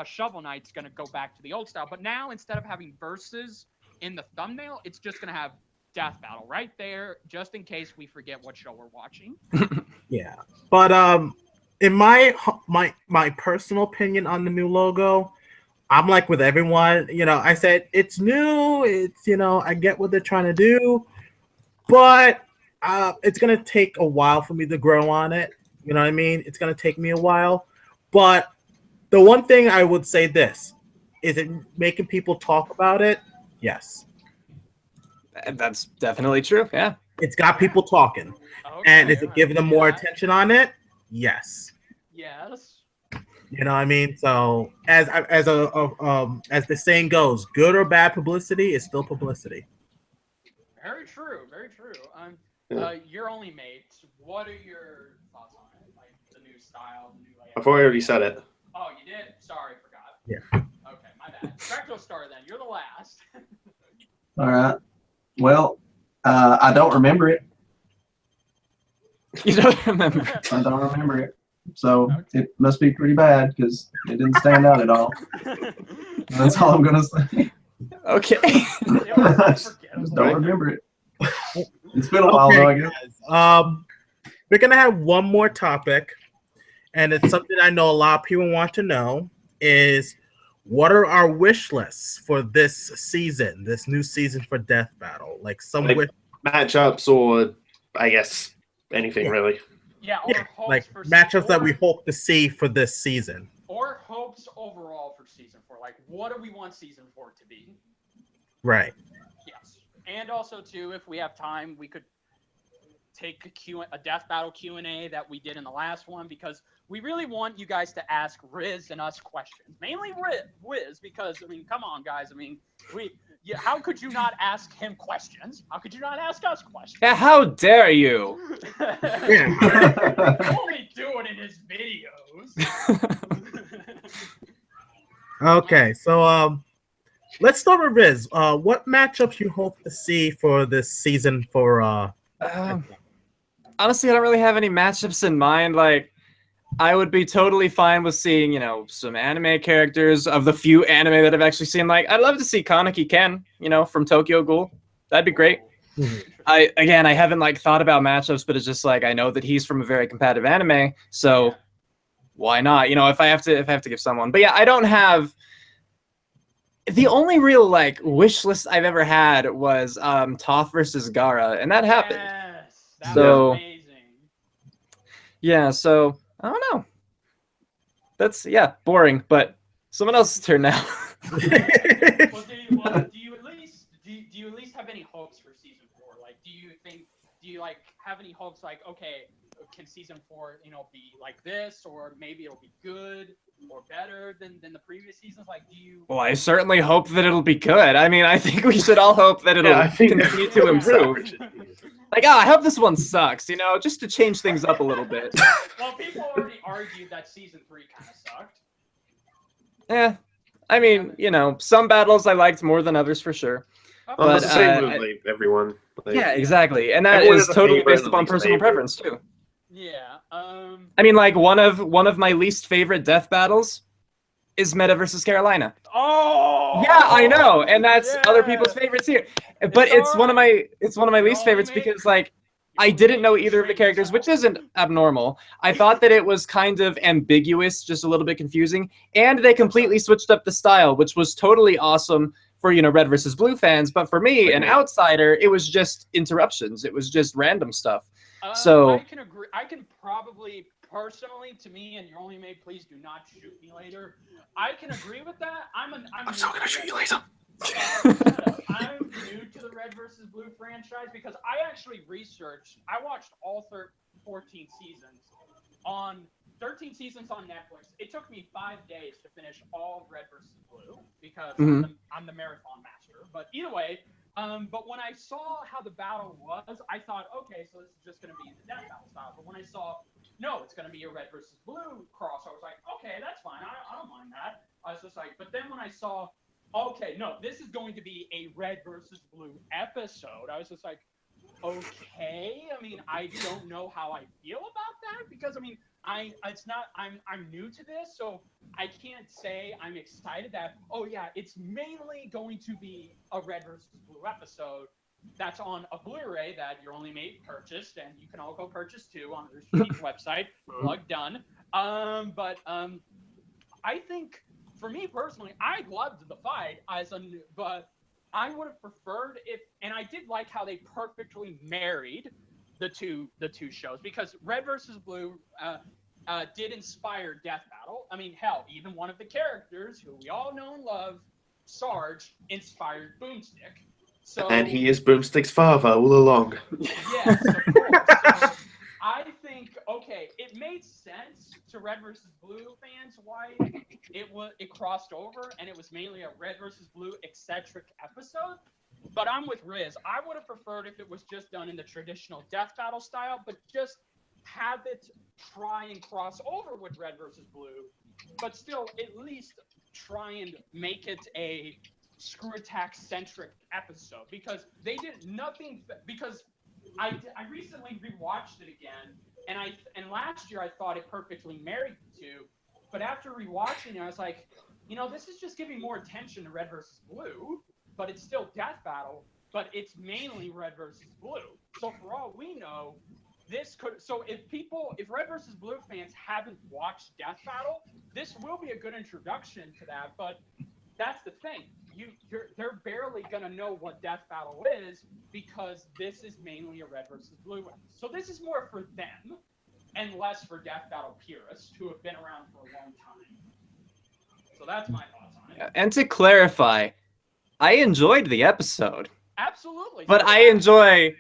Shovel Knight's going to go back to the old style. But now, instead of having verses in the thumbnail, it's just going to have death battle right there, just in case we forget what show we're watching. Yeah, but in my personal opinion on the new logo, I'm like with everyone. You know, I said it's new. It's, you know, I get what they're trying to do, but it's gonna take a while for me to grow on it. You know what I mean? It's gonna take me a while. But the one thing I would say this is it making people talk about it. Yes, That's definitely true. Yeah. it's got people talking, and is it giving them more attention on it? Yes. Yes. You know what I mean? So as the saying goes, good or bad publicity is still publicity. Very true. Very true. You're only mates. What are your thoughts on it? Like the new style, the new layout? I've already said it. Oh, you did? Sorry, forgot. Yeah. Okay, my bad. Spectralstar, then. You're the last. All right. Well, I don't remember it. You don't remember? I don't remember it. So it must be pretty bad because it didn't stand out at all. That's all I'm gonna say. Okay. Just don't remember it. It's been a while though, I guess. Guys. We're gonna have one more topic, and it's something I know a lot of people want to know: is what are our wish lists for this season, this new season for Death Battle? Like some Matchups, or I guess anything really. Yeah, or hopes like for matchups that we hope to see for this season. Or hopes overall for season 4. Like, what do we want season 4 to be? Right. Yes. And also, too, if we have time, we could take a Death Battle Q&A that we did in the last one, because we really want you guys to ask Riz and us questions. Mainly Riz, because, I mean, come on, guys. I mean, how could you not ask him questions? How could you not ask us questions? Yeah, how dare you? Only do it in his videos. Okay, so let's start with Riz. What matchups you hope to see for this season for honestly, I don't really have any matchups in mind. Like, I would be totally fine with seeing, you know, some anime characters of the few anime that I've actually seen. Like, I'd love to see Kaneki Ken, you know, from Tokyo Ghoul. That'd be great. I haven't like thought about matchups, but it's just like I know that he's from a very competitive anime, so why not? You know, if I have to give someone. But yeah, I don't have. The only real like wish list I've ever had was Toph versus Gaara, and that happened. Yes, that So was amazing. yeah, so I don't know. That's boring, but someone else's turn now. Well, do you at least have any hopes for season 4? Like, do you like have any hopes? Like, okay, can season 4, you know, be like this, or maybe it'll be good or better than the previous seasons? Like, do you? Well, I certainly hope that it'll be good. I mean, I think we should all hope that it'll continue to improve. Like, I hope this one sucks, you know, just to change things up a little bit. Well, people already argued that season 3 kind of sucked. Yeah, I mean, you know, some battles I liked more than others for sure. Well, But, it's the same with like, everyone. Like, Yeah, exactly, and that everyone is has a totally favorite based and upon least personal favorite. preference too. Yeah. I mean, like one of my least favorite death battles is Meta versus Carolina. Oh. Yeah, I know, and that's other yeah. people's favorites here. But it's one of my least favorites because like I didn't know either of the characters, which isn't abnormal. I thought that it was kind of ambiguous, just a little bit confusing, and they completely switched up the style, which was totally awesome for, you know, red versus blue fans. But for me, an outsider, it was just interruptions. It was just random stuff. So I can agree. I can probably personally, to me, and you're only made, please do not shoot me later. I can agree with that. I'm so gonna shoot you later. I'm new to the Red versus Blue franchise because I actually researched. I watched all 14 seasons on 13 seasons on Netflix. It took me 5 days to finish all of Red versus Blue because I'm the marathon master. But either way, but when I saw how the battle was, I thought, okay, so this is just going to be the death battle style. But when I saw, no, it's going to be a Red versus Blue cross, I was like, okay, that's fine. I don't mind that. I was just like, but then when I saw, okay, no, this is going to be a Red versus Blue episode, I was just like, okay. I mean, I don't know how I feel about that because I mean, I'm new to this, so I can't say I'm excited that, oh yeah, it's mainly going to be a Red versus Blue episode that's on a Blu-ray that Your Only Mate purchased, and you can all go purchase too on the website. Plug done. But I think for me personally, I loved the fight but I would have preferred if, and I did like how they perfectly married the two shows because Red versus Blue did inspire Death Battle. I mean, hell, even one of the characters who we all know and love, Sarge, inspired Boomstick. So, And he is Boomstick's father all along. Yes, of course. So I think, okay, it made sense to Red versus Blue fans why it crossed over and it was mainly a Red versus Blue eccentric episode. But I'm with Riz. I would have preferred if it was just done in the traditional Death Battle style, but just have it try and cross over with Red versus Blue, but still at least try and make it a Screw Attack centric episode because they did nothing. Because I recently rewatched it again, and last year I thought it perfectly married the two, but after rewatching it, I was like, you know, this is just giving more attention to Red versus Blue, but it's still Death Battle, but it's mainly Red versus Blue. So for all we know, this could. So if Red versus Blue fans haven't watched Death Battle, this will be a good introduction to that. But that's the thing. They're barely gonna know what Death Battle is because this is mainly a Red versus Blue. So this is more for them and less for Death Battle purists who have been around for a long time. So that's my thoughts on it. And to clarify, I enjoyed the episode. Absolutely. But I enjoy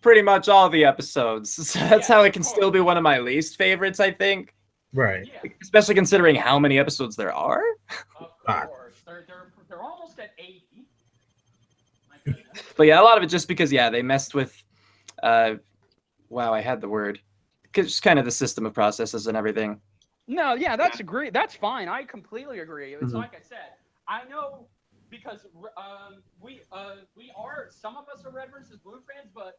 pretty much all the episodes. So that's how it can still be one of my least favorites, I think. Right. Yeah. Especially considering how many episodes there are. Of course. They're almost at 80. My goodness. But yeah, a lot of it just because, they messed with, wow, I had the word. Just kind of the system of processes and everything. No, yeah, that's agree. That's fine. I completely agree. It's like I said, I know because we are, some of us are Red versus Blue fans, but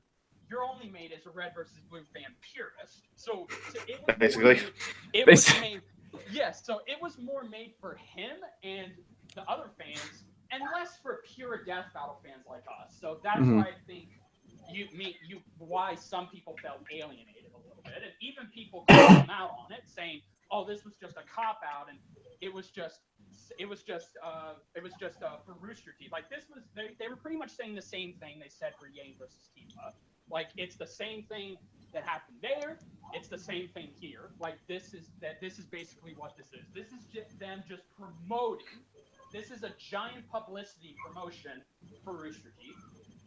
Your Only Mate is a Red versus Blue fan purist. So it was Basically. So it was more made for him and the other fans, and less for pure Death Battle fans like us. So that's why I think why some people felt alienated a little bit, and even people called them out on it, saying, "Oh, this was just a cop out, and it was just for Rooster Teeth." Like they were pretty much saying the same thing they said for Yang versus Tifa. Like it's the same thing that happened there. It's the same thing here. Like this is basically what this is. This is just them just promoting. This is a giant publicity promotion for Rooster Teeth,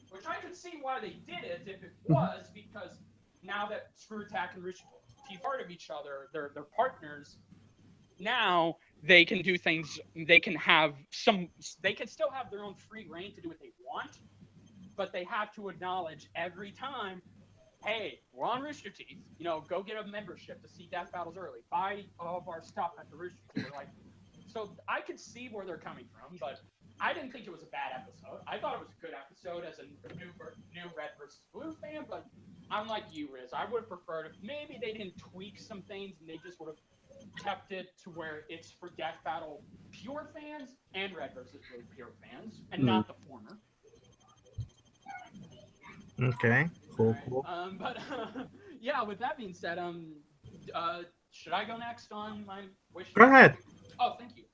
which I could see why they did it if it was because now that Screw Attack and Rooster Teeth part of each other, they're partners. Now they can do things. They can still have their own free reign to do what they want, but they have to acknowledge every time, hey, we're on Rooster Teeth. You know, go get a membership to see Death Battles early. Buy all of our stuff at the Rooster Teeth. So I could see where they're coming from, but I didn't think it was a bad episode. I thought it was a good episode as a new Red versus Blue fan, but I'm like you, Riz. I would have preferred if maybe they didn't tweak some things and they just would have kept it to where it's for Death Battle pure fans and Red versus Blue pure fans, and not the former. Okay. Cool. But yeah, with that being said, should I go next on my wish? Go ahead. Oh, thank you.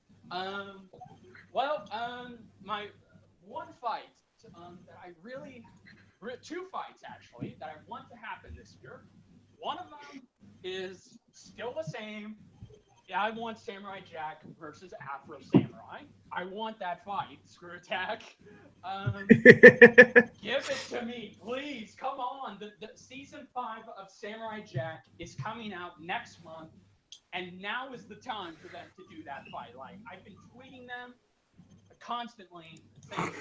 My one fight that I really, two fights actually that I want to happen this year. One of them is still the same. I want Samurai Jack versus Afro Samurai. I want that fight. Screw Attack. Give it to me, please. Come on. The season 5 of Samurai Jack is coming out next month, and now is the time for them to do that fight. Like, I've been tweeting them constantly saying,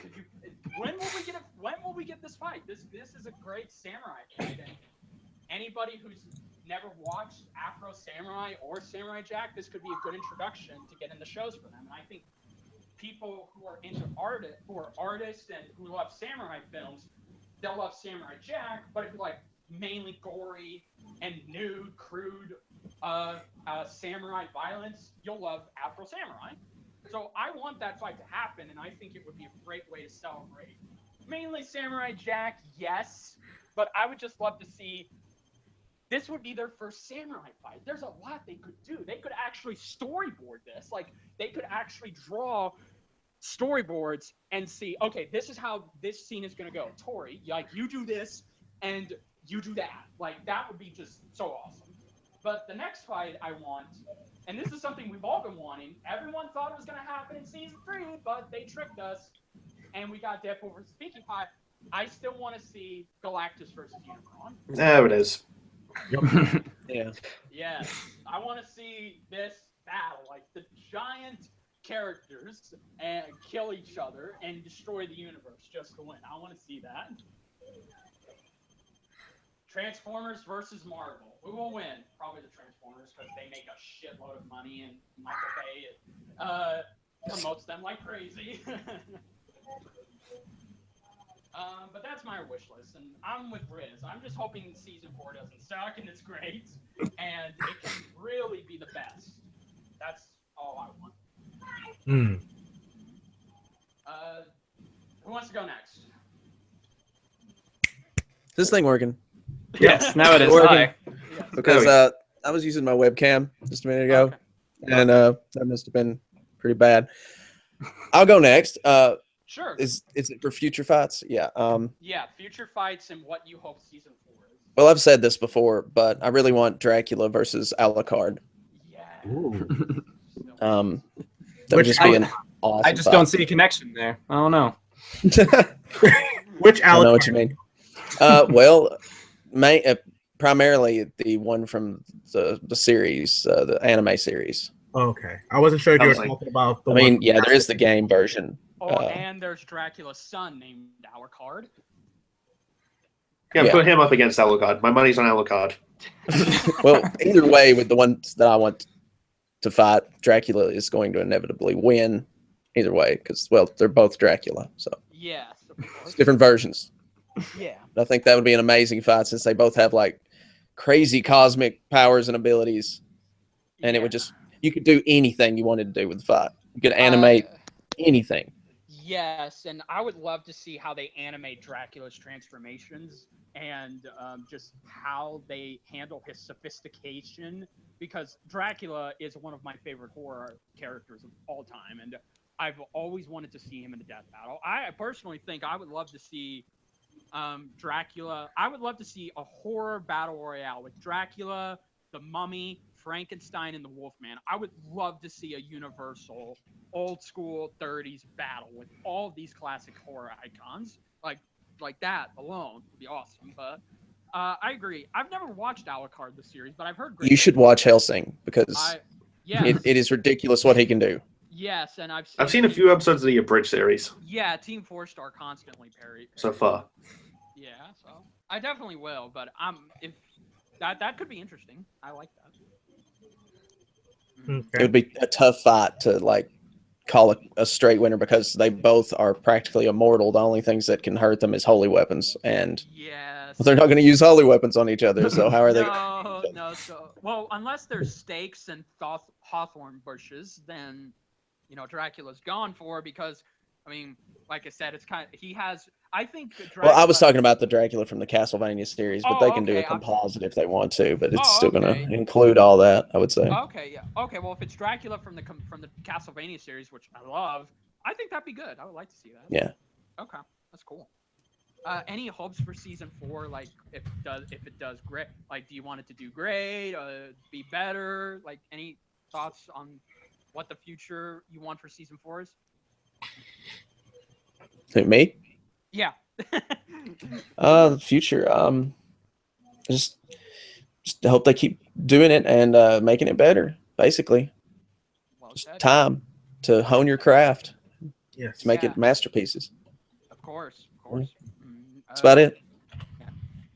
when will we get this fight? This is a great samurai fight. And anybody who's never watched Afro Samurai or Samurai Jack, this could be a good introduction to get in the shows for them. And I think people who are into artists and who love samurai films, they'll love Samurai Jack. But if you like mainly gory and nude, crude samurai violence, you'll love Afro Samurai. So I want that fight to happen, and I think it would be a great way to celebrate. Mainly Samurai Jack, yes, but I would just love to see. This would be their first samurai fight. There's a lot they could do. They could actually storyboard this. Like, they could actually draw storyboards and see, okay, this is how this scene is going to go. Tori, like, you do this and you do that. Like, that would be just so awesome. But the next fight I want, and this is something we've all been wanting. Everyone thought it was going to happen in season 3, but they tricked us, and we got Deadpool versus Pinkie Pie. I still want to see Galactus versus Unicron. There it is. Yeah. Yes, I want to see this battle, like the giant characters and kill each other and destroy the universe just to win. I want to see that. Transformers versus Marvel. Who will win? Probably the Transformers, because they make a shitload of money and Michael Bay promotes them like crazy. But that's my wish list, and I'm with Riz. I'm just hoping season 4 doesn't suck and it's great, and it can really be the best. That's all I want. Who wants to go next? Is this thing working? Yes, now it is. Working. Hi. Yes. Because I was using my webcam just a minute ago, Okay. and that must have been pretty bad. I'll go next. Sure. Is it for future fights? Yeah. Yeah, future fights and what you hope season 4 is. Well, I've said this before, but I really want Dracula versus Alucard. Yeah. That would Which just be an awesome. I just don't see a connection there. I don't know. Which I know what Alucard? you mean. Well, primarily the one from the series, the anime series. Okay, I wasn't sure if you were Sounds like- talking about the I mean, one. yeah, there is the game version. Oh, and there's Dracula's son named Alucard. Yeah, Yeah. put him up against Alucard. My money's on Alucard. Well, either way, with the ones that I want to fight, Dracula is going to inevitably win. Either way, because well, they're both Dracula, so Yes, of it's course. different versions. Yeah. I think that would be an amazing fight since they both have like crazy cosmic powers and abilities, and it would just you could do anything you wanted to do with the fight. You could animate anything. Yes, and I would love to see how they animate Dracula's transformations and just how they handle his sophistication, because Dracula is one of my favorite horror characters of all time, and I've always wanted to see him in the death battle. I personally think I would love to see Dracula. I would love to see a horror battle royale with Dracula, the Mummy, Frankenstein, and the Wolfman. I would love to see a universal, old school 30s battle with all of these classic horror icons. Like that alone would be awesome. But I agree. I've never watched Alucard the series, but I've heard great. You should watch Hellsing because Yes, it is ridiculous what he can do. yes, and I've I've seen a few episodes of the Abridged series Yeah, Team 4-Star constantly parry. so far. Yeah, so I definitely will, but if that could be interesting. I like that. It Okay. would be a tough fight to like call a straight winner because they both are practically immortal. The only things that can hurt them is holy weapons, and Yes. they're not going to use holy weapons on each other. So how are they? No. So well, unless there's stakes and hawthorn bushes, then Dracula's gone for, because I mean, like I said, it's he has. I think Dracula, Well, I was talking about the Dracula from the Castlevania series, but they can do a okay. composite if they want to, but it's Oh, still going okay. to include all that, I would say. Okay, yeah. Okay, well, if it's Dracula from the Castlevania series, which I love, I think that'd be good. I would like to see that. Yeah. Okay, that's cool. Any hopes for season 4? Like, if it does great, like, do you want it to do great? Be better? Like, any thoughts on what the future you want for season 4 is? Who, me? Yeah. The future. Just hope they keep doing it and making it better. Basically, Well just said. time to hone your craft, Yes. to make Yeah. it masterpieces. Of course. That's about it. Yeah.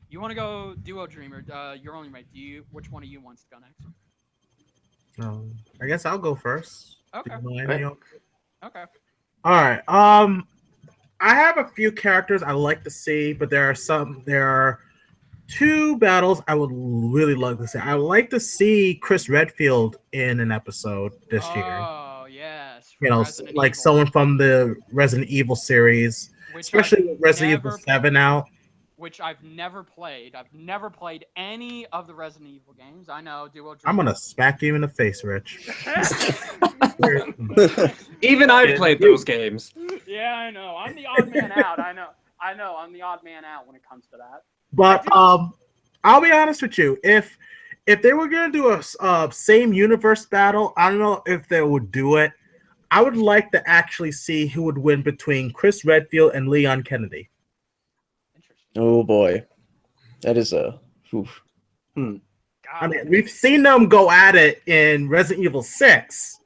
You want to go duo dreamer? You're only right. Which one of you wants to go next? I guess I'll go first. Okay. Do you mind, Right. Neil? Okay. All right. I have a few characters I like to see, but there are two battles I would really love to see. I would like to see Chris Redfield in an episode this year. Oh yes. You from know, Resident like Evil, someone from the Resident Evil series, which especially I've with Resident Evil never 7 out. Which I've never played. I've never played any of the Resident Evil games. I know duo dreamer. I'm gonna smack you in the face, Rich. Even I've played those games. Yeah, I know. I'm the odd man out. I know. I'm the odd man out when it comes to that. But I'll be honest with you. If they were gonna do a same universe battle, I don't know if they would do it. I would like to actually see who would win between Chris Redfield and Leon Kennedy. Interesting. Oh boy, that is a. Oof. God. I mean, we've seen them go at it in Resident Evil 6,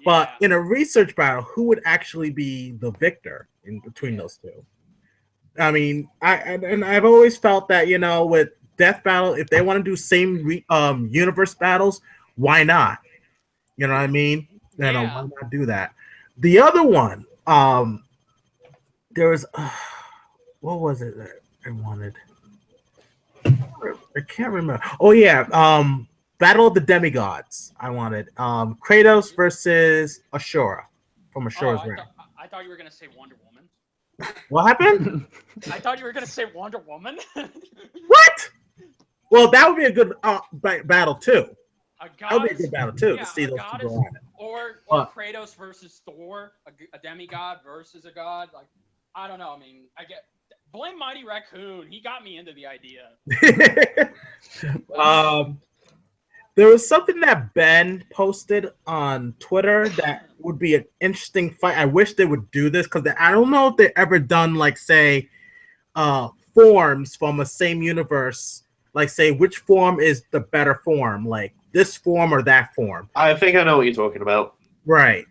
but Yeah. in a research battle, who would actually be the victor in between those two? I mean, I've always felt that, you know, with Death Battle, if they want to do same universe battles, why not? You know what I mean? You know, Yeah. why not do that? The other one, there was what was it that I wanted? I can't remember. Oh yeah, Battle of the Demigods. I wanted Kratos versus Ashura from Ashura's Realm. I thought you were gonna say Wonder Woman. What happened? I thought you were gonna say Wonder Woman. What? Well, that would be a good battle too. A That would be a goddess, good battle too yeah, to see a those two goddess, go at it. or But- Kratos versus Thor, a demigod versus a god. Like, I don't know. I mean, blame Mighty Raccoon. He got me into the idea. There was something that Ben posted on Twitter that would be an interesting fight. I wish they would do this because I don't know if they've ever done, like, say, forms from a same universe. Like, say, which form is the better form? Like, this form or that form? I think I know what you're talking about. Right.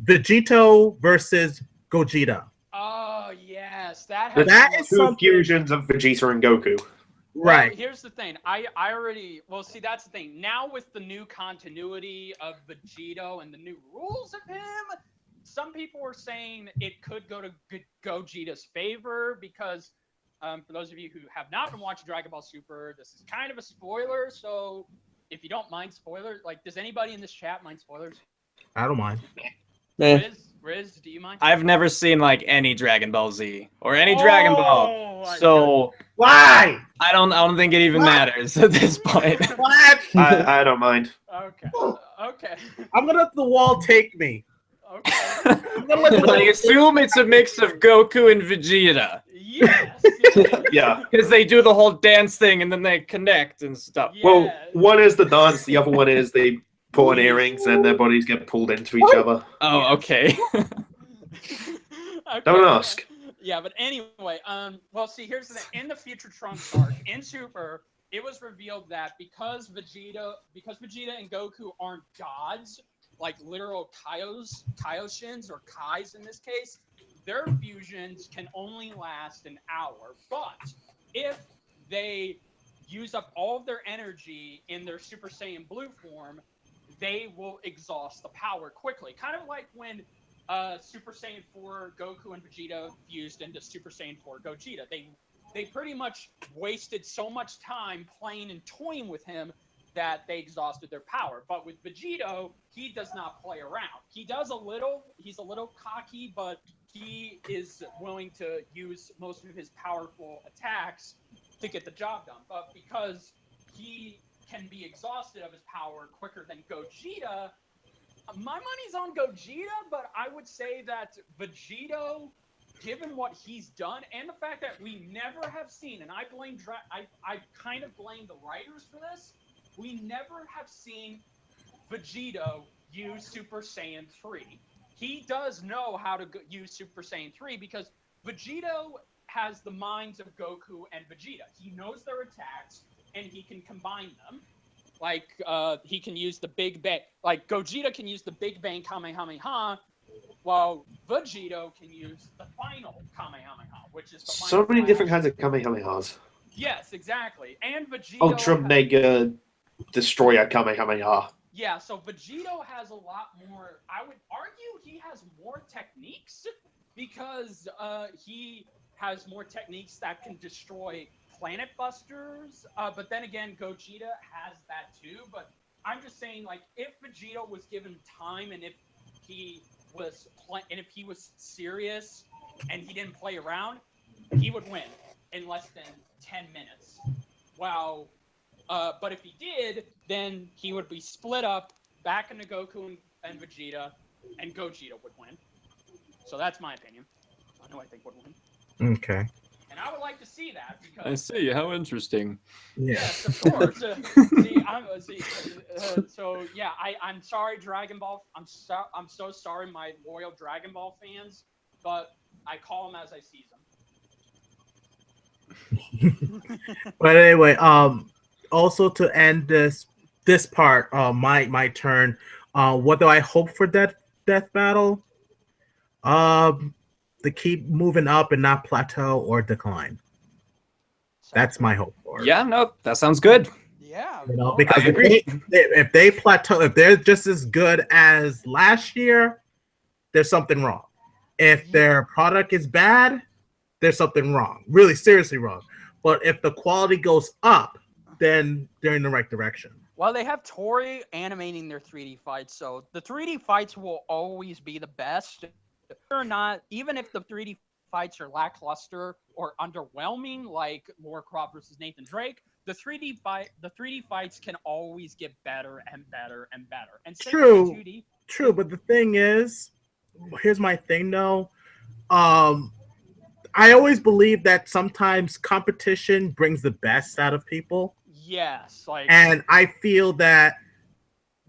Vegito versus Gogeta. Oh yes, that But has that been- is Two something. fusions of Vegeta and Goku. Well, Right. here's the thing. I already see that's the thing. Now with the new continuity of Vegito and the new rules of him, some people were saying it could go to Gogeta's favor because for those of you who have not been watching Dragon Ball Super, this is kind of a spoiler. So if you don't mind spoilers, like, does anybody in this chat mind spoilers? I don't mind. Eh. Riz, do you mind? I've never seen like any Dragon Ball Z or any Dragon Ball, my so Why? I don't think it even What? matters at this point. What? I don't mind. Okay. Okay. I'm gonna let the wall take me. Okay. I'm gonna let the I assume it's a mix of Goku and Vegeta Yes. Yeah. because they do the whole dance thing and then they connect and stuff. Well, Yes. one is the dance, the other one is they put on earrings and their bodies get pulled into each other. Oh, okay. Okay. Don't ask. Yeah, but anyway, well, see, here's the thing. In the Future Trunks arc, in Super, it was revealed that because Vegeta and Goku aren't gods, like literal Kaioshins or Kais in this case, their fusions can only last an hour. But if they use up all of their energy in their Super Saiyan Blue form, they will exhaust the power quickly. Kind of like when Super Saiyan 4 Goku and Vegeta fused into Super Saiyan 4 Gogeta. They pretty much wasted so much time playing and toying with him that they exhausted their power. But with Vegito, he does not play around. He does a little, he's a little cocky, but he is willing to use most of his powerful attacks to get the job done. But because he can be exhausted of his power quicker than Gogeta, my money's on Gogeta, but I would say that Vegito given what he's done and the fact that we never have seen, and I kind of blame the writers for this, we never have seen Vegito use Super Saiyan 3. He does know how to use Super Saiyan 3 because Vegito has the minds of Goku and Vegeta. He knows their attacks and he can combine them. Like, he can use the Big Bang. Like, Gogeta can use the Big Bang Kamehameha, while Vegito can use the final Kamehameha, which is the final So many flash. different kinds of Kamehamehas. Yes, exactly. And Vegito... Ultra Mega Destroyer Kamehameha. Yeah, so Vegito has a lot more... I would argue he has more techniques because he has more techniques that can destroy Planet Busters. But then again, Gogeta has that too. But I'm just saying, like, if Vegito was given time and if he was serious and he didn't play around, he would win in less than 10 minutes. Wow. But if he did, then he would be split up back into Goku and Vegeta, and Gogeta would win. So that's my opinion. I know I think would win. Okay. And I would like to see that because I see. How interesting. Yeah. yes, of course. So yeah, I'm sorry, Dragon Ball. I'm so sorry, my loyal Dragon Ball fans, but I call them as I see them. But anyway, also to end this part, my turn. What do I hope for Death Battle? To keep moving up and not plateau or decline. That's my hope for it. Yeah, no, that sounds good. Yeah. You know, because I agree. if they plateau, if they're just as good as last year, there's something wrong. If their product is bad, there's something wrong. Really seriously wrong. But if the quality goes up, then they're in the right direction. Well, they have Tori animating their 3D fights, so the 3D fights will always be the best. Or not, even if the 3D fights are lackluster or underwhelming, like Warcraft versus Nathan Drake, the 3D fights can always get better and better and better. And same with 2D. True, but the thing is, here's my thing though. I always believe that sometimes competition brings the best out of people. Yes, and I feel that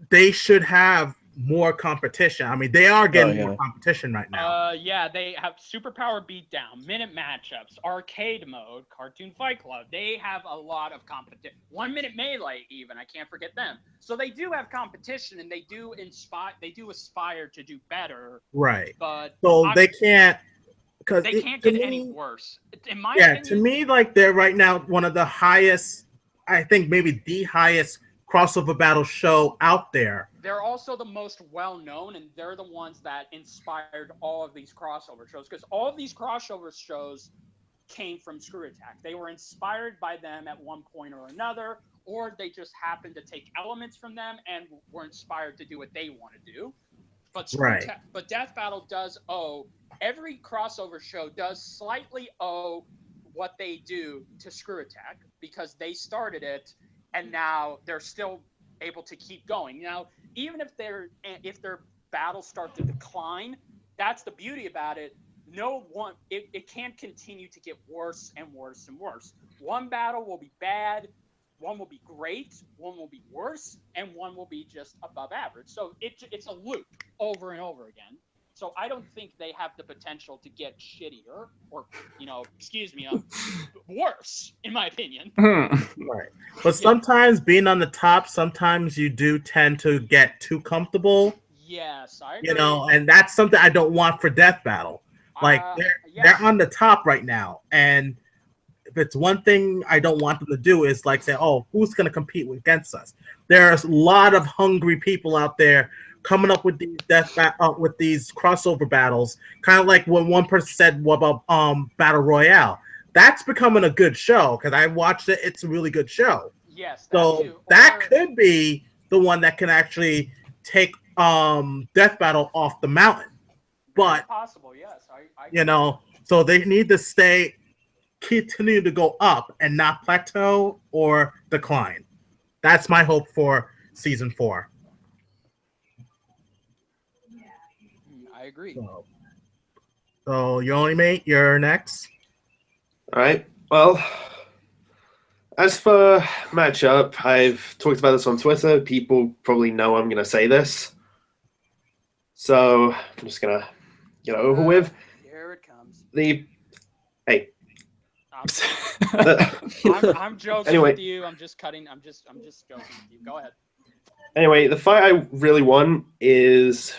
they should have more competition. I mean, they are getting more competition right now. Yeah, they have Superpower Beatdown, Minute Matchups, Arcade Mode, Cartoon Fight Club. They have a lot of competition. 1 Minute Melee, even. I can't forget them. So they do have competition, and they do aspire to do better. Right. But so they can't, because they can't get any worse. In my opinion, to me, like they're right now one of the highest. I think maybe the highest crossover battle show out there. They're also the most well-known, and they're the ones that inspired all of these crossover shows, because all of these crossover shows came from Screw Attack. They were inspired by them at one point or another, or they just happened to take elements from them and were inspired to do what they want to do. But but Death Battle does owe, every crossover show does slightly owe what they do to Screw Attack, because they started it, and now they're still able to keep going. Now, even if their battles start to decline, that's the beauty about it. It can't continue to get worse and worse and worse. One battle will be bad, one will be great, one will be worse, and one will be just above average. So it's a loop over and over again. So I don't think they have the potential to get shittier or, worse, in my opinion. Right. But sometimes being on the top, sometimes you do tend to get too comfortable. Yes, I agree. You know, and that's something I don't want for Death Battle. Like they're on the top right now, and if it's one thing I don't want them to do is like say, oh, who's going to compete against us? There's a lot of hungry people out there coming up with these with these crossover battles, kind of like when one person said, what about Battle Royale? That's becoming a good show because I watched it. It's a really good show. Yes. That could be the one that can actually take Death Battle off the mountain. But possible, yes. I so they need to continue to go up and not plateau or decline. That's my hope for season 4. I agree. So you only mate, you're next. All right. Well, as for matchup, I've talked about this on Twitter. People probably know I'm going to say this. So I'm just going to get it over with. Here it comes. Hey. I'm joking Anyway. with you. I'm just joking with you. Go ahead. Anyway, the fight I really want is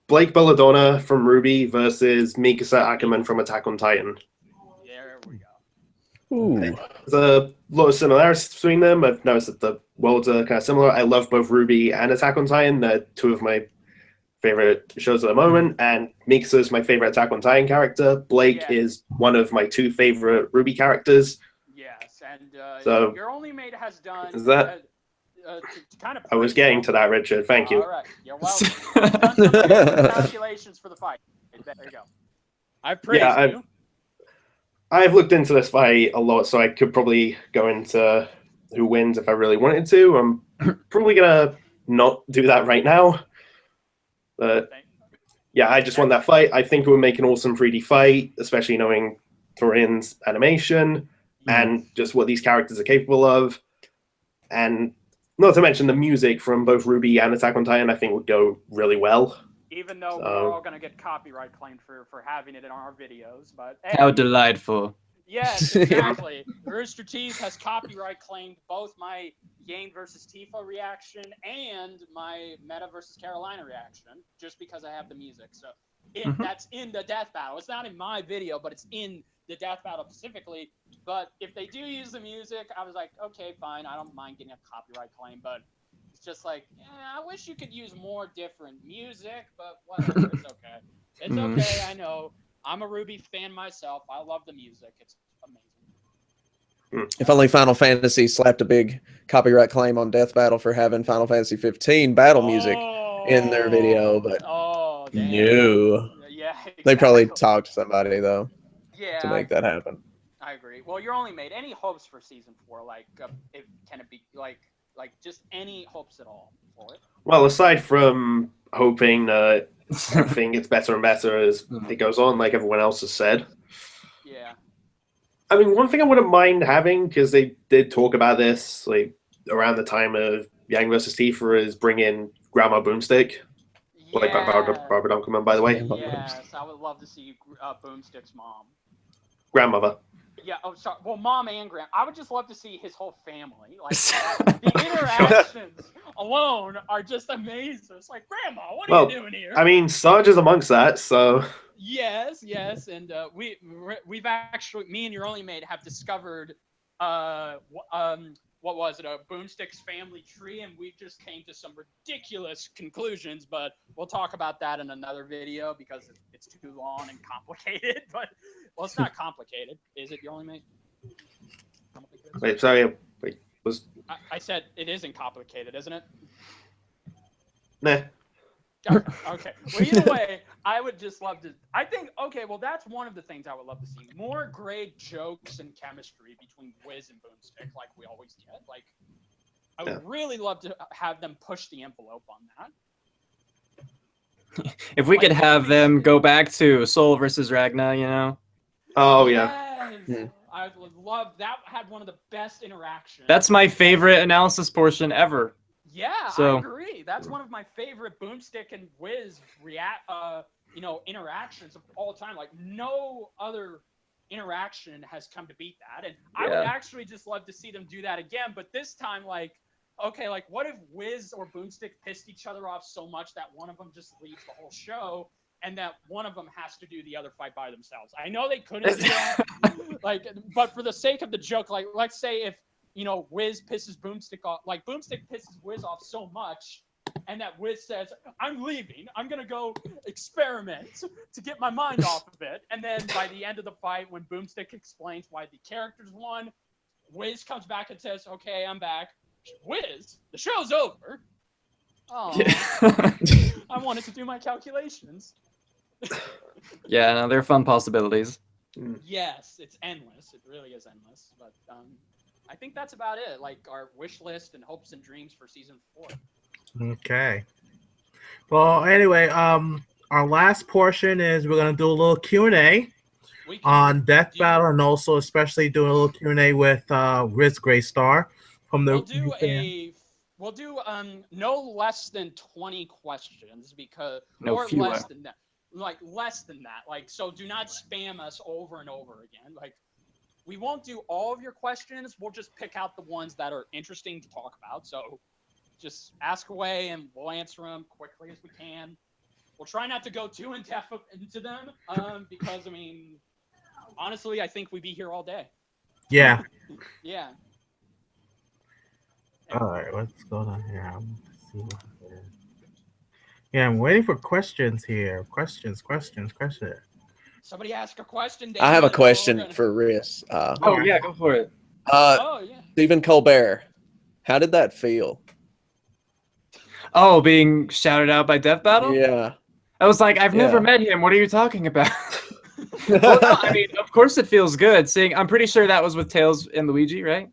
Blake Belladonna from Ruby versus Mikasa Ackerman from Attack on Titan. There we go. Ooh. There's a lot of similarities between them. I've noticed that the worlds are kind of similar. I love both Ruby and Attack on Titan. They're two of my favorite shows at the moment, and Mikasa is my favorite Attack on Titan character. Blake is one of my two favorite Ruby characters. Yes, and so your only mate has done. Is that? To kind of I was getting to that, Richard. Thank you. All right, you're welcome. Done some calculations for the fight. There you go. I've praised you. I've looked into this fight a lot, so I could probably go into who wins if I really wanted to. I'm probably gonna not do that right now. But yeah, I just want that fight. I think it would make an awesome 3D fight, especially knowing Thorin's animation and just what these characters are capable of. And not to mention the music from both Ruby and Attack on Titan, I think would go really well. Even though we're all going to get copyright claimed for having it in our videos, but hey, how delightful. Yes, exactly. Rooster Teeth has copyright claimed both my Yang versus Tifa reaction and my Meta versus Carolina reaction, just because I have the music. So that's in the death battle. It's not in my video, but it's in the death battle specifically. But if they do use the music, I was like, okay, fine. I don't mind getting a copyright claim, but it's just like, I wish you could use more different music, but whatever. It's okay. It's okay. I know. I'm a Ruby fan myself. I love the music. It's amazing. If only Final Fantasy slapped a big copyright claim on Death Battle for having Final Fantasy 15 battle music in their video, but no. Yeah, exactly. They probably talked to somebody though to make that happen. I agree. Well, you're only made any hopes for season 4? Like, can it be like just any hopes at all for it? Well, aside from hoping that everything gets better and better as it goes on, like everyone else has said. Yeah. I mean, one thing I wouldn't mind having, because they did talk about this like around the time of Yang versus Tifa, is bring in Grandma Boomstick. Yeah. Like Barbara Dunkelman, by the way. Yes, I would love to see Boomstick's mom. Grandmother. Yeah, sorry. Well, mom and grandma. I would just love to see his whole family. Like, the interactions alone are just amazing. It's like, Grandma, what are you doing here? I mean, Sarge is amongst that, so. Yes, and we've actually, me and your only mate have discovered, what was it, a Boomstick's family tree, and we just came to some ridiculous conclusions, but we'll talk about that in another video because it's too long and complicated. But well, it's not complicated, is it, your only mate? Wait, sorry. I said it isn't complicated, isn't it? Nah. Okay. Well, either way, I would just love to. I think, okay, well, that's one of the things I would love to see. More great jokes and chemistry between Wiz and Boomstick, like we always get. Like, I would really love to have them push the envelope on that. If we could have them go back to Soul versus Ragna, you know? Oh, yeah. Yes. I would love that. Had one of the best interactions. That's my favorite analysis portion ever. Yeah, So, I agree. That's one of my favorite Boomstick and Wiz interactions of all time. Like, no other interaction has come to beat that. And I would actually just love to see them do that again. But this time, like, okay, like, what if Wiz or Boomstick pissed each other off so much that one of them just leaves the whole show and that one of them has to do the other fight by themselves? I know they couldn't do that. But for the sake of the joke, like, let's say if, Wiz pisses Boomstick off, like Boomstick pisses Wiz off so much, and that Wiz says, I'm leaving, I'm going to go experiment to get my mind off of it. And then by the end of the fight, when Boomstick explains why the characters won, Wiz comes back and says, okay, I'm back. Wiz, the show's over. Oh, I wanted to do my calculations. Yeah, no, they're fun possibilities. Yes, it's endless. It really is endless. But I think that's about it. Like our wish list and hopes and dreams for season 4. Okay. Well, anyway, our last portion is we're gonna do a little Q&A We can on Death do- Battle, and also especially doing a little Q&A with Ris Grestar from the. We'll do no less than 20 questions because fewer. less than that. Less than that. Like, so do not spam us over and over again. Like, we won't do all of your questions. We'll just pick out the ones that are interesting to talk about. So just ask away and we'll answer them quickly as we can. We'll try not to go too in depth into them because, I mean, honestly, I think we'd be here all day. Yeah. Yeah. All right, let's go down here. Yeah, I'm waiting for questions here. Questions. Somebody ask a question, I have a David, or we're question gonna- for Riz. Oh yeah, go for it. Oh, yeah. Stephen Colbert, how did that feel? Oh, being shouted out by Death Battle? Yeah. I was like, I've never Yeah. met him. What are you talking about? Well, no, I mean, of course it feels good. I'm pretty sure that was with Tails and Luigi, right?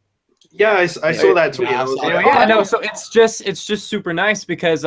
Yeah, I saw that tweet. Yeah, I was I like, saw Yeah, oh, no, so it's just super nice because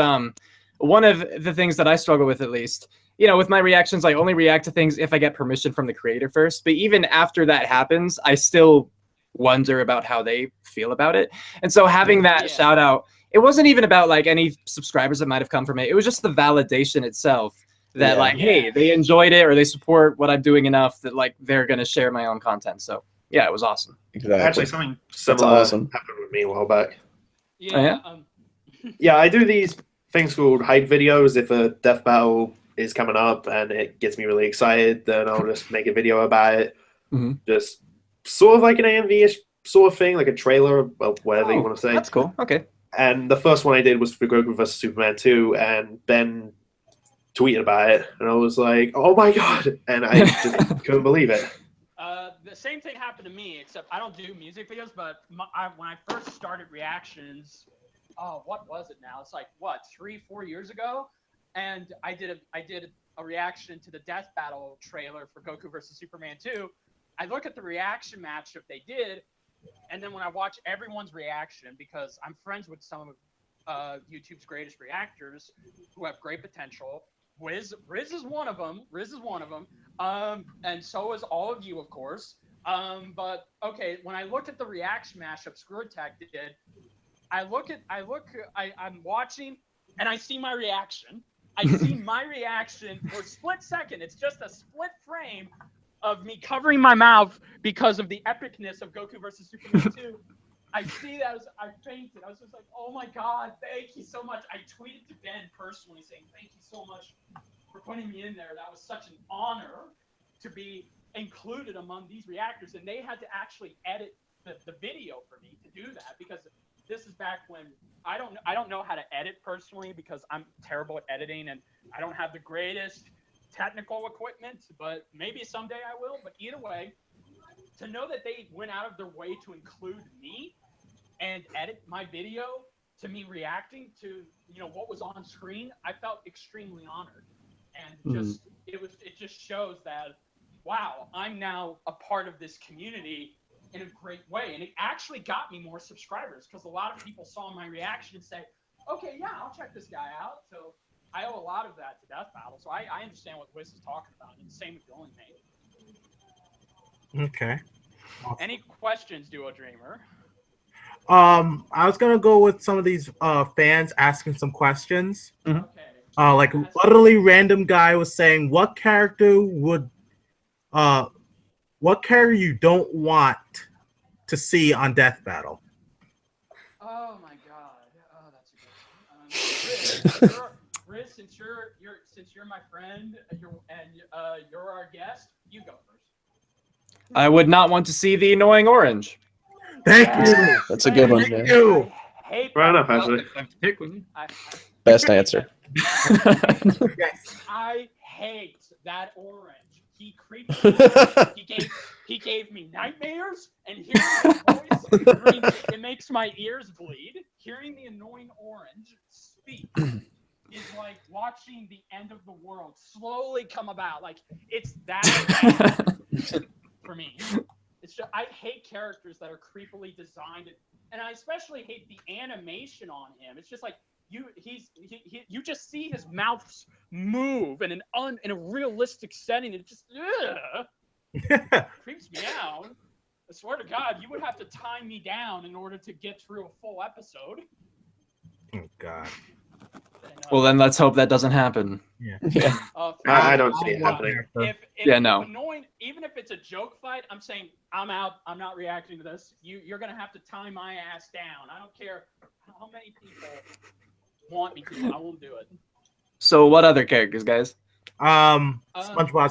one of the things that I struggle with, at least, with my reactions, I only react to things if I get permission from the creator first. But even after that happens, I still wonder about how they feel about it. And so having that shout out, it wasn't even about like any subscribers that might have come from it. It was just the validation itself that hey, they enjoyed it or they support what I'm doing enough that like they're gonna share my own content. So yeah, it was awesome. Exactly. actually, something similar awesome. happened with me a while back. Yeah. Yeah, I do these things called hype videos. If a death battle is coming up and it gets me really excited, then I'll just make a video about it. Mhm. Just sort of like an AMV-ish sort of thing, like a trailer, well, whatever you want to say. That's cool. Okay. And the first one I did was for Goku vs. Superman 2, and Ben tweeted about it, and I was like, oh my god, and I just couldn't believe it. The same thing happened to me, except I don't do music videos, but when I first started reactions, what was it now? It's like, 3-4 years ago? And I did a reaction to the Death Battle trailer for Goku vs. Superman 2. I look at the reaction matchup they did, and then when I watch everyone's reaction, because I'm friends with some of YouTube's greatest reactors who have great potential. Riz is one of them. And so is all of you, of course. But okay, when I looked at the reaction mashup Screw Attack did, I'm watching, and I see my reaction. I see my reaction for a split second. It's just a split frame of me covering my mouth because of the epicness of Goku vs. Superman 2. I see that I fainted. I was just like, oh my god, thank you so much. I tweeted to Ben personally saying, thank you so much for putting me in there. That was such an honor to be included among these reactors. And they had to actually edit the video for me to do that, because this is back when I don't know how to edit personally, because I'm terrible at editing and I don't have the greatest technical equipment, but maybe someday I will. But either way, to know that they went out of their way to include me and edit my video to me reacting to what was on screen, I felt extremely honored. And just it just shows that, wow, I'm now a part of this community in a great way. And it actually got me more subscribers, because a lot of people saw my reaction and say, okay, yeah, I'll check this guy out. So I owe a lot of that to Death Battle. So I understand what Wiz is talking about, and the same with Dylan Mate. Okay. Awesome. Any questions, Duo Dreamer? I was gonna go with some of these fans asking some questions. Okay. Like utterly random guy was saying, what character you don't want to see on Death Battle? Oh my god. Oh, that's a good one. Riz, since you're my friend and you're our guest, you go first. I would not want to see the annoying orange. Thank you. That's a good one. Thank Yeah. you. I hate Fair that. enough, actually. Best answer. Yes. I hate that orange. He creeped me. He gave me nightmares, and hearing his voice, it makes my ears bleed. Hearing the annoying orange speak is like watching the end of the world slowly come about. Like, it's that for me. It's just, I hate characters that are creepily designed, and I especially hate the animation on him. It's just like you just see his mouth move in in a realistic setting. It just creeps me out. I swear to God, you would have to tie me down in order to get through a full episode. Oh God. Well, then let's hope that doesn't happen. Yeah. I don't see it happening. If no. annoying, even if it's a joke fight, I'm saying I'm out. I'm not reacting to this. You're gonna have to tie my ass down. I don't care how many people want me to. I won't do it. So what other characters, guys? SpongeBob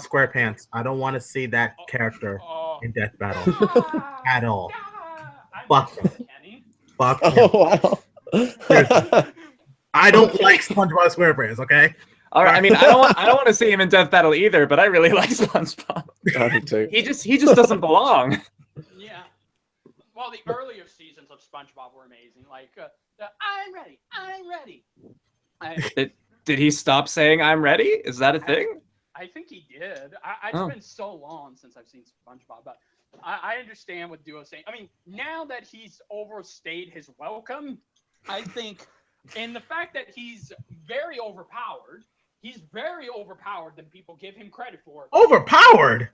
SquarePants. I don't want to see that character in Death Battle at all. Fuck him. Kenny. Fuck him. Oh wow. I don't like SpongeBob SquarePants. Okay. All right. I mean, I don't want to see him in Death Battle either, but I really like SpongeBob. I do too. He just doesn't belong. Yeah. Well, the earlier seasons of SpongeBob were amazing. Like, I'm ready. I'm ready. Did he stop saying "I'm ready"? Is that a thing? I think he did. It's been so long since I've seen SpongeBob, but I understand what Duo's saying. I mean, now that he's overstayed his welcome, I think, and the fact that he's very overpowered than people give him credit for. Overpowered.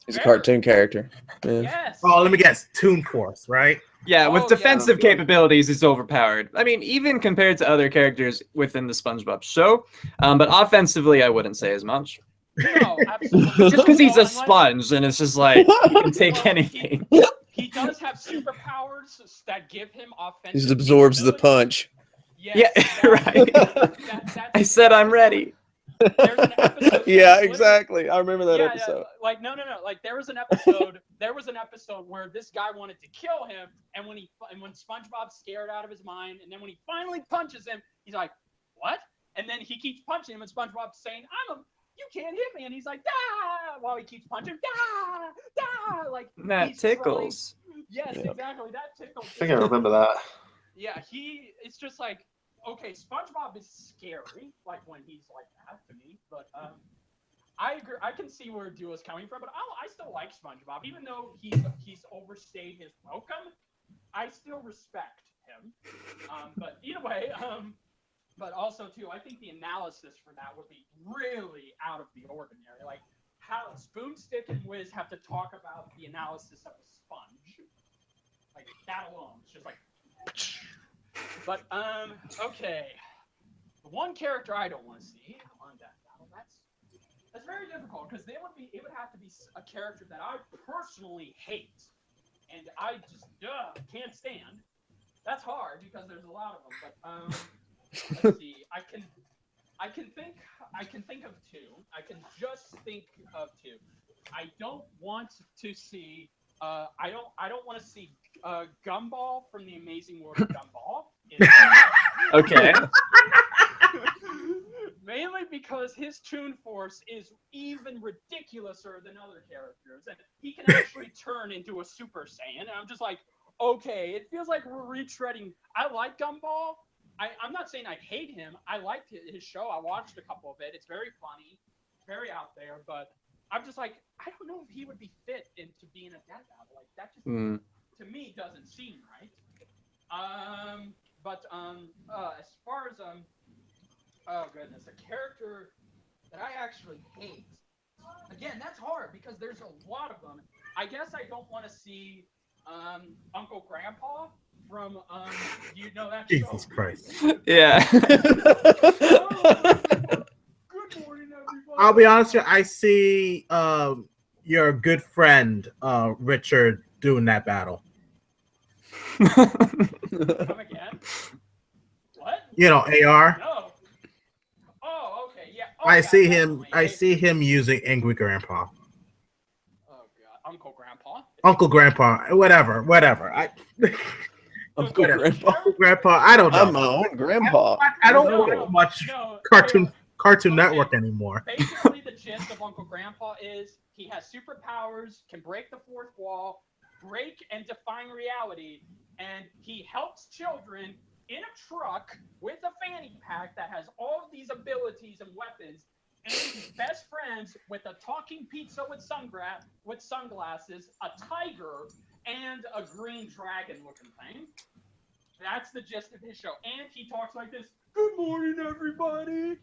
He's a cartoon character. Yeah. Yes. Oh, let me guess. Toon Force, right? Yeah, with Oh, defensive yeah. capabilities, he's overpowered. I mean, even compared to other characters within the SpongeBob show. But offensively, I wouldn't say as much. No, absolutely. Just because he's a Unless- sponge, and it's just like he can take anything. He does have superpowers that give him He offensive. just absorbs the capabilities. punch. Yes, Yeah, right. that's I said I'm ready. There's an episode. Yeah, exactly. I remember that Yeah, episode. like no. Like there was an episode where this guy wanted to kill him, and when SpongeBob's scared out of his mind, and then when he finally punches him, he's like, "What?" And then he keeps punching him, and SpongeBob's saying, "You can't hit me," and he's like, "Da!" While he keeps punching, "Da, da!" Like That he's tickles. Yes, Yeah. exactly. That tickles. I think I remember that. Yeah, it's just like, okay, SpongeBob is scary, like when he's like that to me, but I agree. I can see where Duo's coming from, but I still like SpongeBob, even though he's overstayed his welcome. I still respect him. But either way, but also too, I think the analysis for that would be really out of the ordinary. Like how Spoonstick and Wiz have to talk about the analysis of a sponge, like that alone. It's just like. But okay. The one character I don't want to see on Death Battle, that's very difficult because it would have to be a character that I personally hate and I just can't stand. That's hard because there's a lot of them. But let's see. I can think of two. I can just think of two. I don't want to see. I don't want to see Gumball from the Amazing World of Gumball. Okay. Mainly because his Toon Force is even ridiculouser than other characters, and he can actually turn into a Super Saiyan. And I'm just like, okay, it feels like we're retreading. I like Gumball. I'm not saying I hate him. I liked his show. I watched a couple of it. It's very funny, very out there, but I'm just like, I don't know if he would be fit into being a Death Battle. Like that just to me doesn't seem right. But as far as oh goodness, a character that I actually hate. Again, that's hard because there's a lot of them. I guess I don't want to see Uncle Grandpa from you know that Jesus show? Christ. Yeah. Good morning, everybody. I'll be honest with you. I see your good friend Richard doing that battle. Come again? What? You know, AR. No. Oh, okay, yeah. Oh, I yeah, see him. definitely. I see him using Angry Grandpa, Oh god, Uncle Grandpa. Uncle Grandpa, whatever. Uncle Grandpa. Uncle Grandpa. I don't I'm know. my own grandpa. I don't No, watch much no, Cartoon okay. Network anymore. Basically, the gist of Uncle Grandpa is he has superpowers, can break the fourth wall, break and define reality, and he helps children in a truck with a fanny pack that has all of these abilities and weapons, and he's best friends with a talking pizza with sunglasses, a tiger, and a green dragon-looking thing. That's the gist of his show. And he talks like this, "Good morning, everybody."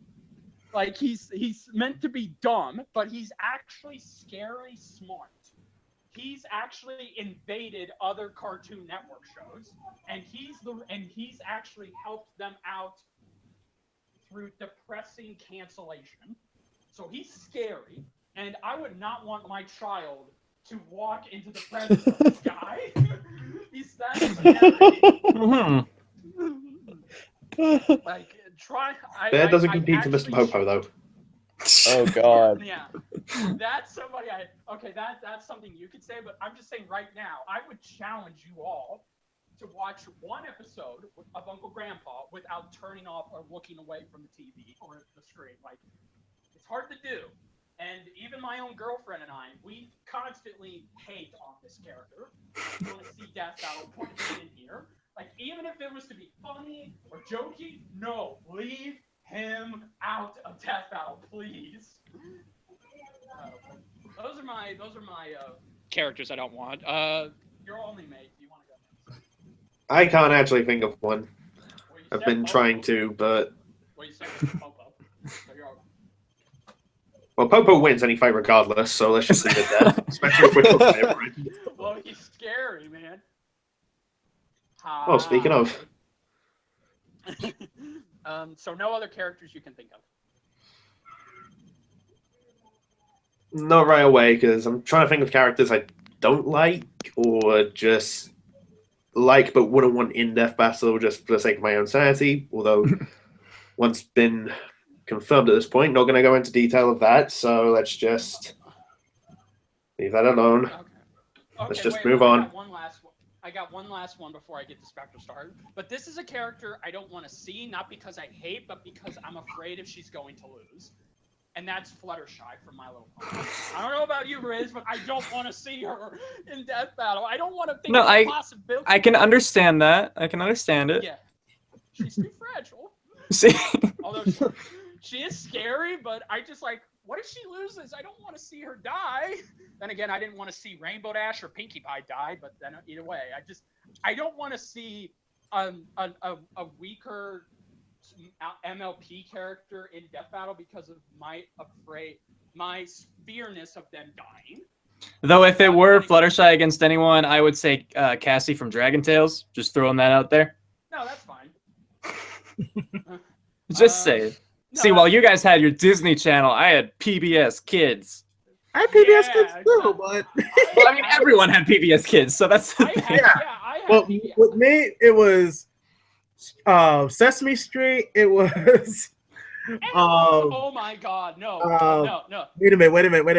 Like he's meant to be dumb, but he's actually scary smart. He's actually invaded other Cartoon Network shows, and he's actually helped them out through depressing cancellation. So he's scary, and I would not want my child to walk into the presence of this guy. He's that scary. Like, Bear doesn't compete to Mr. Popo, though. Oh God. Yeah, that's somebody. That's something you could say, but I'm just saying right now, I would challenge you all to watch one episode of Uncle Grandpa without turning off or looking away from the TV or the screen. Like, it's hard to do. And even my own girlfriend and I, we constantly hate on this character. We want to see Death Battle put him in here. Like, even if it was to be funny or jokey, no, leave him out of Death Battle, please. Those are my characters I don't want. You're only mate. Do you want to go? I can't actually think of one. I've been trying to, but Well, you said Popo. So you're all... well, Popo wins any fight regardless. So let's just leave it there. Especially if we're talking about it. Well, he's scary, man. Oh, speaking of. So no other characters you can think of. Not right away, because I'm trying to think of characters I don't like or just like but wouldn't want in Death Battle just for the sake of my own sanity. Although, once been confirmed at this point, not going to go into detail of that. So let's just leave that alone. Okay. Let's just wait, move on. I got one last one before I get to Spectralstar. But this is a character I don't want to see, not because I hate, but because I'm afraid if she's going to lose. And that's Fluttershy from My Little Pony. I don't know about you, Riz, but I don't want to see her in Death Battle. I don't want to think of the possibility. I can understand that. I can understand it. Yeah. She's too fragile. See? Although she is scary, but I just like, what if she loses? I don't want to see her die. Then again, I didn't want to see Rainbow Dash or Pinkie Pie die, but then either way, I don't want to see a weaker MLP character in Death Battle because of my fearness of them dying. Though if it were Fluttershy against anyone, I would say Cassie from Dragon Tales. Just throwing that out there. No, that's fine. Just say it. No, See, while you guys had your Disney Channel, I had PBS Kids. I had PBS Kids exactly. too, but Well, I mean, everyone had PBS Kids, so that's the thing. I had well, PBS. with me it was Sesame Street. It was oh my God, no. Wait a minute.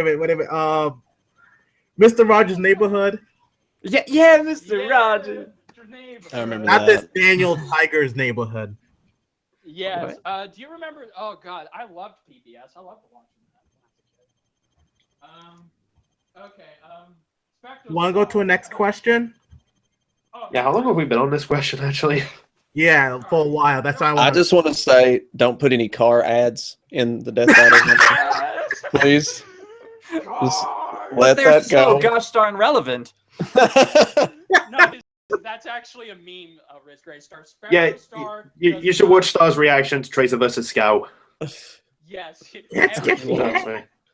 Mr. Rogers' Neighborhood. Yeah, Mr. Rogers. I remember Not that. this Daniel Tiger's Neighborhood. Yes. Do you remember? Oh God, I loved PBS. I loved watching that. Okay. Want to go to a next question? Oh, Yeah, how long have we been on this question, actually? Yeah, for a while. That's why I just want to say, don't put any car ads in the Death Battle, please. Just let They're that go. so gosh darn relevant. No, that's actually a meme, Ris Grestar. Yeah, Spectralstar you should watch Star's reaction to Tracer versus Scout. Yes. Yes,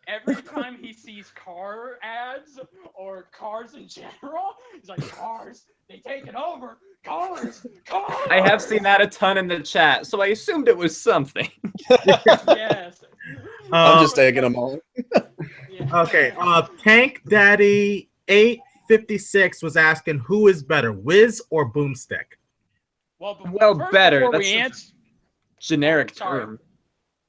Every time he sees car ads or cars in general, he's like, cars, they take it over. Cars. I have seen that a ton in the chat, so I assumed it was something. Yes. I'm just taking them all. Yeah. Okay. Tank Daddy 856 was asking who is better, Wiz or Boomstick? Well, first, better. before That's we a answer, generic sorry. term.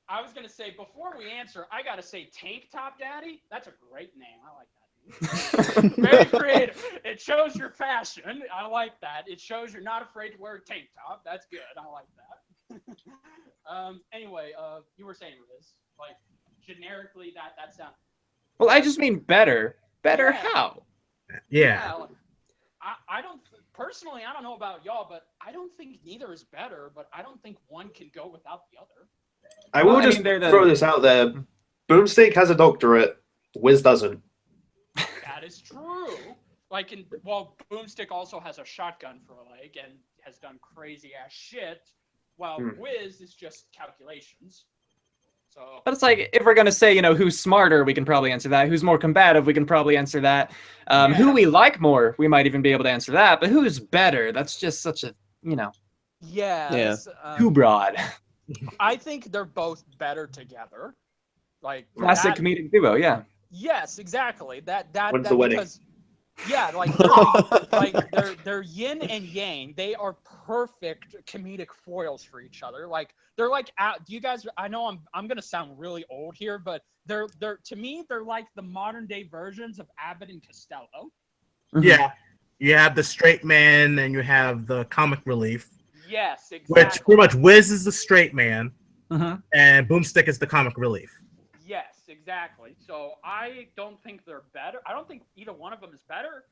I was gonna say before we answer, I gotta say Tank Top Daddy. That's a great name. I like that. Very creative. It shows your fashion. I like that. It shows you're not afraid to wear a tank top. That's good. I like that. Anyway, you were saying Riz, like generically that sound. Well, I just mean better. Better Yeah. how? Yeah. Like, I don't personally. I don't know about y'all, but I don't think neither is better. But I don't think one can go without the other. I will Well, I just mean, they're the- throw this out there. Boomstick has a doctorate. Wiz doesn't. That is true. Like, Boomstick also has a shotgun for a leg and has done crazy ass shit, while Wiz is just calculations. So, But it's like, if we're going to say, who's smarter, we can probably answer that. Who's more combative, we can probably answer that. Who we like more, we might even be able to answer that. But who's better? That's just such a, Yes. too broad. I think they're both better together. Like Classic that- comedic duo, yeah. Yes, exactly. When's the wedding? Because, yeah, they're yin and yang. They are perfect comedic foils for each other. Like they're like, do you guys? I know I'm gonna sound really old here, but they're to me they're like the modern day versions of Abbott and Costello. Yeah. You have the straight man and you have the comic relief. yes, exactly. Which pretty much Wiz is the straight man Mhm. and Boomstick is the comic relief. Yes, exactly. So I don't think they're better. I don't think either one of them is better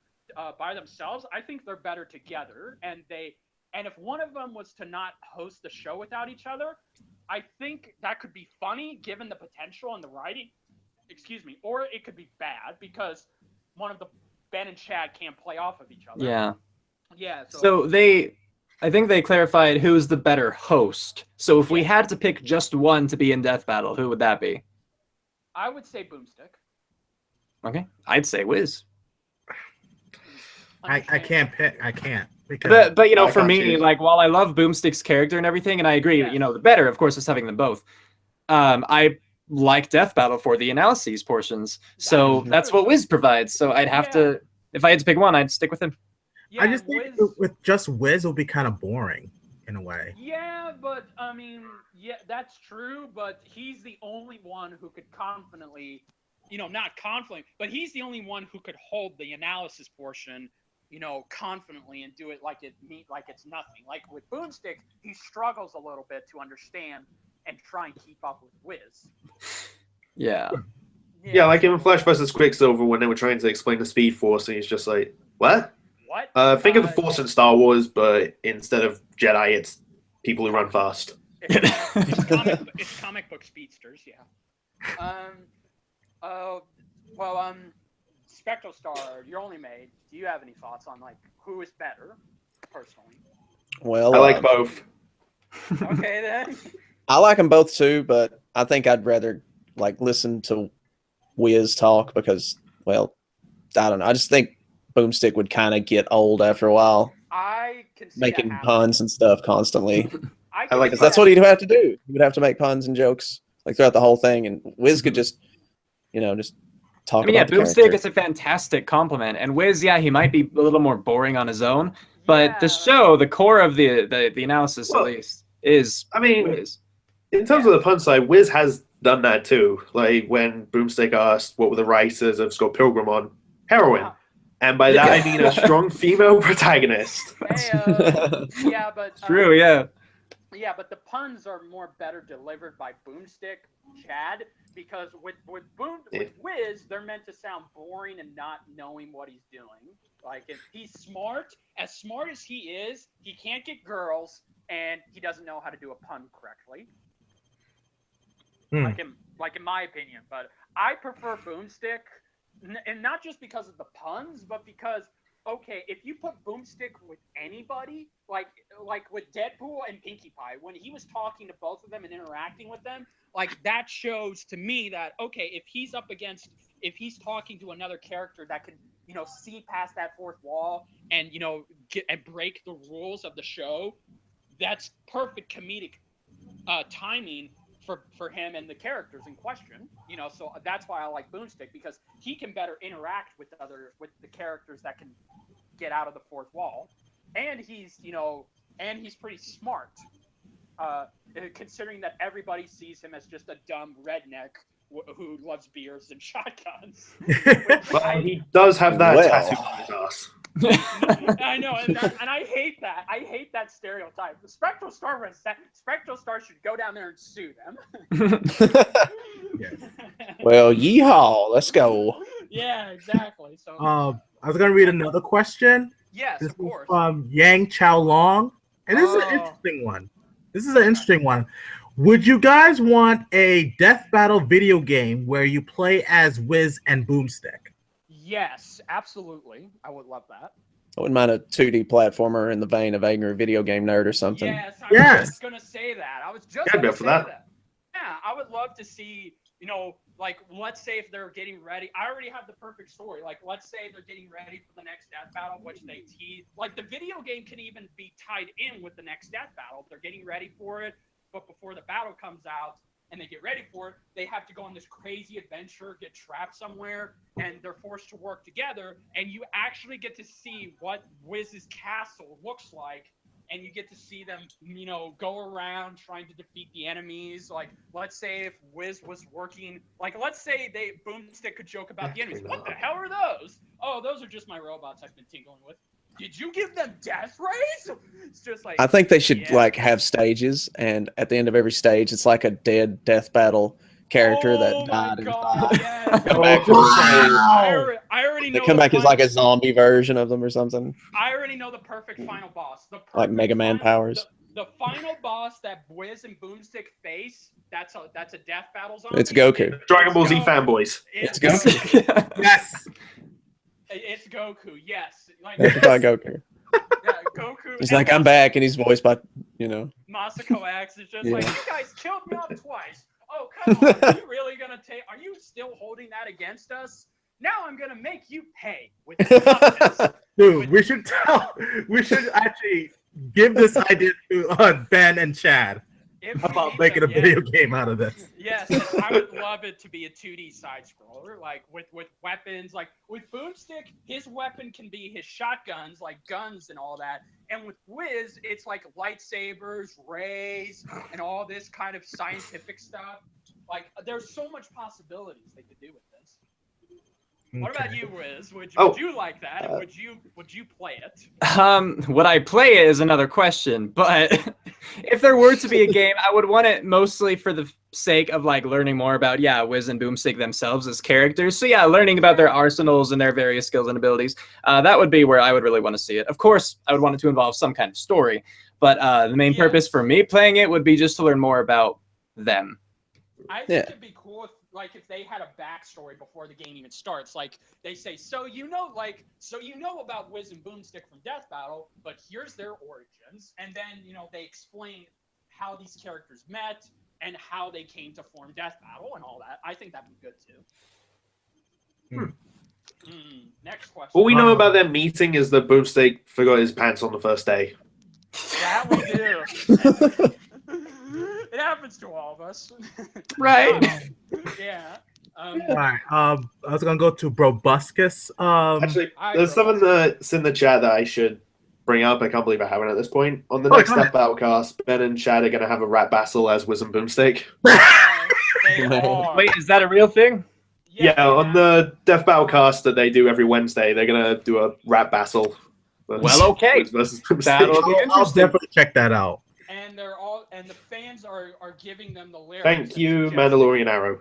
by themselves. I think they're better together. And if one of them was to not host the show without each other, I think that could be funny given the potential and the writing. Excuse me. Or it could be bad because one of the Ben and Chad can't play off of each other. Yeah. Yeah. So I think they clarified who's the better host. So if we had to pick just one to be in Death Battle, who would that be? I would say Boomstick. Okay. I'd say Wiz. I can't pick. I can't. Because But I for can't me, choose. like, while I love Boomstick's character and everything, and I agree, Yes. the better, of course, is having them both. I like Death Battle for the analyses portions. So That is that's true. what Wiz provides. So I'd have to, if I had to pick one, I'd stick with him. Yeah, I just and think with just Wiz, it would be kind of boring in a way. Yeah, but I mean, yeah, that's true. But he's the only one who could confidently, not confidently, but he's the only one who could hold the analysis portion, confidently and do it like it's nothing. Like with Boomstick, he struggles a little bit to understand and try and keep up with Wiz. Yeah. Yeah, like in Flash versus Quicksilver when they were trying to explain the Speed Force, and he's just like, what? What? Think of the Force in Star Wars, but instead of Jedi, it's people who run fast. It's comic book speedsters, yeah. Spectralstar, you're only made. Do you have any thoughts on who is better, personally? Well, I like both. Okay then. I like them both too, but I think I'd rather listen to Wiz talk because, well, I don't know. I just think Boomstick would kind of get old after a while, I can see making that puns and stuff constantly. I like Because that's what he'd have to do. He would have to make puns and jokes throughout the whole thing, and Wiz could just talk. I mean, yeah, about the Boomstick character. is a fantastic compliment, and Wiz, he might be a little more boring on his own, but the show, the core of the analysis at least, is I mean, Wiz. in terms of the pun side, Wiz has done that too. Like when Boomstick asked what were the writers of Scott Pilgrim on, heroin. Yeah. And by that I mean a strong female protagonist. Yeah, but True, yeah. Yeah, but the puns are more better delivered by Boomstick, Chad, because with Wiz, they're meant to sound boring and not knowing what he's doing. Like if he's smart as he is, he can't get girls, and he doesn't know how to do a pun correctly. Like in my opinion, but I prefer Boomstick, and not just because of the puns, but because if you put Boomstick with anybody, like with Deadpool and Pinkie Pie, when he was talking to both of them and interacting with them, that shows to me that if he's talking to another character that can see past that fourth wall and and break the rules of the show, that's perfect comedic timing for him and the characters in question, so that's why I like Boomstick, because he can better interact with the characters that can get out of the fourth wall, and he's pretty smart, considering that everybody sees him as just a dumb redneck who loves beers and shotguns. Well, he does have that tattoo on his ass. I know, and I hate that. I hate that stereotype. The Spectralstar should go down there and sue them. Well, yeehaw, let's go. Yeah, exactly. So I was gonna read another question. yes, This of is course. from Yang Chao Long, and this is an interesting one. Would you guys want a Death Battle video game where you play as Wiz and Boomstick? Yes, absolutely. I would love that. I wouldn't mind a 2D platformer in the vein of Angry Video Game Nerd or something. Yes, I was just gonna say that. I was just I'd be gonna up for say that. that. Yeah, I would love to see, you know, like, let's say if they're getting ready. I already have the perfect story. Like, let's say they're getting ready for the next death battle, which they tease. Like, the video game can even be tied in with the next death battle. If they're getting ready for it, but before the battle comes out and they get ready for it, they have to go on this crazy adventure, get trapped somewhere, and they're forced to work together. And you actually get to see what Wiz's castle looks like. And you get to see them, you know, go around trying to defeat the enemies. Like, let's say if Wiz was working, like, let's say Boomstick could joke about the enemies. What the hell are those? Oh, those are just my robots I've been tinkling with. Did you give them death rays? It's just like, I think they should like have stages, and at the end of every stage, it's like a dead death battle character that died and yes. come back for the stage. I already know. They come back as like a zombie version of them or something. I already know the perfect final boss. Like Mega Man powers. The final boss that Wiz and Boomstick face, that's a death battle zombie. It's Goku. Dragon Ball Z fanboys. It's Goku. Yes. It's Goku. Yes. Like, That's about Goku. Yeah, Goku. He's like, I'm back, and he's voiced by, you know. Masako X is just like, you guys killed me off twice. Oh, come on. Are you really going to take... Are you still holding that against us? Now I'm going to make you pay with toughness. Dude, we should actually give this idea to Ben and Chad about making a video game out of this. Yes, I would love it to be a 2D side scroller, like with weapons. Like with Boomstick, his weapon can be his shotguns, like guns and all that. And with Wiz, it's like lightsabers, rays, and all this kind of scientific stuff. Like there's so much possibilities they could do with this. What about you, Wiz? Would you like that? Would you play it? Would I play it is another question, but if there were to be a game, I would want it mostly for the sake of like learning more about Wiz and Boomstick themselves as characters. So yeah, learning about their arsenals and their various skills and abilities. That would be where I would really want to see it. Of course, I would want it to involve some kind of story, but the main purpose for me playing it would be just to learn more about them. I think it'd be cool if they had a backstory before the game even starts. Like they say, so you know about Wiz and Boomstick from Death Battle, but here's their origins, and then they explain how these characters met and how they came to form Death Battle and all that. I think that'd be good too. Next question. All we know about their meeting is that Boomstick forgot his pants on the first day. That we do. It happens to all of us. Right. Yeah. All right. I was gonna go to Brobuscus. Actually, there's someone that's in the chat that I should bring up. I can't believe I haven't at this point. On the next Death Battlecast, Ben and Chad are gonna have a rap battle as Wiz and Boomstick. Wait, is that a real thing? Yeah, on the Death Battlecast that they do every Wednesday, they're gonna do a rap battle. Well, okay. That'll be I'll definitely check that out. And the fans are giving them the lyrics. Thank you, Mandalorian Arrow.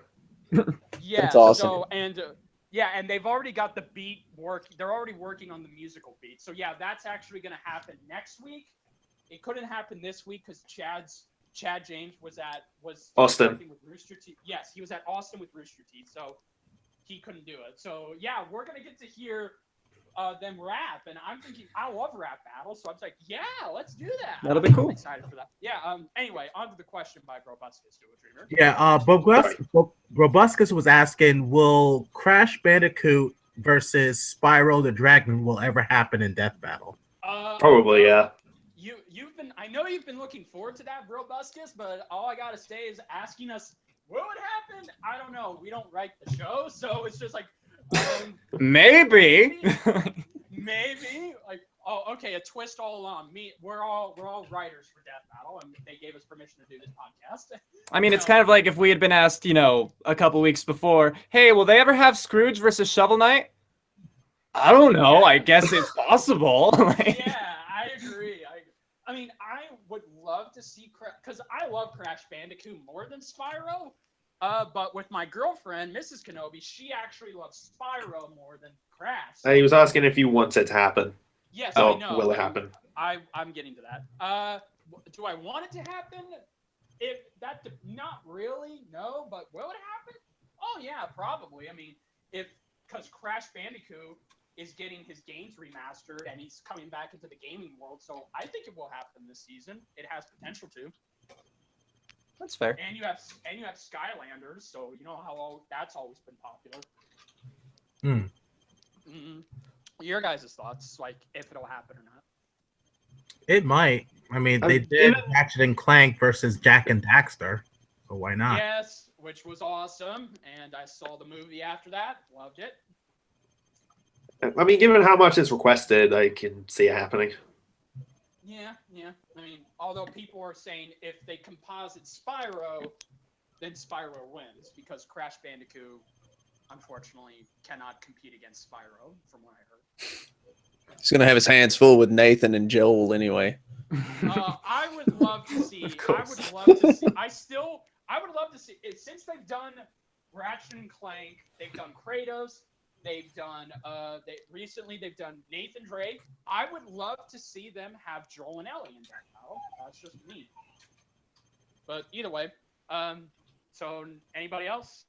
Yeah, that's awesome. So, and they've already got the beat work. They're already working on the musical beat. So yeah, that's actually going to happen next week. It couldn't happen this week because Chad James was Austin with Rooster Teeth. Yes, he was at Austin with Rooster Teeth, so he couldn't do it. So yeah, we're gonna get to hear them rap, and I'm thinking I love rap battles, so I'm like, yeah, let's do that. That'll be cool. I'm excited for that. Yeah. Anyway, on to the question by Brobuscus. Dreamer. Yeah. Brobuscus was asking, will Crash Bandicoot versus Spyro the Dragon will ever happen in Death Battle? Probably, yeah. I know you've been looking forward to that, Brobuscus, but all I gotta say is asking us what would happen. I don't know. We don't write the show, so it's just like. Maybe. Like, oh, okay, a twist all along. We're all writers for Death Battle, and they gave us permission to do this podcast. I mean, it's kind of like if we had been asked, a couple weeks before, hey, will they ever have Scrooge versus Shovel Knight? I don't know. I guess it's possible. Yeah, I agree. I mean, I would love to see because I love Crash Bandicoot more than Spyro. But with my girlfriend, Mrs. Kenobi, she actually loves Spyro more than Crash. He was asking if you want it to happen. Yes, I know. Will it happen? I'm getting to that. Do I want it to happen? Not really, no. But will it happen? Oh yeah, probably. I mean, because Crash Bandicoot is getting his games remastered and he's coming back into the gaming world, so I think it will happen this season. It has potential to. That's fair. And you have Skylanders, so you know how that's always been popular. Your guys' thoughts, like if it'll happen or not? It might. I mean, they did Ratchet and Clank versus Jack and Daxter, so why not? Yes, which was awesome, and I saw the movie after that. Loved it. I mean, given how much is requested, I can see it happening. Yeah. I mean, although people are saying if they composite Spyro, then Spyro wins because Crash Bandicoot, unfortunately, cannot compete against Spyro, from what I heard. He's gonna have his hands full with Nathan and Joel anyway. I would love to see. Of course. I would love to see. I would love to see it since they've done Ratchet and Clank. They've done Kratos. They've done. Recently they've done Nathan Drake. I would love to see them have Joel and Ellie in that battle. That's just me. But either way, so anybody else?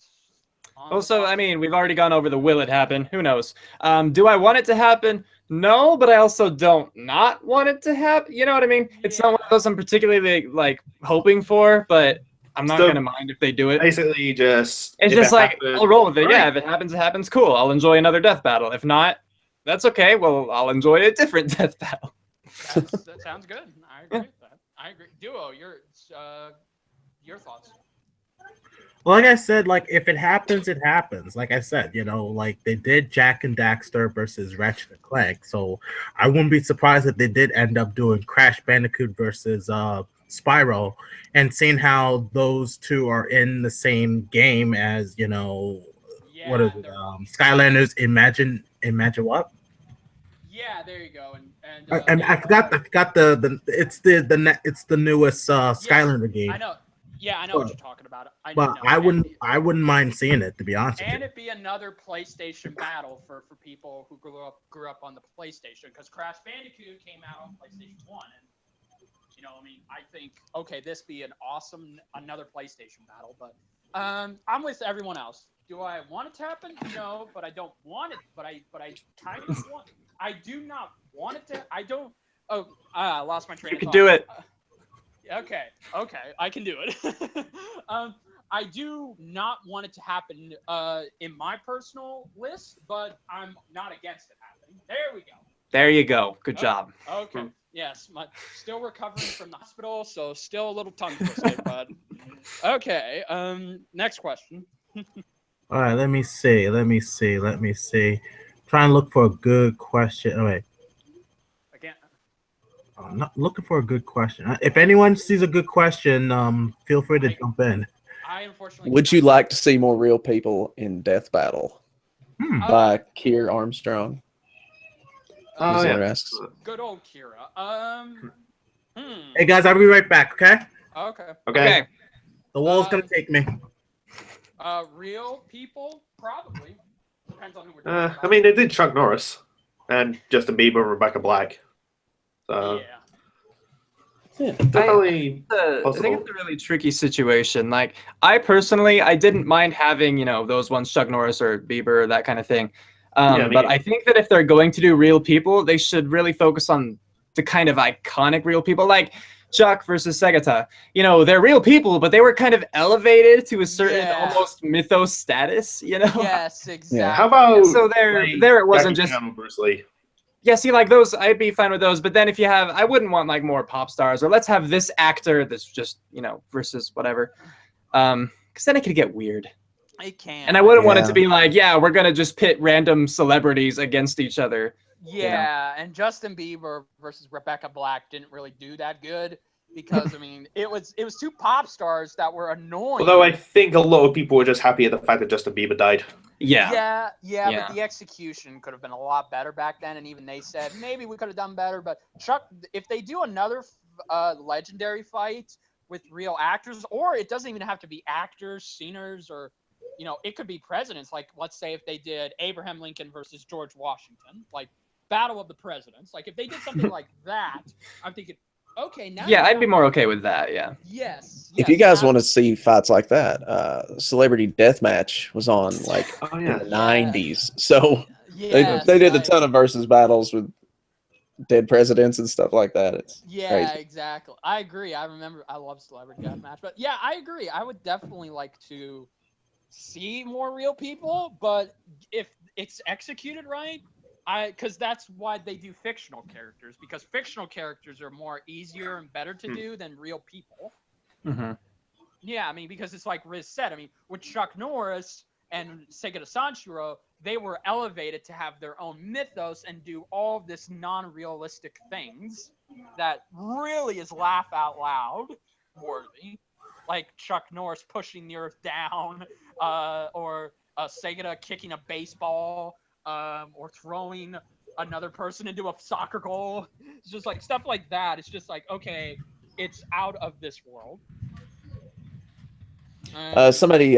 Also, I mean, we've already gone over the will it happen. Who knows? Do I want it to happen? No, but I also don't not want it to happen. You know what I mean? It's not one of those I'm particularly like hoping for, but I'm not gonna mind if they do it. Basically, just it's just like I'll roll with it. Yeah, if it happens, it happens. Cool. I'll enjoy another death battle. If not, that's okay. Well, I'll enjoy a different death battle. That sounds good. I agree with that. I agree. Duo, your thoughts? Well, like I said, like if it happens, it happens. Like I said, you know, like they did Jack and Daxter versus Ratchet and Clank, so I wouldn't be surprised if they did end up doing Crash Bandicoot versus Spyro, and seeing how those two are in the same game as, you know, what is it? Skylanders. Imagine what? Yeah, there you go. And I forgot the it's the newest Skylander game. I know. Yeah, I know what you're talking about. I wouldn't mind seeing it, to be honest. And it'd be another PlayStation battle for people who grew up on the PlayStation, because Crash Bandicoot came out on PlayStation 1, and you know, I mean, I think this be an awesome another PlayStation battle, but I'm with everyone else. Do I want it to happen? No, but I don't want it. But I kind of want. I do not want it to. I don't. Oh, I lost my train of thought. You can do it. Okay, I can do it. I do not want it to happen in my personal list, but I'm not against it happening. There we go. There you go. Good job. Okay. Yes, still recovering from the hospital, so still a little tongue twisted, but okay. Next question. All right, let me see. Try and look for a good question. Oh, wait. Again. I'm not looking for a good question. If anyone sees a good question, feel free to jump in. I unfortunately. Would you like to see more real people in Death Battle by Keir Armstrong? Oh, yeah. Asks. Good old Kira. Hey guys, I'll be right back. Okay. The wall's gonna take me. Real people, probably. Depends on who we're talking about. I mean, they did Chuck Norris and Justin Bieber and Rebecca Black. So yeah. Definitely I think it's a really tricky situation. Like, I didn't mind having, you know, those ones, Chuck Norris or Bieber or that kind of thing. But I think that if they're going to do real people, they should really focus on the kind of iconic real people, like Chuck versus Segata. You know, they're real people, but they were kind of elevated to a certain almost mythos status, you know? Yes, exactly. Yeah. How about so there it wasn't Jackie just Chan, Bruce Lee? Yeah, see, like those, I'd be fine with those. But then if you have, I wouldn't want like more pop stars, or let's have this actor that's just, you know, versus whatever. Because then it could get weird. It can. And I wouldn't want it to be like, yeah, we're gonna just pit random celebrities against each other. Yeah, and Justin Bieber versus Rebecca Black didn't really do that good because I mean it was two pop stars that were annoying. Although I think a lot of people were just happy at the fact that Justin Bieber died. Yeah, but the execution could have been a lot better back then, and even they said maybe we could have done better. But Chuck, if they do another legendary fight with real actors, or it doesn't even have to be actors, singers, or you know, it could be presidents. Like, let's say if they did Abraham Lincoln versus George Washington, like Battle of the Presidents. Like, if they did something like that, I'm thinking, okay, now. Yeah, I'd be more okay with that. Yeah. Yes. If you guys want to see fights like that, Celebrity Deathmatch was on like in the 90s. So they did a ton of versus battles with dead presidents and stuff like that. It's Yeah, crazy. exactly. I agree. I remember. I love Celebrity Deathmatch, but yeah, I agree. I would definitely like to see more real people, but if it's executed right, because that's why they do fictional characters, because fictional characters are more easier and better to do than real people. Mm-hmm. Yeah, I mean, because it's like Riz said. I mean, with Chuck Norris and Segata Sanshiro, they were elevated to have their own mythos and do all of this non-realistic things that really is laugh out loud worthy, like Chuck Norris pushing the earth down, or Segata kicking a baseball, or throwing another person into a soccer goal. It's just like stuff like that. It's just like, okay, it's out of this world. Somebody,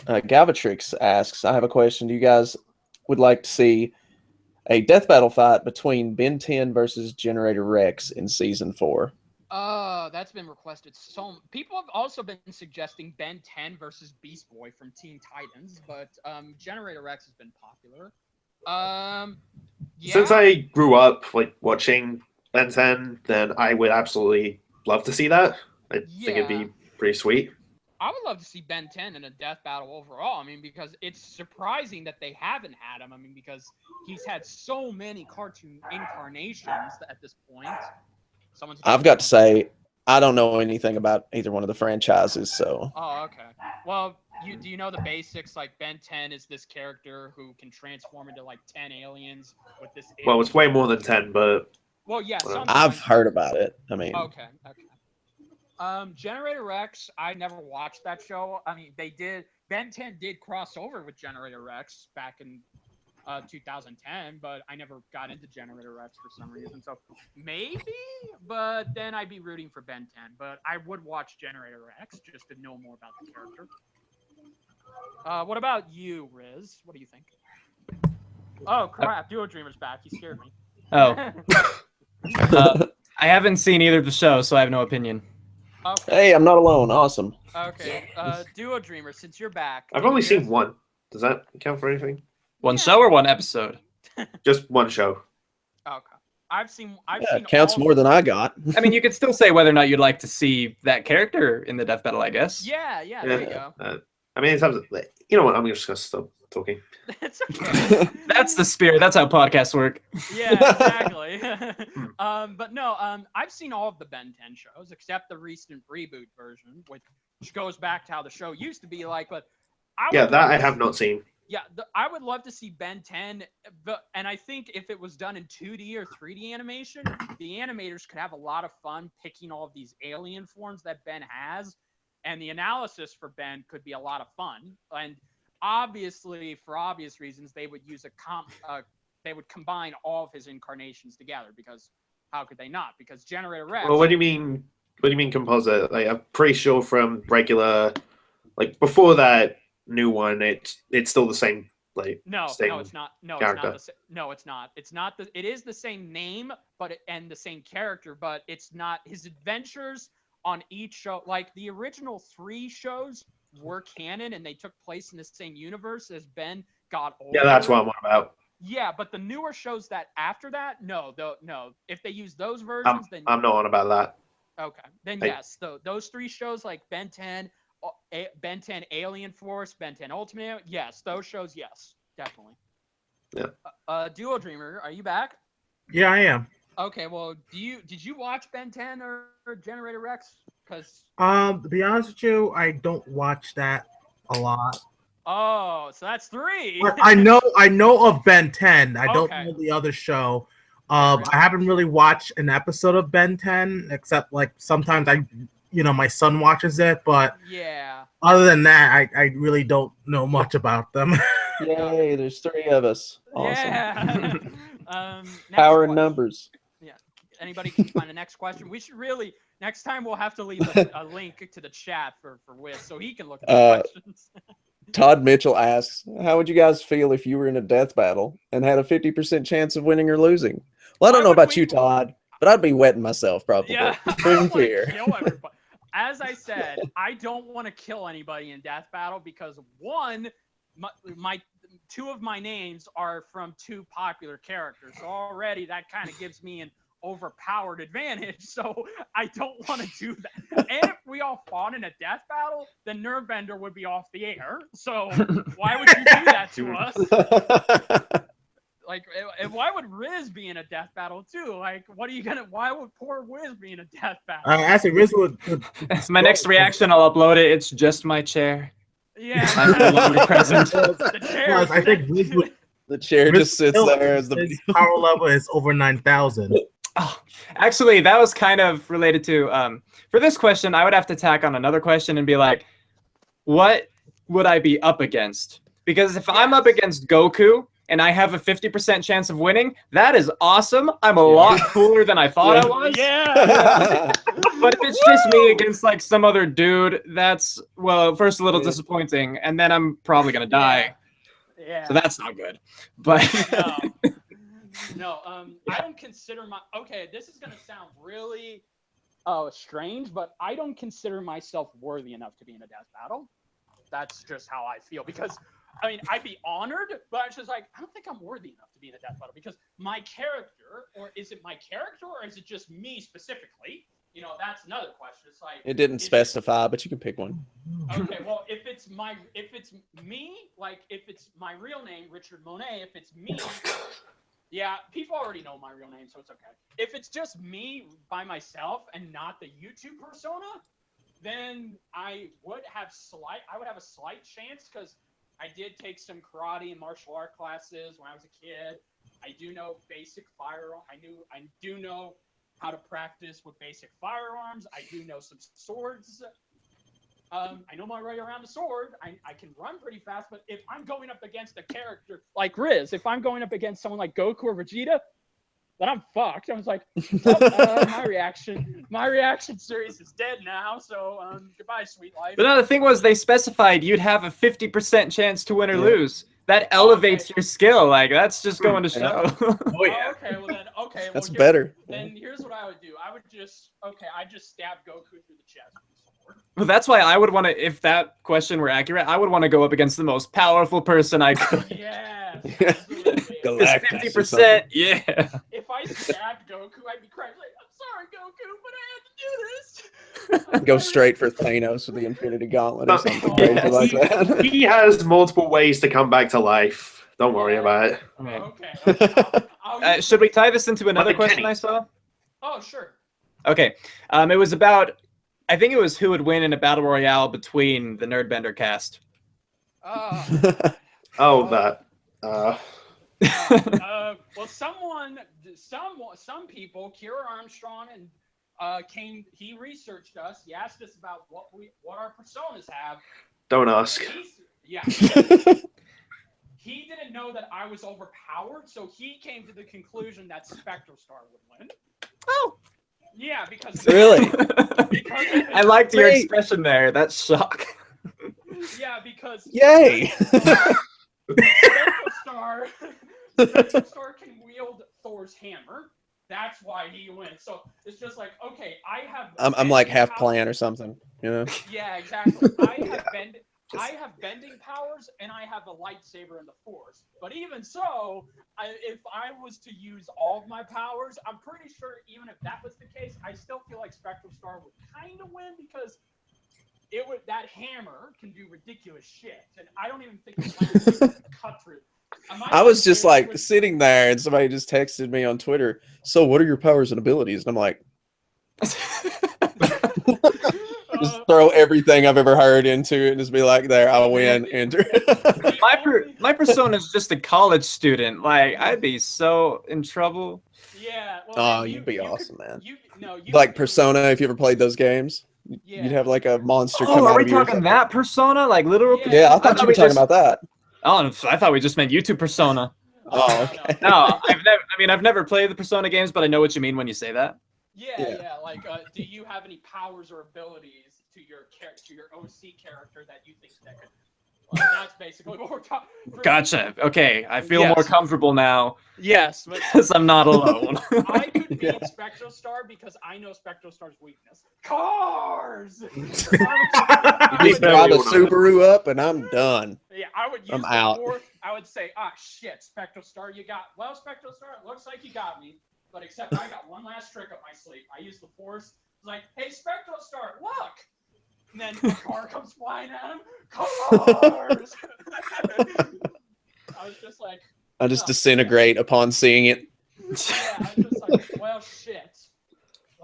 Galvatrix asks, I have a question. Do you guys would like to see a death battle fight between Ben 10 versus Generator Rex in season 4? That's been requested. So people have also been suggesting Ben 10 versus Beast Boy from Teen Titans, but Generator Rex has been popular. Yeah. Since I grew up like watching Ben 10, then I would absolutely love to see that. I think it'd be pretty sweet. I would love to see Ben 10 in a death battle overall. I mean, because it's surprising that they haven't had him. I mean, because he's had so many cartoon incarnations at this point. I've got to say, I don't know anything about either one of the franchises, so. Oh, okay. Well, do you know the basics? Like Ben 10 is this character who can transform into like 10 aliens with this. Well, it's way more than 10, but. Well, yeah. I've heard about it. I mean. Okay. Generator Rex, I never watched that show. I mean, Ben 10 did cross over with Generator Rex back in 2010, but I never got into Generator Rex for some reason. So maybe, but then I'd be rooting for Ben 10. But I would watch Generator Rex just to know more about the character. What about you, Riz? What do you think? Oh, crap. Duo Dreamer's back. He scared me. Oh. I haven't seen either of the shows, so I have no opinion. Okay. Hey, I'm not alone. Awesome. Okay. Duo Dreamer, since you're back. I've only seen one. Does that count for anything? One show or one episode? Just one show. Okay. I've seen it counts more than I got. I mean, you could still say whether or not you'd like to see that character in the death battle, I guess. Yeah, there you go. I mean, in terms of, you know what? I'm just going to stop talking. It's okay. That's the spirit. That's how podcasts work. Yeah, exactly. But no, I've seen all of the Ben 10 shows except the recent reboot version, which goes back to how the show used to be like. But I have not seen. Yeah, I would love to see Ben 10, and I think if it was done in 2D or 3D animation, the animators could have a lot of fun picking all of these alien forms that Ben has, and the analysis for Ben could be a lot of fun. And obviously, for obvious reasons, they would use they would combine all of his incarnations together, because how could they not? Because Generator Rex. Well, what do you mean? What do you mean composite? Like, I'm pretty sure from regular, like before that new one, it's still the same. Like no, it's not. No, character. it's not. No, it's not. It's not. It is the same name, and the same character, but it's not his adventures on each show. Like the original 3 shows were canon, and they took place in the same universe as Ben got older. Yeah, that's what I'm on about. Yeah, but the newer shows that after that, no. If they use those versions, then I'm not on about that. Okay, then yes, those 3 shows like Ben 10, Ben 10 Alien Force, Ben 10 Ultimate, yes, those shows, yes, definitely. Yeah. Duo Dreamer, are you back? Yeah, I am. Okay, well, did you watch Ben 10 or Generator Rex? Because to be honest with you, I don't watch that a lot. Oh, so that's 3. But I know of Ben 10. I don't know the other show. I haven't really watched an episode of Ben 10, except like sometimes my son watches it, but yeah. Other than that, I really don't know much about them. Yay, there's 3 of us. Awesome. Yeah. Power in numbers. Yeah. Anybody can find the next question. We should really next time we'll have to leave a link to the chat for Wiz so he can look at the questions. Todd Mitchell asks, how would you guys feel if you were in a death battle and had a 50% chance of winning or losing? Well, I don't know about you, Todd, but I'd be wetting myself probably. Yeah. In fear. Kill everybody. As I said, I don't want to kill anybody in death battle because one, two of my names are from two popular characters. So already that kind of gives me an overpowered advantage. So I don't want to do that. And if we all fought in a death battle, then Nervebender would be off the air. So why would you do that to us? Like, and why would Riz be in a death battle too? Like, why would poor Riz be in a death battle? Actually, Riz would. That's my next reaction. I'll upload it. It's just my chair. Yeah. I'm no longer present. The chair. I think Riz would. The chair Riz just sits there as the his power level is over 9,000. Oh, actually, that was kind of related to. For this question, I would have to tack on another question and be like, what would I be up against? Because if I'm up against Goku and I have a 50% chance of winning, that is awesome. I'm a lot cooler than I thought I was. Yeah. But if it's just me against like some other dude, that's, well, first a little disappointing, and then I'm probably gonna die. Yeah. So that's not good. But No, I don't consider okay, this is gonna sound really strange, but I don't consider myself worthy enough to be in a death battle. That's just how I feel, because I mean, I'd be honored, but I'm just like, I don't think I'm worthy enough to be in a death battle, because my character, or is it my character, or is it just me specifically? You know, that's another question. It's like, It didn't specify, but you can pick one. okay, well, if it's me, like if it's my real name, Richard Monet, if it's me, yeah, people already know my real name, so it's okay. If it's just me by myself and not the YouTube persona, then I would have a slight chance, because I did take some karate and martial art classes when I was a kid. I do know basic firearm. I do know how to practice with basic firearms. I do know some swords. I know my way around the sword. I can run pretty fast, but if I'm going up against a character like Riz, if I'm going up against someone like Goku or Vegeta, then I'm fucked. I was like, my reaction series is dead now, so goodbye, sweet life. no, the thing was, they specified you'd have a 50% chance to win or lose. That elevates your skill. Like, that's just going to show. Oh yeah. Okay, well then, okay. That's well, better. Then here's what I would do. I would just stab Goku through the chest with the sword. Well, that's why I would want to, if that question were accurate, I would want to go up against the most powerful person I could. Yeah. Absolutely. Galactus 50%, yeah. If I stabbed Goku, I'd be crying like, I'm sorry, Goku, but I had to do this. Go straight for Thanos with the Infinity Gauntlet or something Yeah, crazy like that. He has multiple ways to come back to life. Don't worry about it. Okay. I'll Should we tie this into another Like question Kenny. I saw? Oh, sure. Okay. It was about, I think it was who would win in a battle royale between the Nerdbender cast. Oh, that. Well, some people, Kira Armstrong, and he researched us. He asked us about what our personas have. Don't ask. He didn't know that I was overpowered, so he came to the conclusion that Spectralstar would win. Oh. Yeah, because Really? I liked your expression there. That's shock. Yeah, because Yay! Spectralstar can wield Thor's hammer. That's why he wins. So it's just like, okay, I'm like half plant or something. You know? Yeah, exactly. I have bending powers, and I have a lightsaber in the Force. But even so, if I was to use all of my powers, I'm pretty sure even if that was the case, I still feel like Spectralstar would kind of win, because that hammer can do ridiculous shit, and I don't even think the lightsaber can cut through. I was just like sitting there, and somebody just texted me on Twitter, so what are your powers and abilities? And I'm like, just throw everything I've ever heard into it and just be like, there, I'll win, enter. My persona is just a college student. Like, I'd be so in trouble. Yeah. Well, Oh, you'd be awesome, man. You Like Persona, if you ever played those games, you'd have like a monster come Oh, out are we of your... talking that persona? Like literal? Yeah. Yeah, I thought you were talking about that. Oh, I thought we just meant YouTube persona. Oh, okay. No, I've never played the Persona games, but I know what you mean when you say that. Yeah. Like, do you have any powers or abilities to your OC character that you think that could But that's basically what we're talking. Gotcha. Okay, I feel more Yes. comfortable now Yes, but because I'm not alone. I could beat Spectralstar because I know Spectralstar's weakness. Cars! Just I drive would, a Subaru up and I'm done. yeah, I would use I'm the out. fourth. I would say, shit, Spectralstar, you got. Well, Spectralstar, it looks like you got me. But except I got one last trick up my sleeve. I used the force. It's like, hey, Spectralstar, look! And then a car comes flying at him. Cars! I was just like, I just oh, disintegrate upon seeing it. yeah, I was just like, well, shit.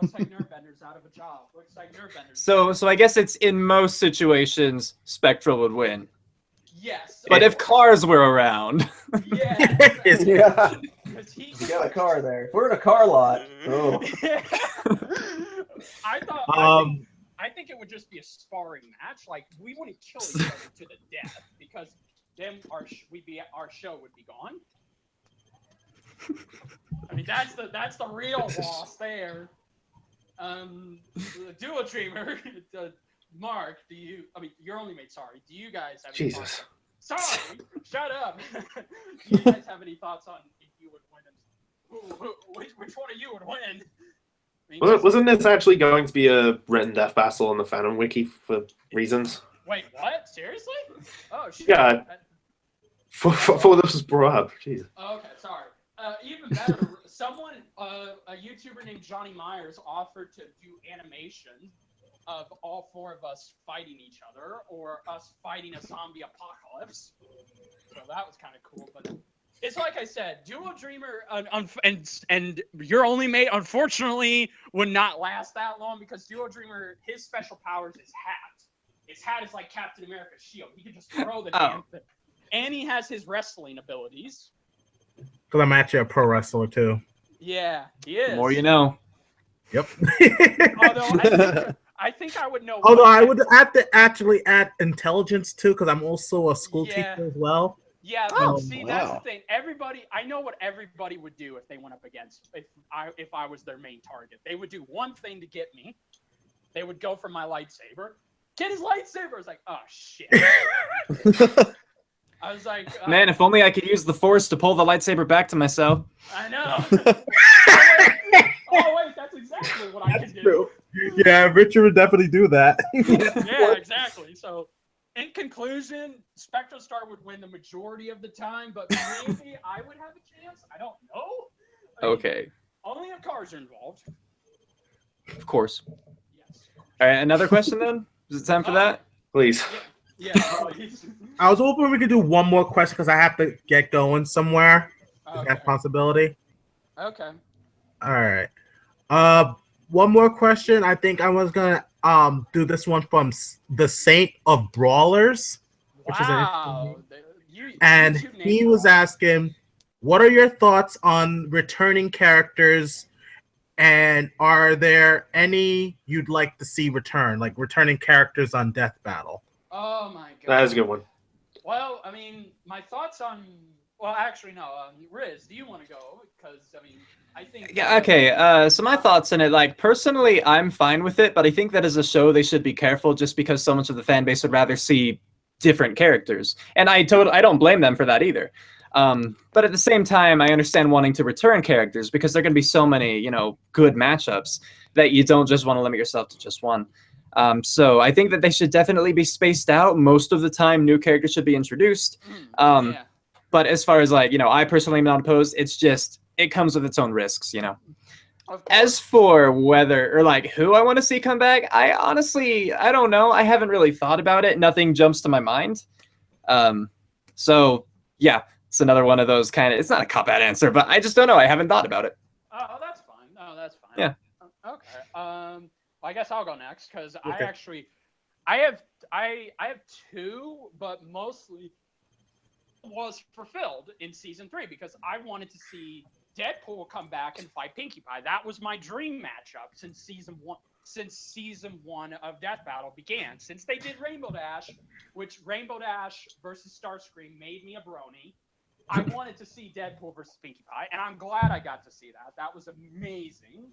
Looks like Nervebender's out of a job. Looks like Nervebender's. So I guess it's in most situations Spectral would win. Yes. But if cars were around, Yeah. Yeah. Because he You got a car there. We're in a car lot. Oh. I thought. I think it would just be a sparring match. Like we wouldn't kill each other to the death because then our show would be gone. I mean that's the real loss there. The Duo Dreamer, Mark. You're only made sorry. Do you guys have any thoughts? Sorry, shut up. Do you guys have any thoughts on if you would win? Which one of you would win? Wasn't this actually going to be a written death battle on the Phantom Wiki for reasons? Wait, what? Seriously? Oh shit. Yeah. For this was brought up. Jeez. Okay, sorry. Even better, someone, a YouTuber named Johnny Myers, offered to do animations of all four of us fighting each other, or us fighting a zombie apocalypse. So that was kind of cool. But it's like I said, Duo Dreamer and Your Only Mate, unfortunately, would not last that long because Duo Dreamer, his special powers is hat. His hat is like Captain America's shield. He can just throw the damn thing. And he has his wrestling abilities. Because I'm actually a pro wrestler too. Yeah, he is. the more you know. Yep. Although I think I would know. Although I would have to actually add intelligence too, because I'm also a school teacher as well. Yeah, see, that's the thing. I know what everybody would do if they went up against if I was their main target. They would do one thing to get me. They would go for my lightsaber. Get his lightsaber. I was like, oh shit. I was like, Man, if only I could use the force to pull the lightsaber back to myself. I know. Oh wait, that's exactly what I can do. True. Yeah, Richard would definitely do that. Yeah, exactly. So, in conclusion, Spectralstar would win the majority of the time, but maybe I would have a chance. I don't know. I mean, Okay, only if cars are involved. of course. Yes. All right, another question then? Is it time for that? Please. Yeah, please. I was hoping we could do one more question because I have to get going somewhere. Is that a possibility? Okay. All right. One more question. I think I was gonna do this one from the Saint of Brawlers, which is Wow. and he was asking, what are your thoughts on returning characters, and are there any you'd like to see return, like returning characters on Death Battle? Oh my god. That is a good one. Well, I mean, my thoughts on. Well, actually, no. Riz, do you want to go? Because I mean, I think. Yeah. Okay. So my thoughts on it, like personally, I'm fine with it, but I think that as a show, they should be careful, just because so much of the fan base would rather see different characters, and I don't blame them for that either. But at the same time, I understand wanting to return characters because there are going to be so many, good matchups that you don't just want to limit yourself to just one. So I think that they should definitely be spaced out. Most of the time, new characters should be introduced. Yeah. But as far as I personally am not opposed. It's just, it comes with its own risks, As for whether or who I want to see come back, I honestly, I don't know. I haven't really thought about it. Nothing jumps to my mind. So yeah, it's another one of those it's not a cop-out answer, but I just don't know. I haven't thought about it. Oh, that's fine. Oh, that's fine. Yeah. Okay. I guess I'll go next because Okay. I have two, but mostly was fulfilled in season 3 because I wanted to see Deadpool come back and fight Pinkie Pie. That was my dream matchup since season 1 of Death Battle began. Since they did Rainbow Dash, which Rainbow Dash versus Starscream made me a brony. I wanted to see Deadpool versus Pinkie Pie, and I'm glad I got to see that. That was amazing.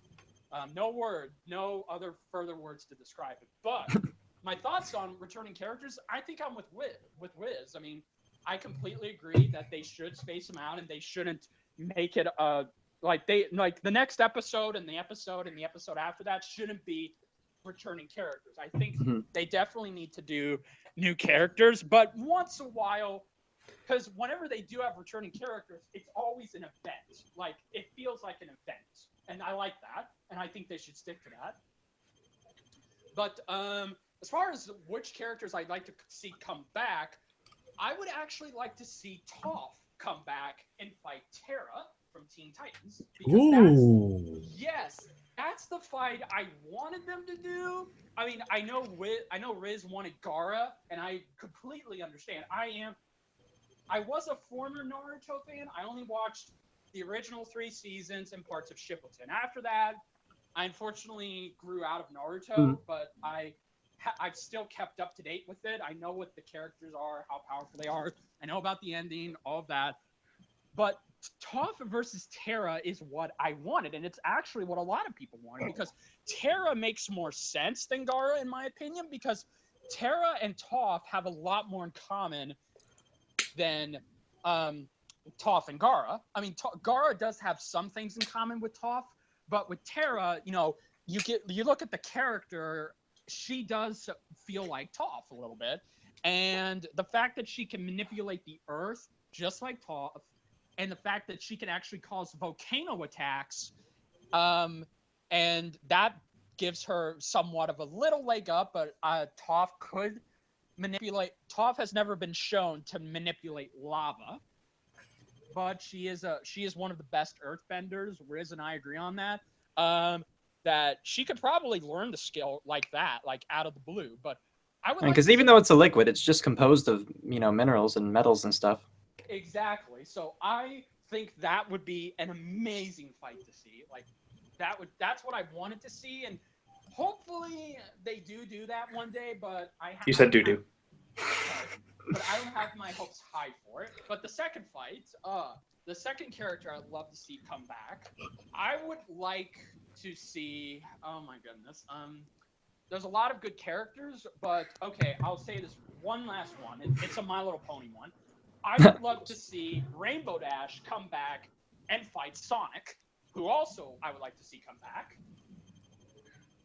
No other further words to describe it. But my thoughts on returning characters, I think I'm with Wiz. I mean, I completely agree that they should space them out and they shouldn't make it like the next episode and the episode and the episode after that shouldn't be returning characters. I think they definitely need to do new characters, but once a while, because whenever they do have returning characters, it's always an event. Like, it feels like an event, and I like that, and I think they should stick to that. But as far as which characters I'd like to see come back, I would actually like to see Toph come back and fight Terra from Teen Titans. Ooh. That's the fight I wanted them to do. I mean, I know Riz wanted Gaara, and I completely understand. I was a former Naruto fan. I only watched the original 3 seasons and parts of Shippuden. After that, I unfortunately grew out of Naruto, but I've still kept up to date with it. I know what the characters are, how powerful they are. I know about the ending, all of that. But Toph versus Terra is what I wanted, and it's actually what a lot of people wanted, because Terra makes more sense than Gaara, in my opinion, because Terra and Toph have a lot more in common than Toph and Gaara. I mean, Gaara does have some things in common with Toph, but with Terra, you look at the character, she does feel like Toph a little bit, and the fact that she can manipulate the earth just like Toph, and the fact that she can actually cause volcano attacks, and that gives her somewhat of a little leg up, but Toph could manipulate. Toph has never been shown to manipulate lava, but she is one of the best earthbenders. Riz and I agree on that. That she could probably learn the skill like that, like out of the blue. But I would, because even though it's a liquid, it's just composed of minerals and metals and stuff. Exactly. So I think that would be an amazing fight to see. Like, that's what I wanted to see, and hopefully they do that one day. But you said do. But I don't have my hopes high for it. But the second fight, the second character I'd love to see come back, I would like to see. Oh my goodness. There's a lot of good characters, but okay, I'll say this one last one. It's a My Little Pony one. I would love to see Rainbow Dash come back and fight Sonic, who also I would like to see come back.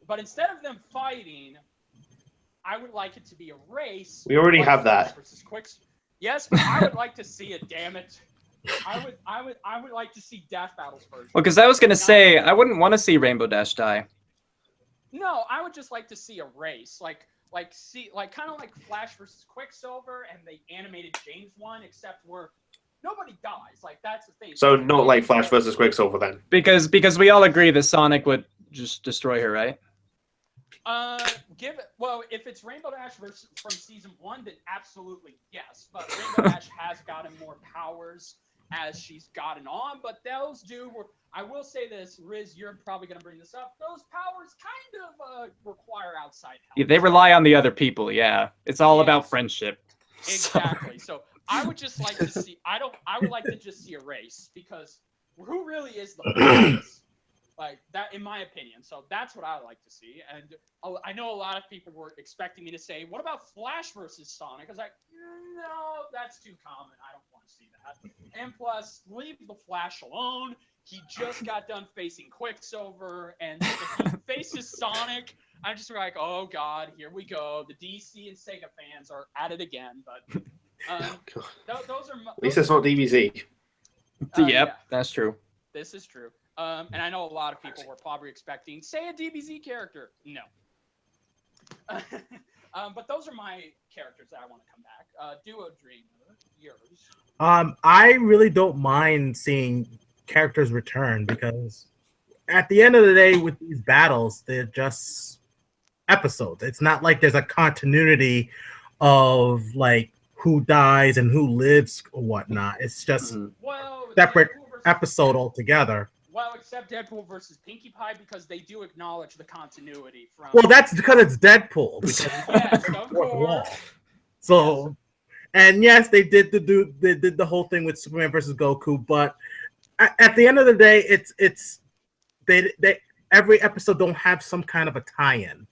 But instead of them fighting, I would like it to be a race. We already have that. Yes, but I would like to see it. Damn it! I would like to see Death Battles first. Well, because I was gonna say I wouldn't want to see Rainbow Dash die. No, I would just like to see a race, kind of like Flash versus Quicksilver and the animated James one, except where nobody dies. Like, that's the thing. So not like Flash versus Quicksilver then. Because we all agree that Sonic would just destroy her, right? If it's Rainbow Dash from season 1, then absolutely yes. But Rainbow Dash has gotten more powers as she's gotten on, but those I will say this, Riz, you're probably going to bring this up. Those powers kind of require outside help. Yeah, they rely on the other people. Yeah, it's all about friendship. Exactly. So I would just like to see. I would like to just see a race, because who really is the boss? Like that, in my opinion. So that's what I would like to see. And I know a lot of people were expecting me to say, "What about Flash versus Sonic?" I was like, "No, that's too common. I don't want to see that." And plus, leave the Flash alone. He just got done facing Quicksilver, and if he faces Sonic, I'm just like, oh god, here we go. The DC and Sega fans are at it again. But those are. At least it's not DBZ. Yep, yeah. That's true. This is true. And I know a lot of people were probably expecting, say, a DBZ character. No. But those are my characters that I want to come back. Duo Dreamer, yours. I really don't mind seeing characters return, because at the end of the day, with these battles, they're just episodes. It's not like there's a continuity of like who dies and who lives or whatnot. It's just separate episode altogether. Well, except Deadpool versus Pinkie Pie, because they do acknowledge the continuity from. Well, that's because it's Deadpool. Because yes, of course. So, yes. And yes, they did the whole thing with Superman versus Goku, but at the end of the day, it's they every episode don't have some kind of a tie-in.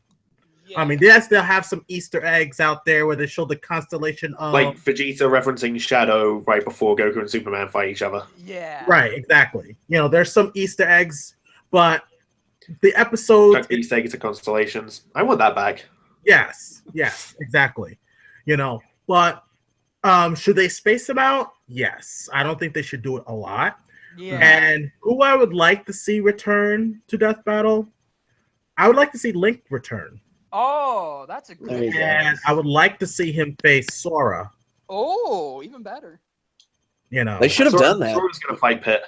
Yeah. I mean, yes, they'll have some Easter eggs out there where they show the constellation of Like Vegeta referencing Shadow right before Goku and Superman fight each other. Yeah. right, exactly. There's some Easter eggs, but the episode, Chuck Easter eggs to constellations. I want that back. yes, exactly. But should they space them out? Yes, I don't think they should do it a lot. Yeah. And who I would like to see return to Death Battle, I would like to see Link return. Oh, that's a There good you go. And I would like to see him face Sora. Oh, even better. They should have done that Sora's going to fight Pit.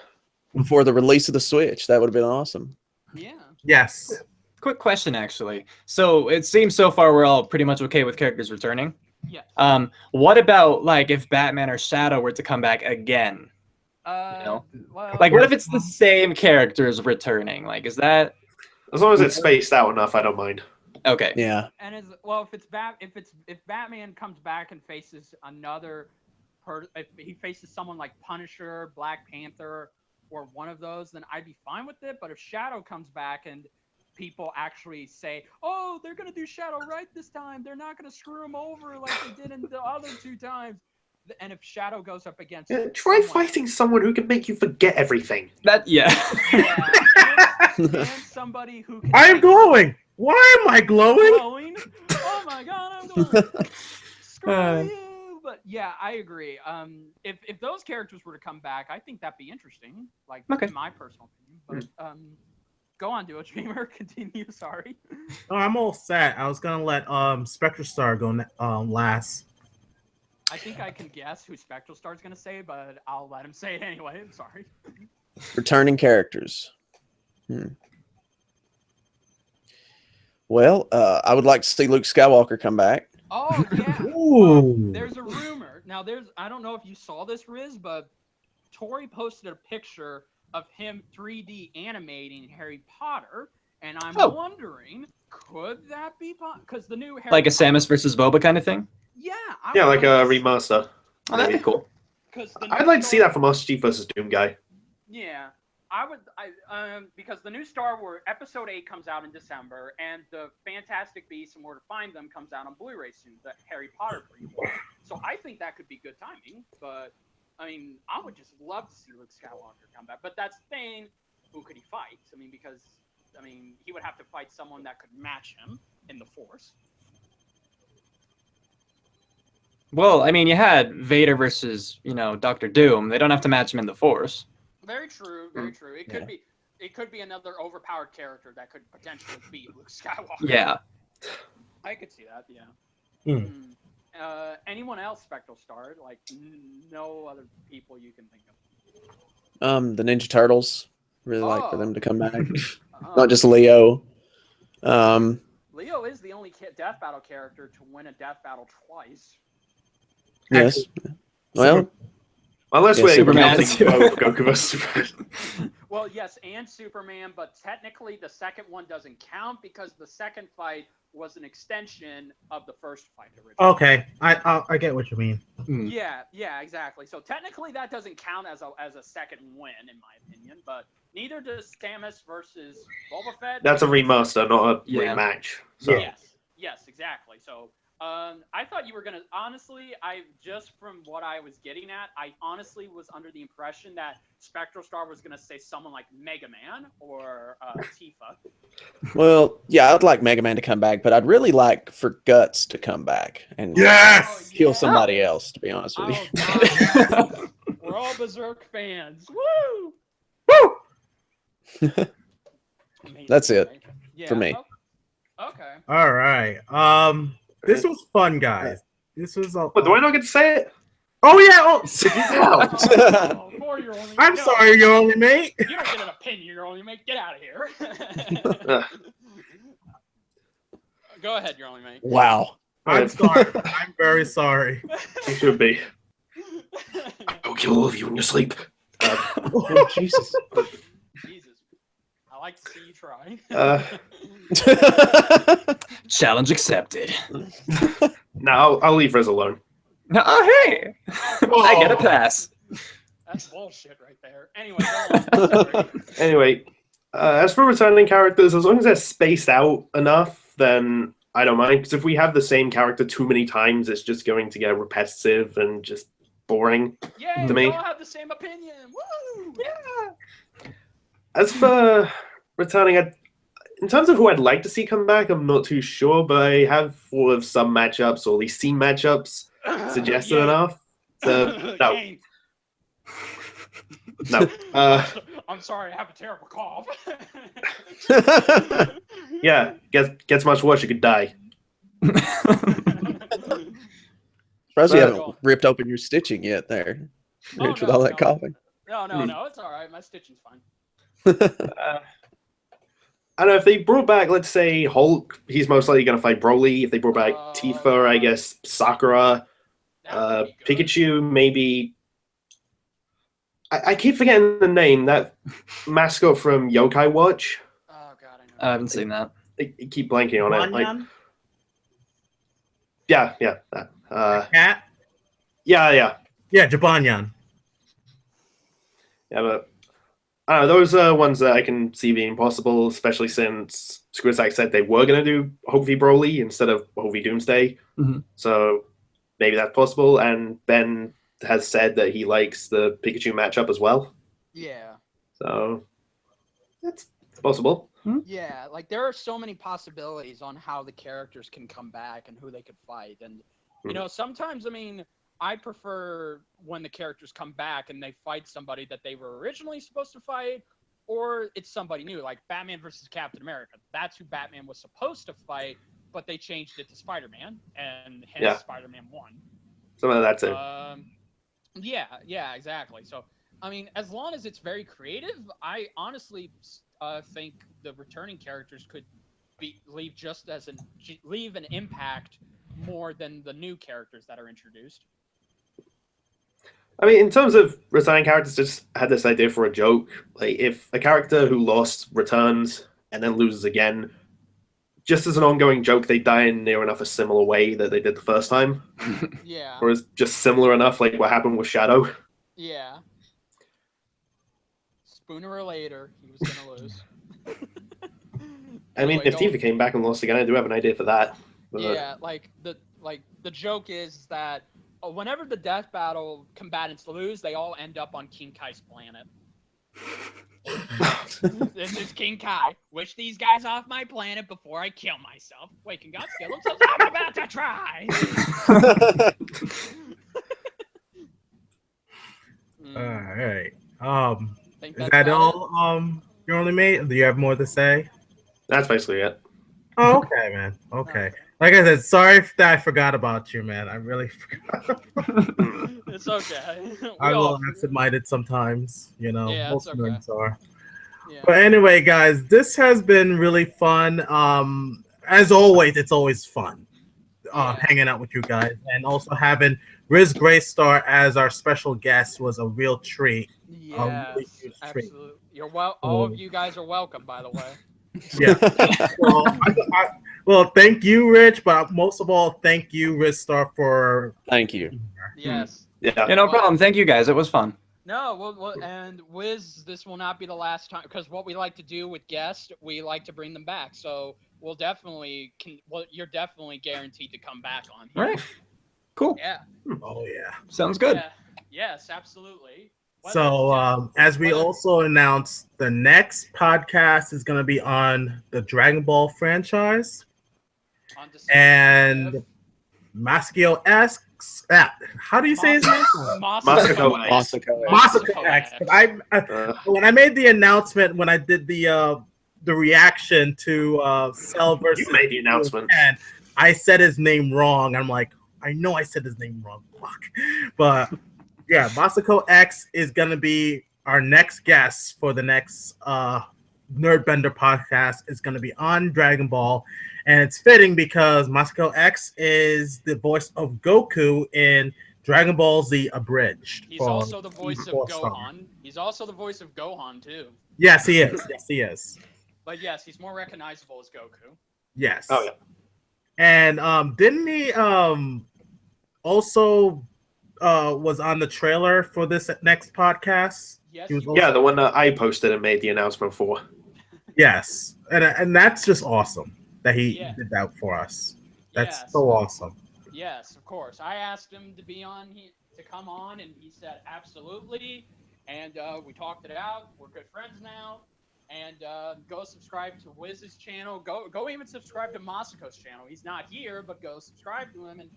before the release of the Switch. That would have been awesome. Yeah. Yes. Quick question, actually. So it seems so far we're all pretty much okay with characters returning. Yeah. What about like if Batman or Shadow were to come back again? Well, Like, what if it's the same characters returning? Like, is that As long as it's spaced out enough, I don't mind. okay? Yeah. And if Batman comes back and faces another if he faces someone like Punisher, Black Panther, or one of those, then I'd be fine with it. But if Shadow comes back and people actually say, "Oh, they're gonna do Shadow right this time. They're not gonna screw him over like they did in the other 2 times." And if Shadow goes up against Try someone- fighting someone who can make you forget everything. yeah, and somebody who can I am glowing. Why am I glowing? glowing. Oh my god, I'm glowing. Screw you. But yeah, I agree. If those characters were to come back, I think that'd be interesting. Like Okay. in my personal opinion. But go on, Duo Dreamer. Continue. Sorry. Oh, I'm all set. I was gonna let Spectralstar go last. I think I can guess who Spectralstar's gonna say, but I'll let him say it anyway. I'm sorry. Returning characters. Well, I would like to see Luke Skywalker come back. Oh yeah. Ooh. There's a rumor. Now I don't know if you saw this, Riz, but Tori posted a picture of him 3D animating Harry Potter, and I'm wondering, could that be because the new Harry Like a Potter- Samus versus Boba kind of thing? Yeah. Yeah, like a remaster. Oh, that'd be cool. I'd like to see that from Master Chief versus Doom guy. Yeah, I would. Because the new Star Wars Episode 8 comes out in December, and the Fantastic Beasts and Where to Find Them comes out on Blu-ray soon. The Harry Potter prequel. So I think that could be good timing. But I mean, I would just love to see Luke Skywalker come back. But that's the thing. Who could he fight? I mean, because he would have to fight someone that could match him in the Force. Well, I mean, you had Vader versus, Doctor Doom. They don't have to match him in the Force. Very true. Very true. It could be. It could be another overpowered character that could potentially beat Luke Skywalker. Yeah. I could see that. Yeah. Hmm. Anyone else Spectralstar? Like no other people you can think of. The Ninja Turtles. Really like for them to come back. Oh. Not just Leo. Leo is the only Death Battle character to win a Death Battle twice. Yes. Well, Unless Yeah, we're Superman counting too. both Goku versus Superman. Well, yes, and Superman, but technically the second one doesn't count because the second fight was an extension of the first fight originally. Okay, I get what you mean. Yeah, exactly. So technically that doesn't count as a second win in my opinion, but neither does Samus versus Boba Fett. That's a remaster, not a Yeah. rematch. So. Yes, exactly. So I thought you were gonna honestly. From what I was getting at, I honestly was under the impression that Spectralstar was gonna say someone like Mega Man or Tifa. well, yeah, I'd like Mega Man to come back, but I'd really like for Guts to come back and Yes. kill somebody else. To be honest with you. Oh, God. We're all Berserk fans. Woo! Woo! Amazing, That's it right? Yeah. for me. Okay. All right. This was fun, guys. This was a. What, do I not get to say it? Oh yeah. Oh, Oh, poor your only I'm no, sorry, your only mate. You don't get an opinion, your only mate. Get out of here. Go ahead, your only mate. Wow. I'm sorry. I'm very sorry. You should be. I'll kill all of you in your sleep. Oh, Jesus. Jesus. I like to see you try. Challenge accepted. No, I'll leave Riz alone. Oh, hey! I get a pass. That's bullshit right there. Anyway, go on. Sorry. Anyway, as for returning characters, as long as they're spaced out enough, then I don't mind, because if we have the same character too many times, it's just going to get repetitive and just boring. Yay, To we me. all have the same opinion. Woo! Yeah. As for returning, in terms of who I'd like to see come back, I'm not too sure, but I have thought of some matchups, or at least seen matchups suggested Yay. enough. So, no. Yay. No. I'm sorry, I have a terrible cough. Yeah, gets much worse, you could die. Surprised you But- haven't ripped open your stitching yet there. Oh, Rich, with no, all that no. coughing. No, it's all right. My stitching's fine. I don't know, if they brought back, let's say, Hulk, he's most likely going to fight Broly. If they brought back Tifa, I guess Sakura, That would be good. Pikachu, maybe. I keep forgetting the name, that mascot from Yokai Watch. Oh god, I know. I haven't seen that. I keep blanking on it. Like, Wanyan? yeah, that. Cat? Yeah. Yeah, Jabanyan. Yeah, but I don't know, those are ones that I can see being possible, especially since Squidsack said they were going to do Hulk v Broly instead of Hulk v Doomsday. Mhm. So maybe that's possible. And Ben has said that he likes the Pikachu matchup as well. Yeah. So it's possible. Yeah, like there are so many possibilities on how the characters can come back and who they could fight. And you know, sometimes I prefer when the characters come back and they fight somebody that they were originally supposed to fight, or it's somebody new, like Batman versus Captain America. That's who Batman was supposed to fight, but they changed it to Spider-Man, and hence Spider-Man won. Some of that too. Yeah, exactly. So, as long as it's very creative, I honestly think the returning characters could leave an impact more than the new characters that are introduced. In terms of returning characters, just had this idea for a joke. Like, if a character who lost returns and then loses again, just as an ongoing joke, they die in near enough a similar way that they did the first time. Yeah. Or is just similar enough, like what happened with Shadow. Yeah. Spooner or later, he was gonna lose. Anyway, if Tifa came back and lost again, I do have an idea for that. But, yeah, the joke is that whenever the death battle combatants lose, they all end up on King Kai's planet. This is King Kai. Wish these guys off my planet before I kill myself. Wait, can God kill himself? I'm about to try. All right. Think Is that's that about all? Your only mate? Do you have more to say? that's basically it. Oh, okay, man. Okay. Like I said, sorry that I forgot about you, man. I really forgot. it? It's okay. I'm a little absent-minded sometimes, Yeah, most it's okay. nerds are. Yeah. But anyway, guys, this has been really fun. As always, it's always fun hanging out with you guys, and also having Ris Grestar as our special guest was a real treat. Yes, really huge treat. absolutely. All of you guys are welcome, by the way. Yeah. Well, thank you, Rich, but most of all, thank you, Ristar, for. Thank you. Yes. Yeah. Yeah, no problem. Thank you guys. It was fun. No, well, and Wiz, this will not be the last time, because what we like to do with guests, we like to bring them back. So you're definitely guaranteed to come back on here. All right. Cool. Yeah. Oh yeah. Sounds good. Yeah. Yes, absolutely. So, as we also announced, the next podcast is going to be on the Dragon Ball franchise, On December and 5th. Masakio asks, how do you say his name? Masako X. Masako X. When I made the announcement, when I did the reaction to Cell versus You made the announcement. and I said his name wrong. I'm like, I know I said his name wrong. Fuck. But yeah, Masako X is gonna be our next guest for the next Nerdbender podcast. Is gonna be on Dragon Ball, and it's fitting because Masako X is the voice of Goku in Dragon Ball Z Abridged. He's for also the voice of Fourth Star. Gohan. He's also the voice of Gohan, too. Yes, he is. Yes, he is. But yes, he's more recognizable as Goku. Yes. Oh, yeah. And didn't he also was on the trailer for this next podcast? Yes, He was he Yeah, the one that I posted and made the announcement for. Yes, and that's just awesome. that he Yeah. did that for us. That's Yes. so awesome. Yes, of course. I asked him to be on, to come on, and he said absolutely. And we talked it out. We're good friends now. And go subscribe to Wiz's channel. Go even subscribe to Masako's channel. He's not here, but go subscribe to him and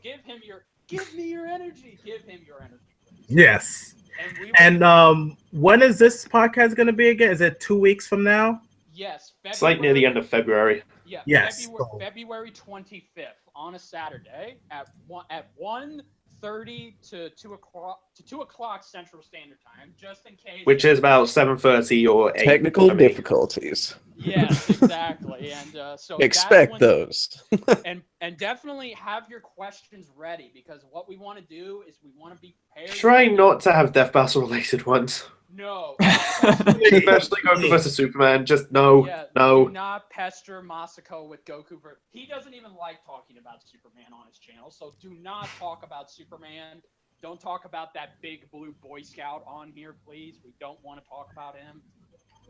give me your energy. Give him your energy, please. Yes. And we will, And when is this podcast going to be again? Is it 2 weeks from now? yes, It's like near the end of February. Yeah, Yes. February 25th on a Saturday at 1:30 to 2 o'clock Central Standard Time, just in case. Which is about 7:30 or 8. Technical for me. difficulties. Yes, exactly, and so Expect those. and definitely have your questions ready, because what we want to do is we want to be prepared. Try not to have Death Battle related ones. No. Especially Goku versus Superman. Just no. Do not pester Masako with Goku. He doesn't even like talking about Superman on his channel, so do not talk about Superman. Don't talk about that big blue Boy Scout on here, please. We don't want to talk about him.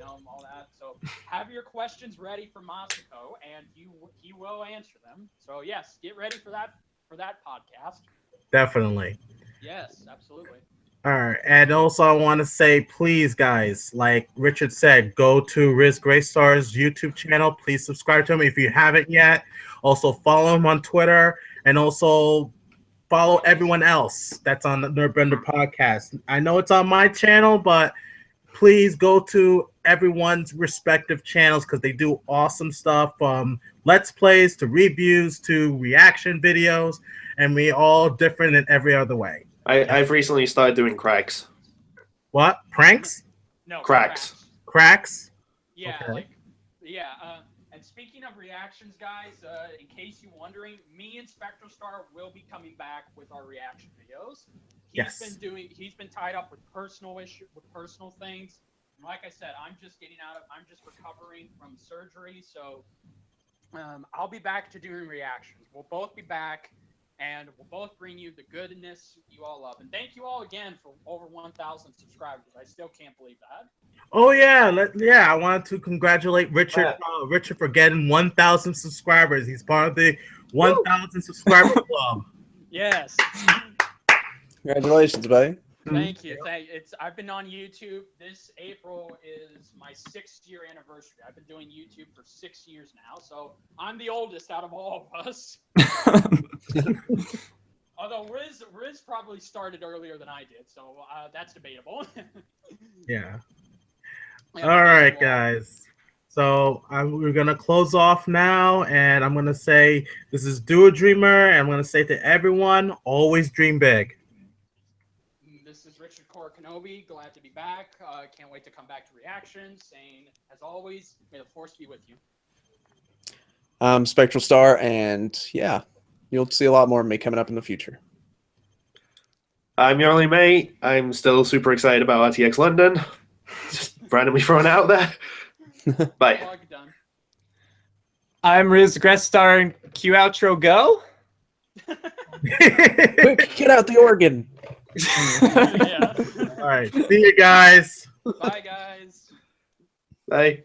All that. So have your questions ready for Masako, and he will answer them. So yes, get ready for that podcast. Definitely. Yes, absolutely. All right. And also, I want to say, please, guys, like Richard said, go to Ris Grestar's YouTube channel. Please subscribe to him if you haven't yet. Also, follow him on Twitter, and also follow everyone else that's on the Nerdbender podcast. I know it's on my channel, but please go to everyone's respective channels because they do awesome stuff, from Let's Plays to reviews to reaction videos, and we all different in every other way. I've recently started doing cracks. What? Pranks? No, Cracks. Cracks? Yeah, Okay. and speaking of reactions, guys, in case you're wondering, me and Spectralstar will be coming back with our reaction videos. He's been tied up with personal things. And like I said, I'm just recovering from surgery, so I'll be back to doing reactions. We'll both be back, and we'll both bring you the goodness you all love. And thank you all again for over 1,000 subscribers. I still can't believe that. Oh yeah, I wanted to congratulate Richard. Richard for getting 1,000 subscribers. He's part of the 1,000 subscriber club. Yes. Congratulations, buddy. Thank you. I've been on YouTube. This April is my 6th-year anniversary. I've been doing YouTube for 6 years now, so I'm the oldest out of all of us. Although Riz probably started earlier than I did, so that's debatable. Yeah. All right, guys. So we're gonna close off now, and I'm gonna say this is Do a Dreamer, and I'm gonna say to everyone, always dream big. This is Richard Korra Kenobi. Glad to be back. Can't wait to come back to reactions. Saying, as always, may the force be with you. I'm Spectralstar, and yeah, you'll see a lot more of me coming up in the future. I'm your only mate. I'm still super excited about RTX London. Just randomly thrown out there. Bye. Plug done. I'm Ris Grestar. Cue outro, go. Quick, get out the organ. Yeah. All right. See you guys. Bye, guys. Bye.